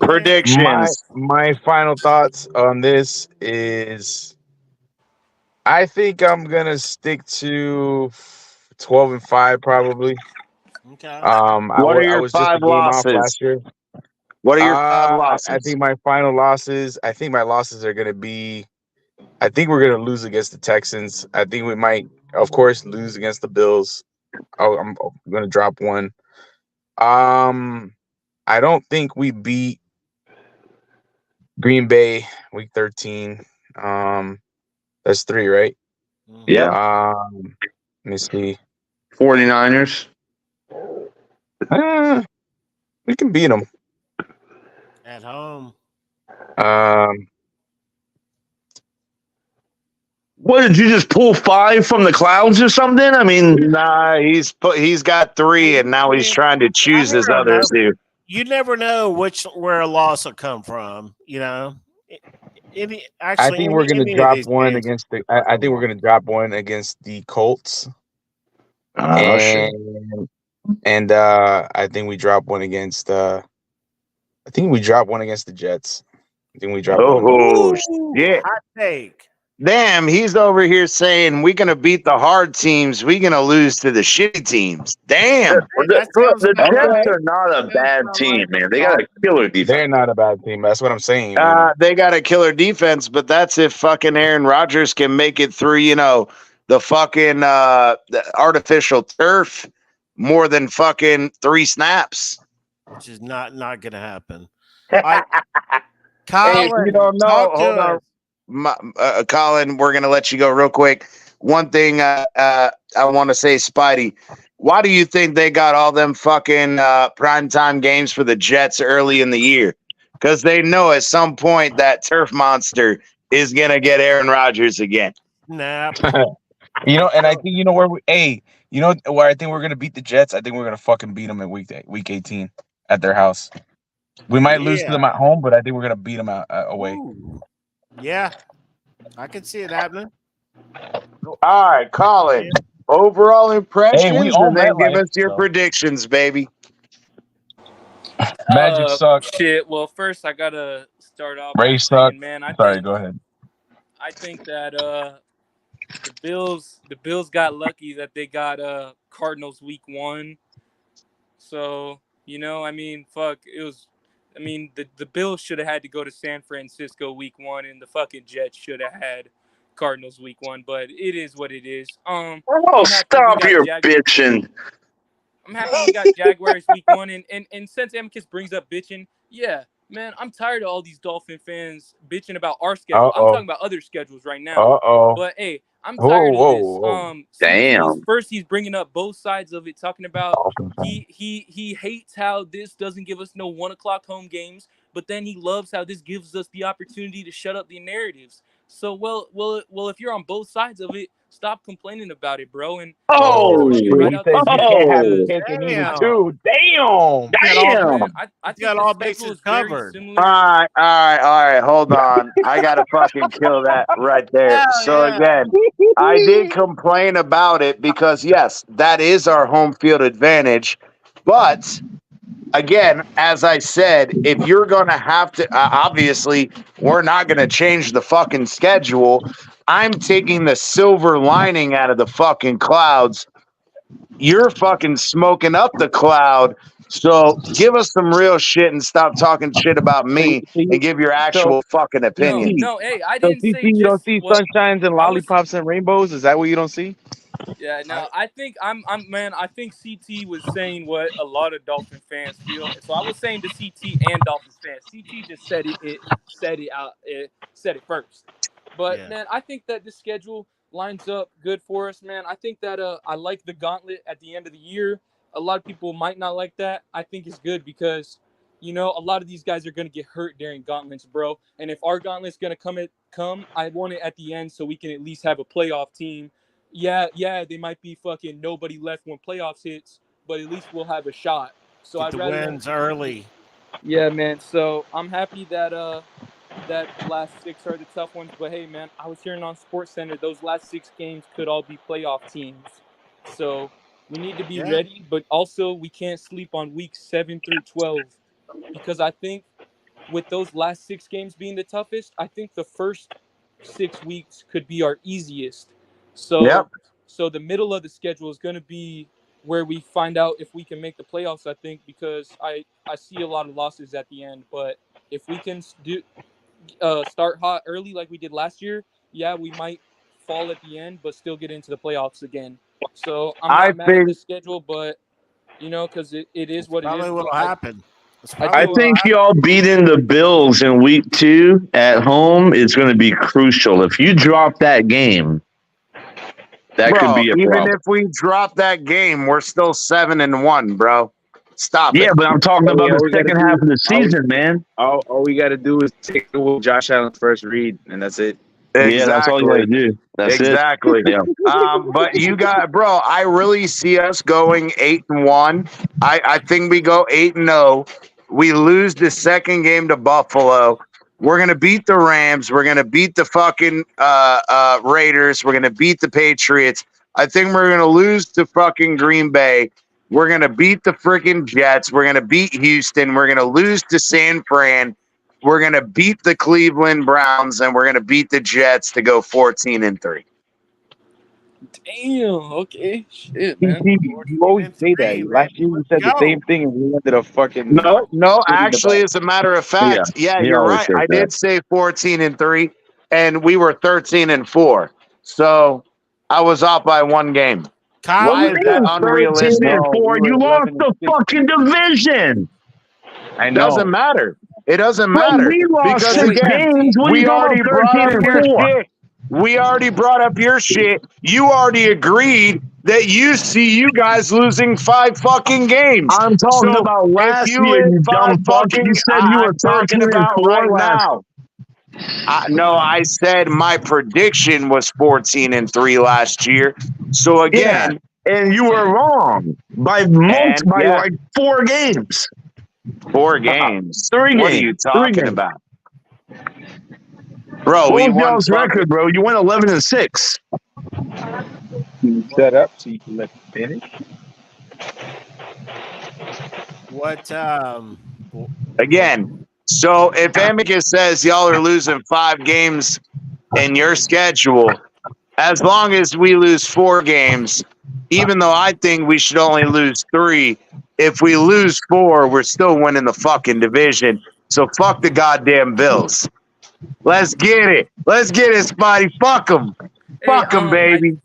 predictions. My final thoughts on this is, I think I'm gonna stick to 12-5 probably. Okay. What are your 5 losses last year? What are your 5 losses? I think my final losses. I think my losses are gonna be. I think we're gonna lose against the Texans. I think we might, of course, lose against the Bills. I'm gonna drop one. I don't think we beat Green Bay week 13. That's 3, right? Yeah. Let me see. 49ers. We can beat them at home. What did you just pull 5 from the clouds or something? I mean, Nah, he's got 3, and now he's trying to choose his others here. You never know where a loss will come from. You know, I think we're gonna drop one against the. I think we're gonna drop one against the Colts. And I think we drop one against. I think we drop one against the Jets. I think we drop one. Oh shit! Hot take. Damn, he's over here saying we're gonna beat the hard teams. We're gonna lose to the shitty teams. Damn. The Jets are not a bad team, man. They got a killer defense. They're not a bad team. That's what I'm saying. They got a killer defense, but that's if fucking Aaron Rodgers can make it through, the fucking the artificial turf more than fucking 3 snaps. Which is not gonna happen. Colin, hey, if you don't know, hold on. Colin, we're going to let you go real quick. One thing I want to say, Spidey, why do you think they got all them fucking primetime games for the Jets early in the year? Because they know at some point that turf monster is going to get Aaron Rodgers again. Nah. And I think where where I think we're going to beat the Jets? I think we're going to fucking beat them at week 18 at their house. We might lose to them at home, but I think we're going to beat them away. Ooh. Yeah, I can see it happening. All right, Colin. Overall impressions, and then give us your so. predictions, baby. Magic sucks. Shit. Well, first I gotta start off. Ray sucks. Man, go ahead. I think that the Bills got lucky that they got Cardinals week 1. So fuck, it was. The Bills should have had to go to San Francisco week 1, and the fucking Jets should have had Cardinals week 1. But it is what it is. Stop your bitching. I'm happy we got Jaguars week 1, and since Amicus brings up bitching, yeah, man, I'm tired of all these Dolphin fans bitching about our schedule. I'm talking about other schedules right now. But hey, I'm tired of this. Damn. First, he's bringing up both sides of it, talking about he hates how this doesn't give us no 1:00 home games, but then he loves how this gives us the opportunity to shut up the narratives. So, well, if you're on both sides of it, stop complaining about it, bro. And right out there. Damn. I think all bases covered. All right. Hold on. I gotta fucking kill that right there. Again, I did complain about it because yes, that is our home field advantage, but. Again, as I said, if you're going to have to, obviously, we're not going to change the fucking schedule. I'm taking the silver lining out of the fucking clouds. You're fucking smoking up the cloud. So give us some real shit and stop talking shit about me and give your actual fucking opinion. No, hey, I didn't say you don't see sunshines and lollipops and rainbows? Is that what you don't see? Yeah, no, I think I think CT was saying what a lot of Dolphin fans feel. So I was saying to CT and Dolphins fans. CT just said it first. But man, I think that the schedule lines up good for us, man. I think that I like the gauntlet at the end of the year. A lot of people might not like that. I think it's good because a lot of these guys are gonna get hurt during gauntlets, bro. And if our gauntlet's gonna come, I want it at the end so we can at least have a playoff team. Yeah, they might be fucking nobody left when playoffs hits, but at least we'll have a shot. So I'd rather wins early. Yeah, man. So I'm happy that that last 6 are the tough ones. But hey, man, I was hearing on SportsCenter those last 6 games could all be playoff teams. So we need to be ready, but also we can't sleep on weeks 7 through 12 because I think with those last 6 games being the toughest, I think the first 6 weeks could be our easiest. So the middle of the schedule is going to be where we find out if we can make the playoffs, I think, because I see a lot of losses at the end. But if we can start hot early like we did last year, yeah, we might fall at the end, but still get into the playoffs again. So I'm not mad at the schedule, but, because it is what it is. Probably what'll happen. I think y'all beating the Bills in week 2 at home is going to be crucial. If you drop that game, that could be a even problem. if we drop that game, we're still 7-1, bro. Stop it. Yeah, but I'm talking about the second half of the season, man. All we got to do is take Josh Allen's first read, and that's it. Exactly. Yeah, that's all you got to do. That's exactly. it. Yeah. But you got, bro, I really see us going 8-1. I think we go 8-0. We lose the second game to Buffalo. We're going to beat the Rams. We're going to beat the fucking Raiders. We're going to beat the Patriots. I think we're going to lose to fucking Green Bay. We're going to beat the freaking Jets. We're going to beat Houston. We're going to lose to San Fran. We're going to beat the Cleveland Browns, and we're going to beat the Jets to go 14-3. Damn. Okay. Shit, man. You always say that. Last year you said the same thing, and we ended up fucking. No. Actually, as a matter of fact, yeah you're right. I did say 14-3, and we were 13-4. So I was off by one game. Kyle, why is that unrealistic? 13-4. You lost the fucking division. I know. Doesn't matter. It doesn't matter. We lost because again, games. We already brought up your shit. We already brought up your shit. You already agreed that you see you guys losing 5 fucking games. I'm talking about last year, you dumb fuck. You said you were talking about right now. No, I said my prediction was 14-3 last year. So again, and you were wrong by like 4 games. 4 games. 3 games. What are you talking about? Bro, we won y'all's record, bro. You went 11-6. You set up so you can let me finish. What? Again, so if Amicus says y'all are losing 5 games in your schedule, as long as we lose 4 games, even though I think we should only lose 3, if we lose 4, we're still winning the fucking division. So fuck the goddamn Bills. Let's get it. Let's get it, Spotty. Fuck them. Fuck them, baby.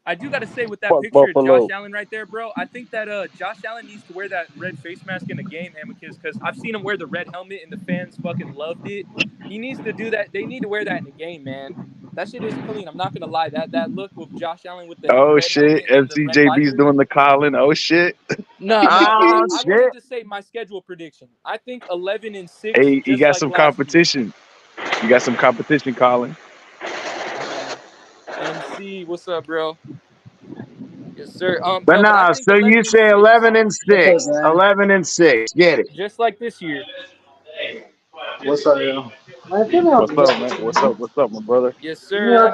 I do got to say with that picture of Josh Allen right there, bro, I think that Josh Allen needs to wear that red face mask in the game, Amicus, because I've seen him wear the red helmet and the fans fucking loved it. He needs to do that. They need to wear that in the game, man. That shit is clean. I'm not going to lie. That look with Josh Allen with the red shit. FCJB's doing the calling. Oh, shit. No, I wanted to say my schedule prediction. I think 11-6. Hey, you got some competition. You got some competition, Colin. MC, what's up, bro? Yes, sir. But nah, so you say 11-6. 11-6. Get it. Just like this year. What's up, yo? What's up, man? What's up, my brother? Yes, sir.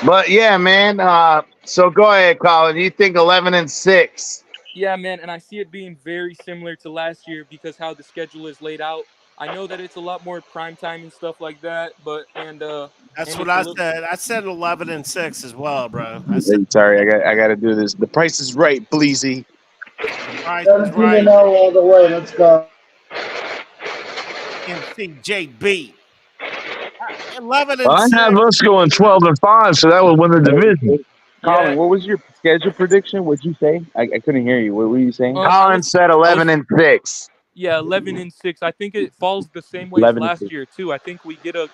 But yeah, man. So go ahead, Colin. You think 11-6? Yeah, man, and I see it being very similar to last year because how the schedule is laid out. I know that it's a lot more prime time and stuff like that, but that's what I said. I said 11-6 as well, bro. Sorry, I got to do this. The Price is Right, pleasey. Price is Right. All the way. Let's go. MCJB. 11-6. I have us going 12-5, so that would win the division. Colin, what was your schedule prediction? What'd you say? I couldn't hear you. What were you saying? Colin said 11-6. Yeah, 11-6. I think it falls the same way as last year too. I think we get a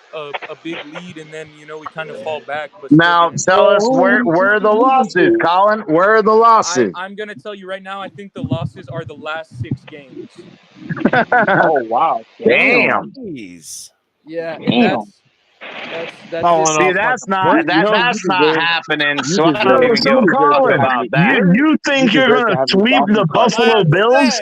big lead and then we kind of fall back. But now tell us where are the losses, Colin? Where are the losses? I'm gonna tell you right now. I think the losses are the last 6 games. Oh wow! Damn. Jeez. Yeah. That's not happening. So I don't even give a fuck about that. You think you're gonna sweep the Buffalo Bills?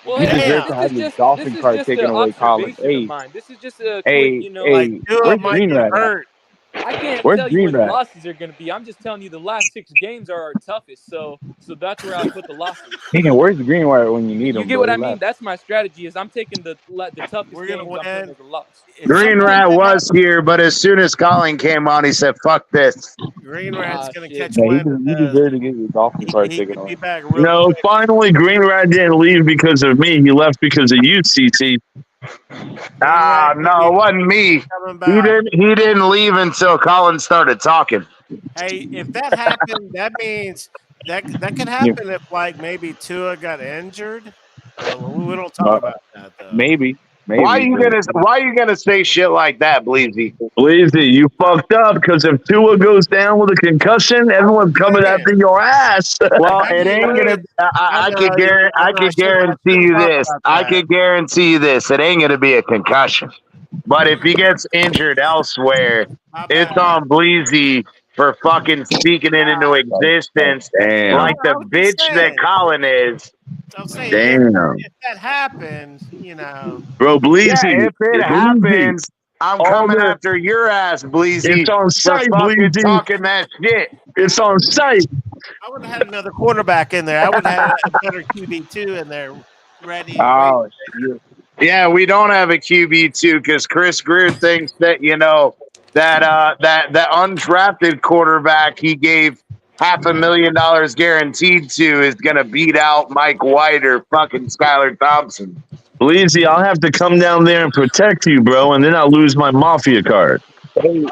Well, you deserve to have your Dolphin card taken away, Colin. Hey, this is just a quick, where's Green Rat? I can't tell you what the losses are going to be. I'm just telling you the last 6 games are our toughest. So that's where I put the losses. Hey, where's the Green Wire when you need them? You get what I mean? That's my strategy. Is I'm taking the toughest games. I'm putting as a loss. Green Rat was here, but as soon as Colin came on, he said, "Fuck this." Green Rat's going to catch wind. You deserve to get your Dolphin card taken away. No, finally, Green Rat didn't leave because of me. He left because of you, CC. No, it wasn't me. He didn't leave until Colin started talking. Hey, if that happened, that means that could happen if like maybe Tua got injured. But we don't talk about that though. Maybe. Why are you gonna say shit like that, Bleezy? Bleezy, you fucked up because if Tua goes down with a concussion, everyone's coming after your ass. Well, it ain't gonna. I could guarantee you this. I could guarantee you this. It ain't gonna be a concussion. But if he gets injured elsewhere, it's on Bleezy for fucking speaking it into existence, Damn. like the bitch that Colin is. I'm saying, Damn. if that happened, you know, Bro, Bleezy. Yeah, if it happens, I'm coming after your ass, Bleezy. It's on site, for fucking Bleezy. talking that shit. It's on site. I would have had another quarterback in there. I would have had a better QB2 in there, ready. Oh, yeah, we don't have a QB2 because Chris Greer thinks that that undrafted quarterback he gave $500,000 guaranteed to is gonna beat out Mike White or fucking Skylar Thompson. Bleezy, I'll have to come down there and protect you, bro, and then I'll lose my Mafia card. There ain't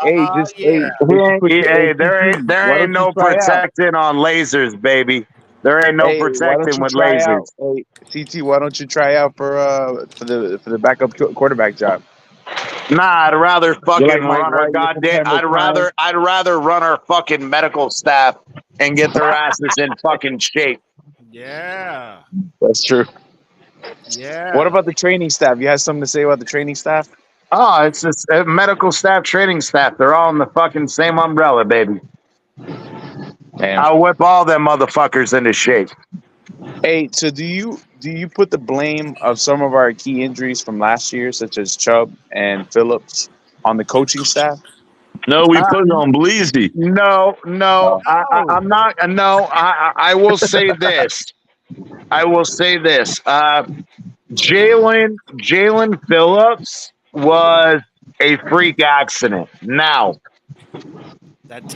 no protecting on lasers, baby. There ain't no protecting with lasers. Hey, CT, why don't you try out for the backup quarterback job? Nah, I'd rather fucking like Mike run our White, goddamn. I'd rather run our fucking medical staff and get their asses in fucking shape. Yeah, That's true. yeah. What about the training staff? You have something to say about the training staff? Oh, it's just medical staff, training staff. They're all in the fucking same umbrella, baby. Damn. I'll whip all them motherfuckers into shape. Hey, so do you put the blame of some of our key injuries from last year, such as Chubb and Phillips, on the coaching staff? No, we put it on Bleezy. No. I'm not. No, I will say this. Jalen Phillips was a freak accident. Now,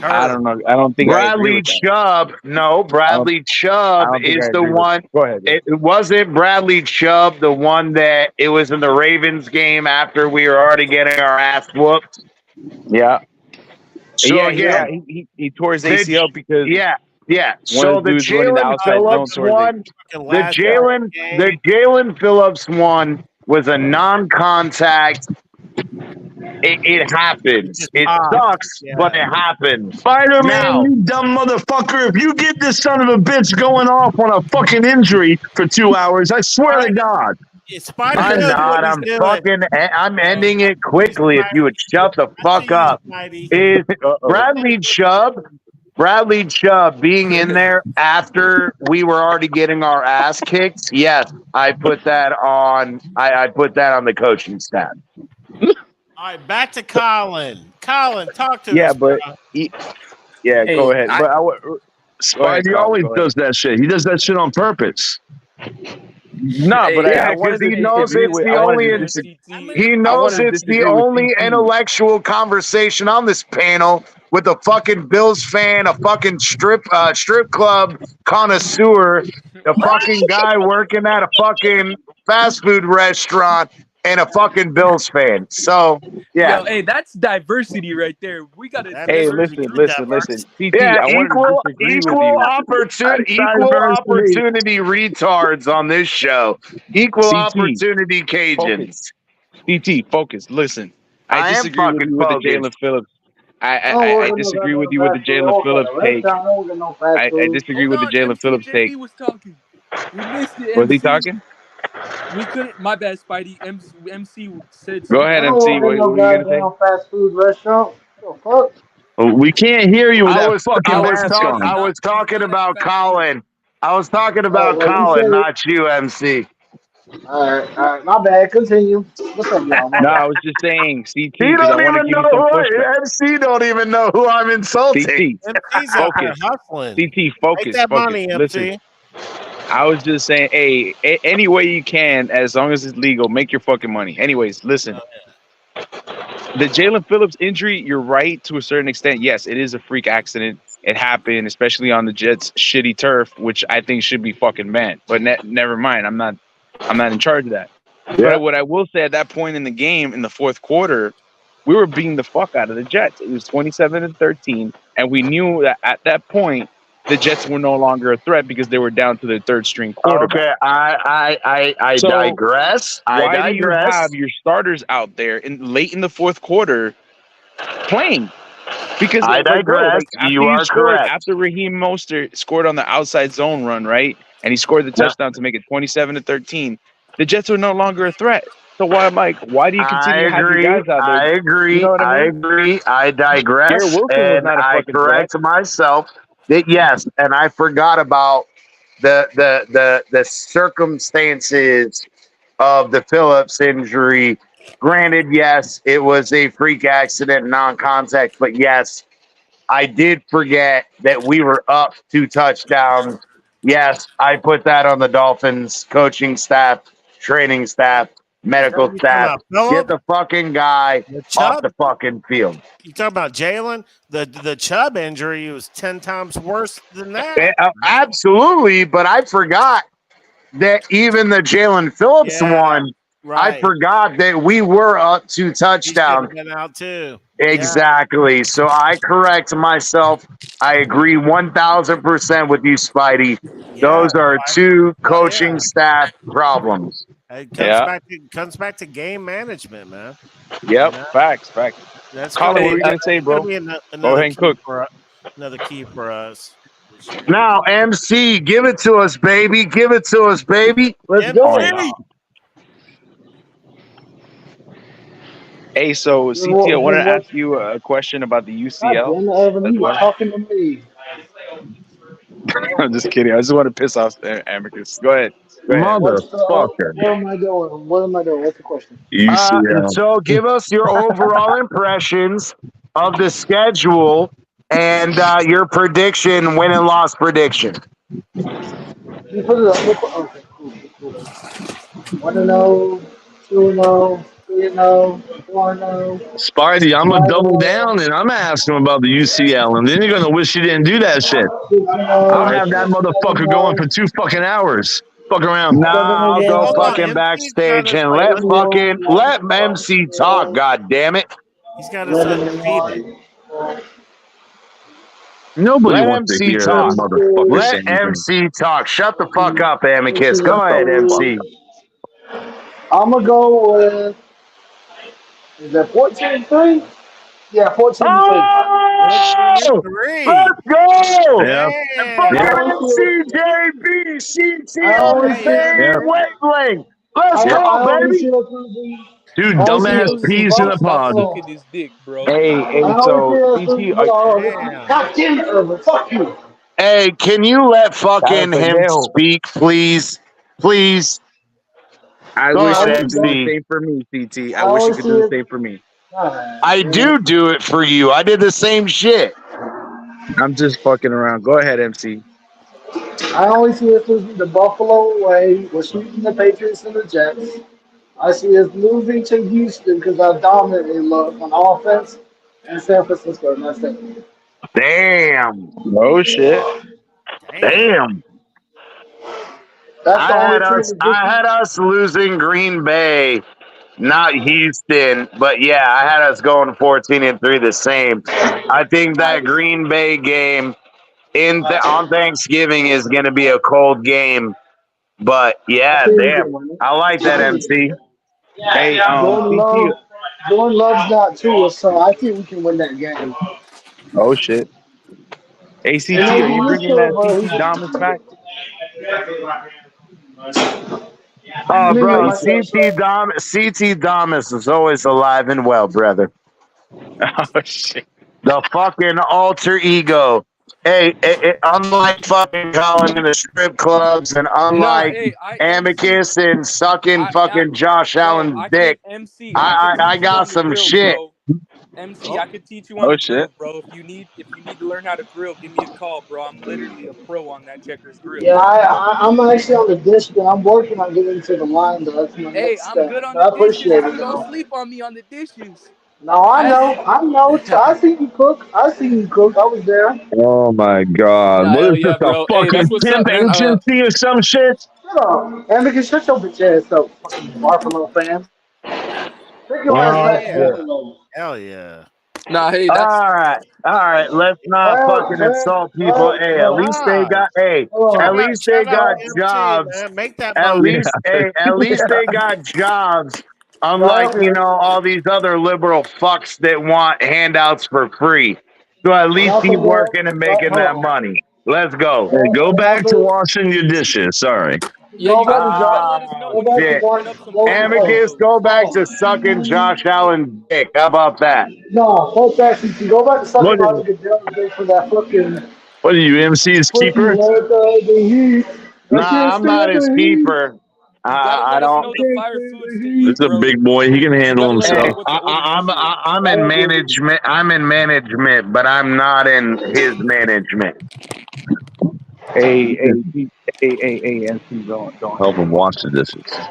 I don't know. I don't think Bradley Chubb. No, Bradley Chubb is the one. Go ahead. It wasn't Bradley Chubb the one that it was in the Ravens game after we were already getting our ass whooped. Yeah. So again, he tore his ACL because So the Jalen Phillips one, the Jalen Phillips one was a non-contact. It happens. It sucks, but it happens. Spider-Man, you dumb motherfucker. If you get this son of a bitch going off on a fucking injury for 2 hours, I swear to God. I'm not. I'm ending it quickly if you would shut the fuck up. Is Bradley Chubb being in there after we were already getting our ass kicked? Yes, I put that on. I put that on the coaching staff. All right, back to Colin. Colin, talk to us. Yeah, but go ahead. Spidey always does that shit. He does that shit on purpose. No, but because he knows it's the only. He knows it's the only intellectual conversation on this panel with a fucking Bills fan, a fucking strip club connoisseur, a fucking guy working at a fucking fast food restaurant, and a fucking Bills fan. So yeah. Yo, hey, that's diversity right there. We got to. Hey, listen. CT, yeah, equal opportunity retards on this show. Equal opportunity Cajuns. CT, focus. Listen, I disagree with you with the Jalen Phillips. I disagree with you with the Jalen Phillips take. I disagree with the Jalen Phillips take. He was talking. We missed it. Was he talking? We couldn't. My bad, Spidey. MC said. Go ahead, MC. What are you gonna say? Fast food restaurant. What the fuck? We can't hear you with that fucking mask on. I was talking about Colin. Colin, not you, MC. All right. My bad. Continue. What's up, y'all? No, I was just saying, CT. He don't even know MC don't even know who I'm insulting. MC's out there hustling. CT, focus. Make that money, MC. Listen. I was just saying, hey, any way you can, as long as it's legal, make your fucking money. Anyways, listen. The Jalen Phillips injury, you're right to a certain extent. Yes, it is a freak accident. It happened, especially on the Jets' shitty turf, which I think should be fucking banned. But never mind. I'm not in charge of that. Yeah. But what I will say at that point in the game, in the fourth quarter, we were beating the fuck out of the Jets. It was 27-13, and we knew that at that point the Jets were no longer a threat because they were down to their third string quarterback. Okay, I So digress. why do you have your starters out there late in the fourth quarter playing? Because I digress. You are correct. after Raheem Mostert scored on the outside zone run, right, and he scored the touchdown to make it 27-13, the Jets are no longer a threat. So why do you continue to have your guys out there? I agree. You know what I mean? Agree. I digress. Garrett Wilson was And not a I fucking correct myself that yes, and I forgot about the circumstances of the Phillips injury. Granted, yes, it was a freak accident, non-contact, but yes, I did forget that we were up 2 touchdowns. Yes, I put that on the Dolphins coaching staff, training staff, medical staff. Get the fucking guy off the fucking field. You talking about Jalen? The Chubb injury was 10 times worse than that. Absolutely, but I forgot that even the Jalen Phillips one, right. I forgot that we were up 2 touchdowns. He been out too. Exactly. Yeah. So I correct myself. I agree 1,000% with you, Spidey. Yeah, those are 2 coaching staff problems. It comes back to game management, man. Yep, you know? Facts. That's Colin, what were you gonna say, bro? Go ahead and cook. Another key for us. Now, MC, give it to us, baby. Give it to us, baby. Let's go. Hey, so CT, I want to ask you a question about the UCL. You talking to me? I'm just kidding. I just want to piss off Amicus. Go ahead. Motherfucker. Where am I going? What's the question? So give us your overall impressions of the schedule and your prediction, win and loss prediction. You put it up. Okay, cool. 1-0, 2-0. 3-0, 4-0. Spidey, I'm gonna double down and I'm gonna ask him about the UCL, and then you're gonna wish you didn't do that shit. I'll have that motherfucker going for 2 fucking hours. Fuck around. No, I'll go fucking backstage and let MC talk. God damn it! He's got his undefeated. Nobody wants to hear that motherfucker. Let MC talk. Shut the fuck up, Amicus. Go ahead, MC. I'm gonna go with. Is that 14-3? Yeah, 14-3. Oh, let's go! Yeah. CJB, CTO, wavelength. Let's go, baby. 2 dumbass peas in a pod. Look at his dick, bro. Hey, so CT, fuck you. Hey, can you let fucking him speak, please? Please. I wish you could do the same for me, CT. I wish you could do the same for me. I do it for you. I did the same shit. I'm just fucking around. Go ahead, MC. I only see us losing the Buffalo way. We're sweeping the Patriots and the Jets. I see us losing to Houston because I dominantly love on offense and San Francisco. And that's it. Damn. Oh, shit. Damn. I had us losing Green Bay, not Houston, but yeah, I had us going 14-3 the same. I think that Green Bay game on Thanksgiving is going to be a cold game, but yeah, damn, I like that, MC. Hey, Jordan Love's not to us, so I think we can win that game. Oh shit. ACT, are you bringing that CT dominance back? Oh, bro, CT Damas is always alive and well, brother. Oh, shit. The fucking alter ego. Hey, unlike fucking calling in the strip clubs and unlike Amicus and sucking fucking Josh Allen's dick, I got some shit. Bro. MC, I could teach you on the grill, bro. If you need to learn how to grill, give me a call, bro. I'm literally a pro on that Checkers grill. Yeah, I'm actually on the dish, but I'm working on getting to the line, though. That's my next step. Good on the dishes. Don't sleep on me on the dishes. No, I know. I seen you cook. I was there. Oh my god! What is this, a fucking temp agency or some shit? Shut up, Amicus. Shut your bitch ass up, fucking Buffalo fan. Pick your ass back to Yeah. Buffalo. Hell yeah. Nah, hey, All that's right. All right. Let's not fucking insult people. Hey, at least they got Shout at out, least they got MC, jobs. man. Make that At money. least at least they got jobs. Unlike, Right. all these other liberal fucks that want handouts for free. So at least Not he's for that. working and making that money. Let's go. Hey, go Not back to for, washing your dishes. Sorry. yeah. go You back gotta to you gotta Josh. let us know Go when you back to start putting Josh. up some Go, Phins Amicus, videos. go back to sucking Josh Allen's dick. How about that? no, fuck that. CC. Go back to sucking What? my nigga Derrick Dick for that fucking What are you, MC's pussy keeper? let the heat. I can't Nah, I'm not stand his the heat. keeper. You gotta I let us don't. know I the can't fire stand foods the to heat. eat, It's a bro. big boy. He can You handle gotta let us Hey, know himself. what to order for you. I'm in management. I'm in management, but I'm not in his management. Hey, MC, don't. Help him wash the dishes.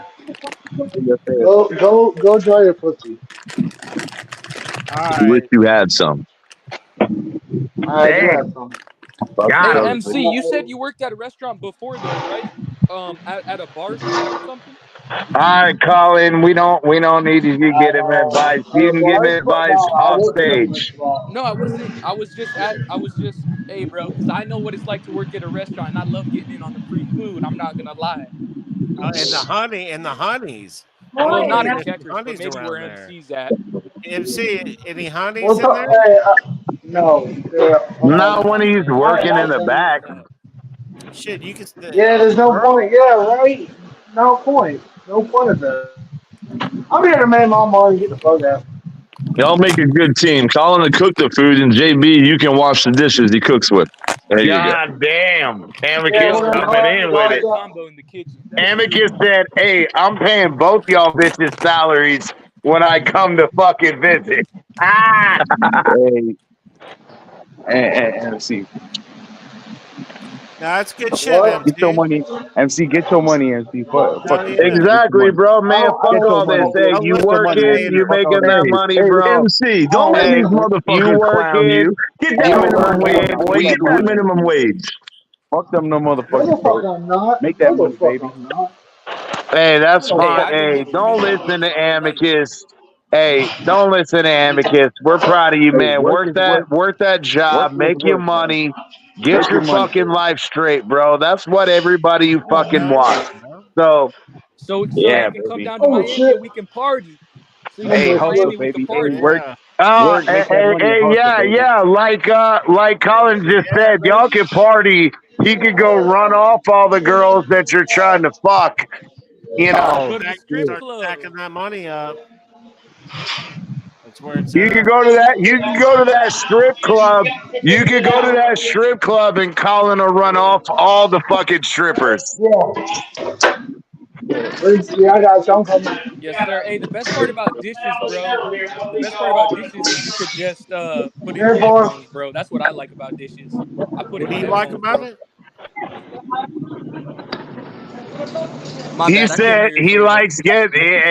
Go dry your pussy. All You wish right. you had some. I do have Damn, some. Fuck Hey, got him. those. MC, you said you worked at a restaurant before, though, right? At a bar spot or something. All right, Colin. We don't need you to get him advice. You can give him advice No, I off work at a stage. restaurant. No, I wasn't. I was just at. I was just. Hey, bro, because I know what it's like to work at a restaurant, and I love getting in on the free food. I'm not gonna lie. And the honeys. I Well, don't know not if in there's any Checkers, but honeys maybe where around there. MC's at. MC, any honeys What's in up? there? Hey, no. Not when he's working in the back. Shit, you can. Yeah, A there's no girl? point. Yeah, right. No point. No point of that. I'm here to make my money and get the fuck out. Y'all make a good team. Colin to cook the food, and JB, you can wash the dishes he cooks with. There you go. God damn. Yeah, Amicus we're Yo, gonna hey, coming man, call we in got a with watch it. great out. combo in the kitchen. Amicus said, hey, I'm paying both y'all bitches' salaries when I come to fucking visit. Ah! Hey, MC, No, that's good shit, What? get your MC. money. MC, get your money. MC, fuck Hell the yeah. team. Get your Exactly, money. bro, man. I Fuck Get don't your all give this. money. a Hey, Don't you listen to working, the you haters. Fuck all making that. that Hey, money, hey, bro. MC, I don't don't let give Hey, these a you motherfuckers clown working, you. Get you that minimum wage, working, boy. we Get that minimum wage. Fuck them, no no the motherfuckers, fuck bro. I'm not. Make that No the money, fuck baby. I'm not. Hey, that's No the Hey, fine. fuck I've been I'm Hey, making not. don't minimum listen wage to my whole life. Amicus. Hey, don't listen to Amicus. We're proud of you, Hey, man. work is work. Work that Work job. is Make your work, man. money. Get Make your your money, fucking baby. life straight, bro. That's what everybody you fucking Hell yeah, wants. bro. So, So yeah, you can come baby. down to Oh Miami and shit. we can party. So you can Hey, come to Hustle, Miami, we can baby. Hey, party. work, Yeah. Hey, make that hey, money and hey, hustle, yeah, baby. yeah. Like Colin just Yeah, said, y'all baby. can party. He could go run off all the girls that you're trying to fuck. You know, Go to the strip Start club. stacking that money up. That's where it's you could at. go to that. You could go to that strip club. You could go to that strip club and Colin will run off all the fucking strippers. Yeah. Yeah, I got some coming. Yes, sir. Hey, the best part about dishes, bro. The best part about dishes is you could just put in Here, boy. headphones, bro. That's what I like about dishes. I put What in do you like headphones, about bro. it? My He bad, I couldn't said hear someone.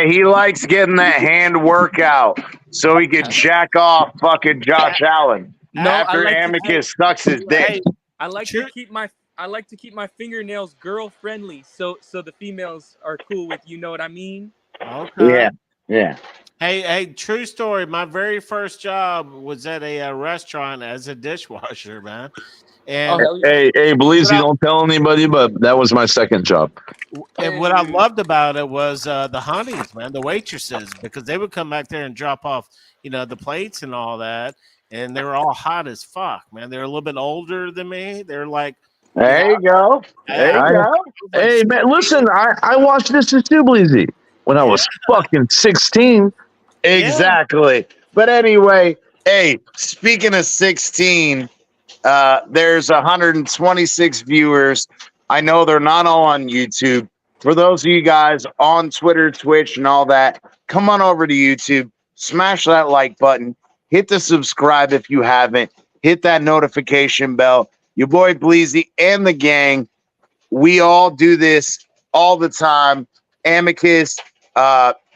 he likes getting that hand workout so he could jack off fucking A- Josh Allen No, I after like to keep. Amicus sucks his dick. Hey, I like to true. keep my. I like to keep my fingernails girl friendly, so the females are cool with. You know what I mean? Okay. Yeah, yeah. Hey, true story. My very first job was at a restaurant as a dishwasher, man. Oh And hell yeah! Hey, believes what he I don't tell anybody, but that was my second job. what I Hey, loved about it was the honeys, man, the waitresses, because they would come back there and drop off, the plates and all that, and they were all hot as fuck, man. They were a little bit older than me. They're like, There you go. There I you I, go. was like hey, man, 16. listen, I watched this too, Bleezy, when I Yeah, was fucking 16. yeah. Exactly. But anyway, hey, speaking of 16, there's 126 viewers. I know they're not all on YouTube. For those of you guys on Twitter, Twitch, and all that, come on over to YouTube, smash that like button, hit the subscribe if you haven't, hit that notification bell. Your boy Bleezy and the gang, we all do this all the time. Amicus,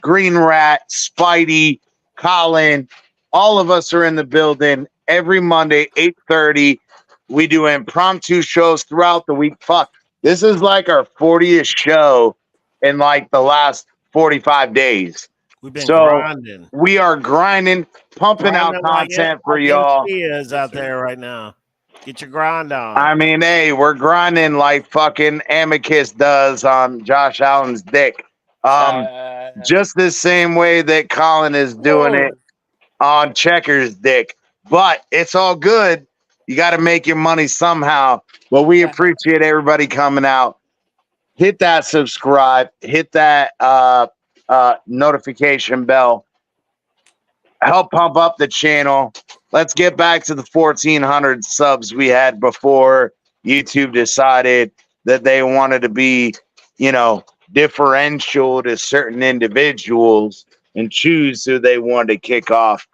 Green Rat, Spidey, Colin, all of us are in the building every Monday, 8:30. We do impromptu shows throughout the week. Fuck, this is like our 40th show in like the last 45 days. We've been grinding. We are grinding, pumping out content for y'all. He is out there right now. Get your grind on. I mean, hey, we're grinding like fucking Amicus does on Josh Allen's dick. Just the same way that Colin is doing it on Checker's dick. But it's all good. You got to make your money somehow. But we appreciate everybody coming out. Hit that subscribe. Hit that notification bell. Help pump up the channel. Let's get back to the 1,400 subs we had before YouTube decided that they wanted to be, differential to certain individuals and choose who they wanted to kick off.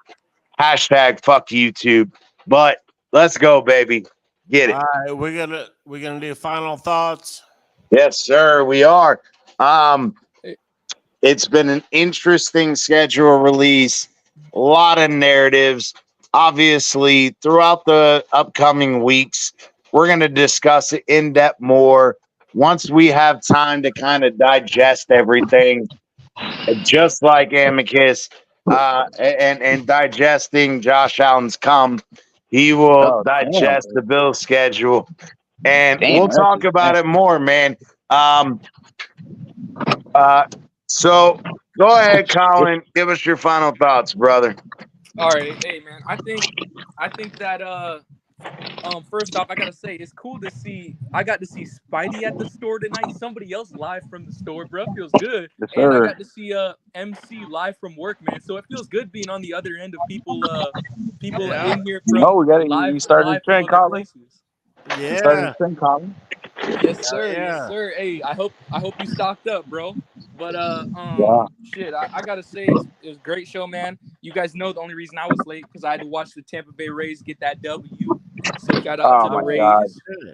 Hashtag fuck YouTube. But let's go, baby. Get it. All right, we're gonna do final thoughts. Yes, sir. We are. It's been an interesting schedule release. A lot of narratives. Obviously, throughout the upcoming weeks, we're going to discuss it in depth more once we have time to kind of digest everything, just like Amicus and digesting Josh Allen's come. He will digest the Bills schedule, and we'll talk about it more, man. So go ahead, Colin. Give us your final thoughts, brother. All right, hey man, I think that first off, I gotta say it's cool to see. I got to see Spidey at the store tonight. Somebody else live from the store, bro. Feels good. Yes, and I sir. got to see MC live from work, man. So it feels good being on the other end of people in here from we got live. You started live the trend, from other Colin. places. You started the trend, Colin. Yes, sir. Yeah. Yes, sir. Hey, I hope you stocked up, bro. But shit, I gotta say it was a great show, man. You guys know the only reason I was late because I had to watch the Tampa Bay Rays get that W. So shout out to the Rays. God.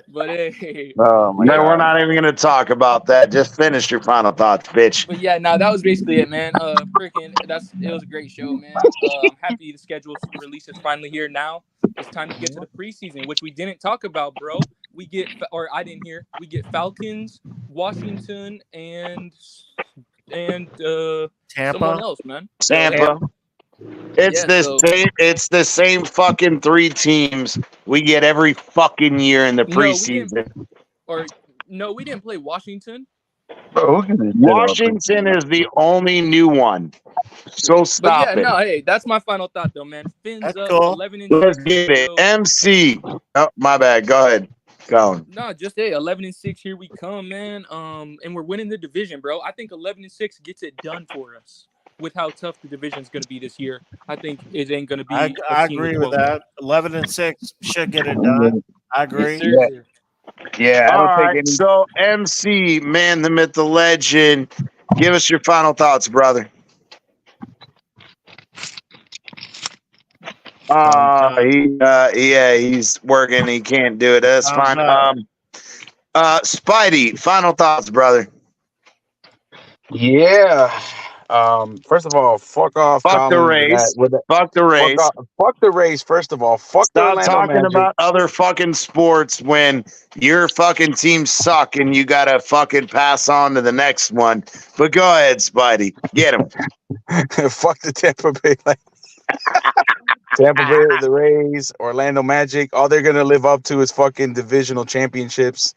But hey, Oh my No, God. we're not even going to talk about that. Just finish your final thoughts, bitch. but yeah, that was basically it, man. It was a great show, man. I'm happy the schedule release is finally here now. It's time to get to the preseason, which we didn't talk about, bro. I didn't hear. We get Falcons, Washington, and Tampa. someone else, man. Tampa. It's the same fucking three teams we get every fucking year in the preseason. We didn't play Washington. Washington is the only new one. So stop it. Hey, that's my final thought though, man. Phins That's up cool. 11-6. Let's get it. MC. Oh, my bad. Go ahead. Go. No, just 11-6. Here we come, man. And we're winning the division, bro. I think 11-6 gets it done for us. With how tough the division is going to be this year, I think it ain't going to be. I agree with that. 11-6 should get it done. I agree. Yeah. All right. So MC, man, the myth, the legend. Give us your final thoughts, brother. He's working. He can't do it. That's fine. Spidey, final thoughts, brother. Yeah. First of all, fuck off. Fuck the Rays. Fuck the Rays. Fuck the Rays. First of all, fuck the Stop Orlando talking Magic. about other fucking sports when your fucking teams suck and you gotta fucking pass on to the next one. But go ahead, Spidey. Get him. Fuck the Tampa Bay. Tampa Bay, the Rays, Orlando Magic. All they're gonna live up to is fucking divisional championships.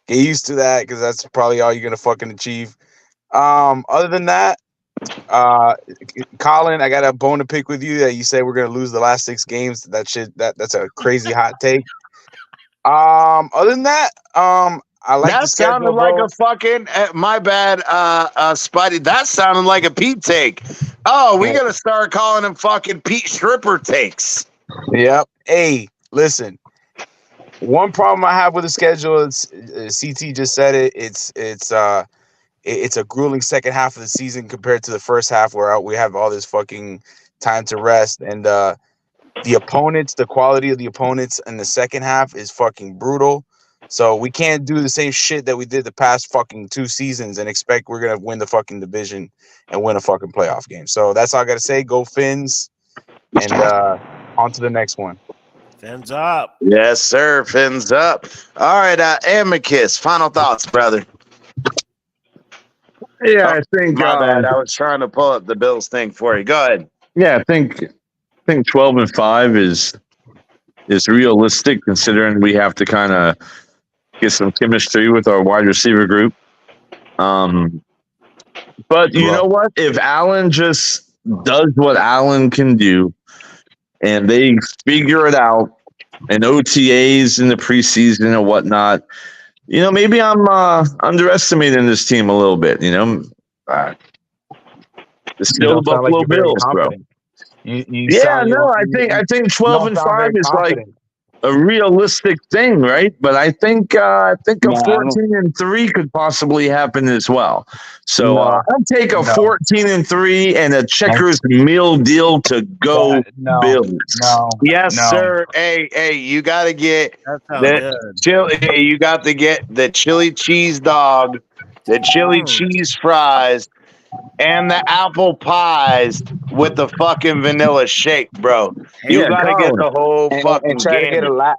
Get used to that because that's probably all you're gonna fucking achieve. Other than that, Colin, I got a bone to pick with you that you say we're gonna lose the last 6 games. That's a crazy hot take. Other than that, I like that the schedule, sounded like a fucking my bad, Spidey. That sounded like a Pete take. Oh, we gotta start calling him fucking Pete Stripper takes. Yep. Hey, listen. One problem I have with the schedule is CT just said it. It's a grueling second half of the season compared to the first half where we have all this fucking time to rest. And the quality of the opponents in the second half is fucking brutal. So we can't do the same shit that we did the past fucking 2 seasons and expect we're going to win the fucking division and win a fucking playoff game. So that's all I got to say. Go Phins. And on to the next one. Fins up. Yes, sir. Fins up. All right, Amicus. Final thoughts, brother. Yeah, I think. My bad. I was trying to pull up the Bills thing for you. Go ahead. Yeah, I think 12-5 is realistic, considering we have to kind of get some chemistry with our wide receiver group. But you know what? If Allen just does what Allen can do, and they figure it out in OTAs in the preseason and whatnot, maybe I'm underestimating this team a little bit. It's still the Buffalo Bills, bro. I think 12-5 is like a realistic thing, right? But I think a 14-3 could possibly happen as well. So I'll take a 14-3 and a checkers meal deal to go Bills. Yes, sir. Hey, you got to get you got to get the chili cheese dog, the chili cheese fries, and the apple pies with the fucking vanilla shake, bro. You gotta get the whole fucking and try to get gamut.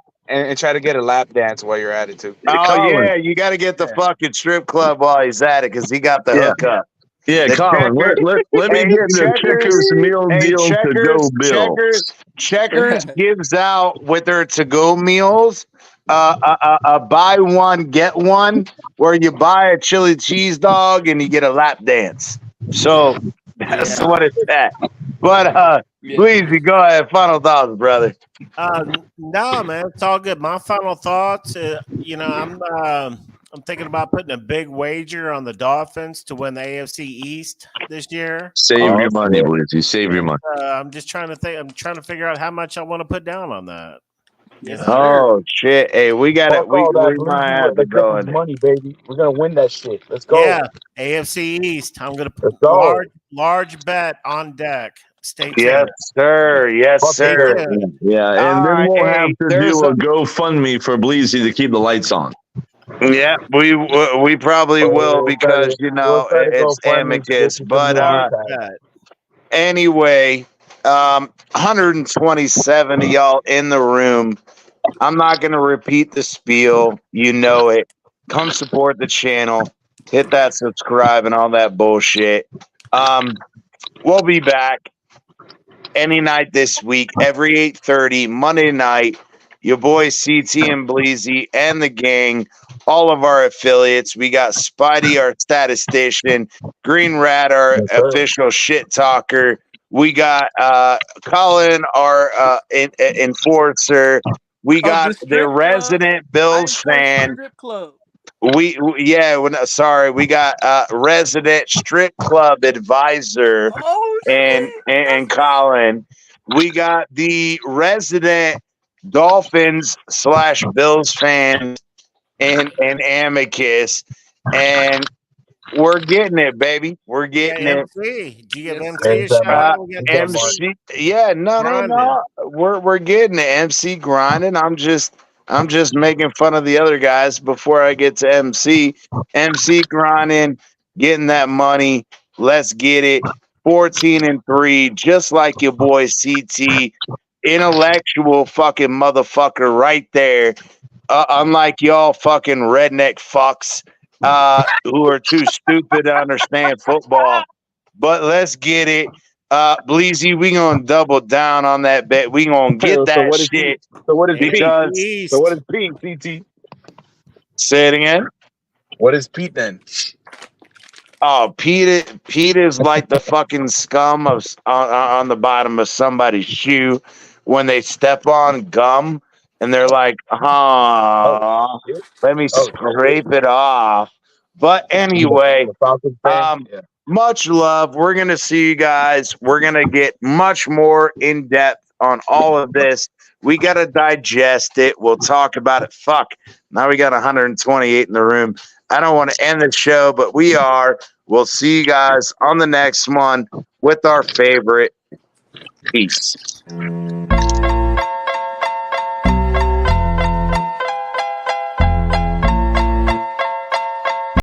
try to get a lap dance while you're at it too. Yeah, you got to get the fucking strip club while he's at it because he got the hookup. Yeah, Colin, let me get the checkers meal deal to go Bills. Checkers gives out with their to-go meals a buy one get one, where you buy a chili cheese dog and you get a lap dance. So that's what it's at. But please, go ahead. Final thoughts, brother. No, man, it's all good. My final thoughts. I'm thinking about putting a big wager on the Dolphins to win the AFC East this year. Save your money, Blizzy. Save your money. I'm just trying to think. I'm trying to figure out how much I want to put down on that. Yes, shit! Hey, we got it. We might have to go in. Money, baby. We're gonna win that shit. Let's go. Yeah, AFC East. I'm gonna put large bet on deck. Stay tuned. Yes, sir. Yes, sir. Yeah, and then we'll have to do a GoFundMe for Bleezy to keep the lights on. Yeah, we probably will because it's amicus. But anyway, 127 of y'all in the room. I'm not gonna repeat the spiel. You know it. Come support the channel. Hit that subscribe and all that bullshit. We'll be back any night this week, every 8:30 Monday night. Your boys CT and Bleezy and the gang, all of our affiliates. We got Spidey, our statistician, Green Rat, our official shit talker. We got Colin, our enforcer. We got the resident Bills fan. We got resident strip club advisor and Colin. We got the resident Dolphins / Bills fan and amicus, and we're getting it, baby. We're getting it. MC. Do you give MC a shout? MC. Yeah, no. We're getting it. MC grinding. I'm just making fun of the other guys before I get to MC. MC grinding, getting that money. Let's get it. 14-3, just like your boy CT. Intellectual fucking motherfucker right there. Unlike y'all fucking redneck fucks who are too stupid to understand football. But let's get it. Bleezy, we gonna double down on that bet. We gonna get that shit. So what is Pete? So what is Pete, CT? Say it again. What is Pete then? Oh, Pete is like the fucking scum on the bottom of somebody's shoe when they step on gum and they're like, let me scrape it off. But anyway, much love. We're going to see you guys. We're going to get much more in depth on all of this. We got to digest it. We'll talk about it. Fuck. Now we got 128 in the room. I don't want to end the show, but we are. We'll see you guys on the next one with our favorite. Peace.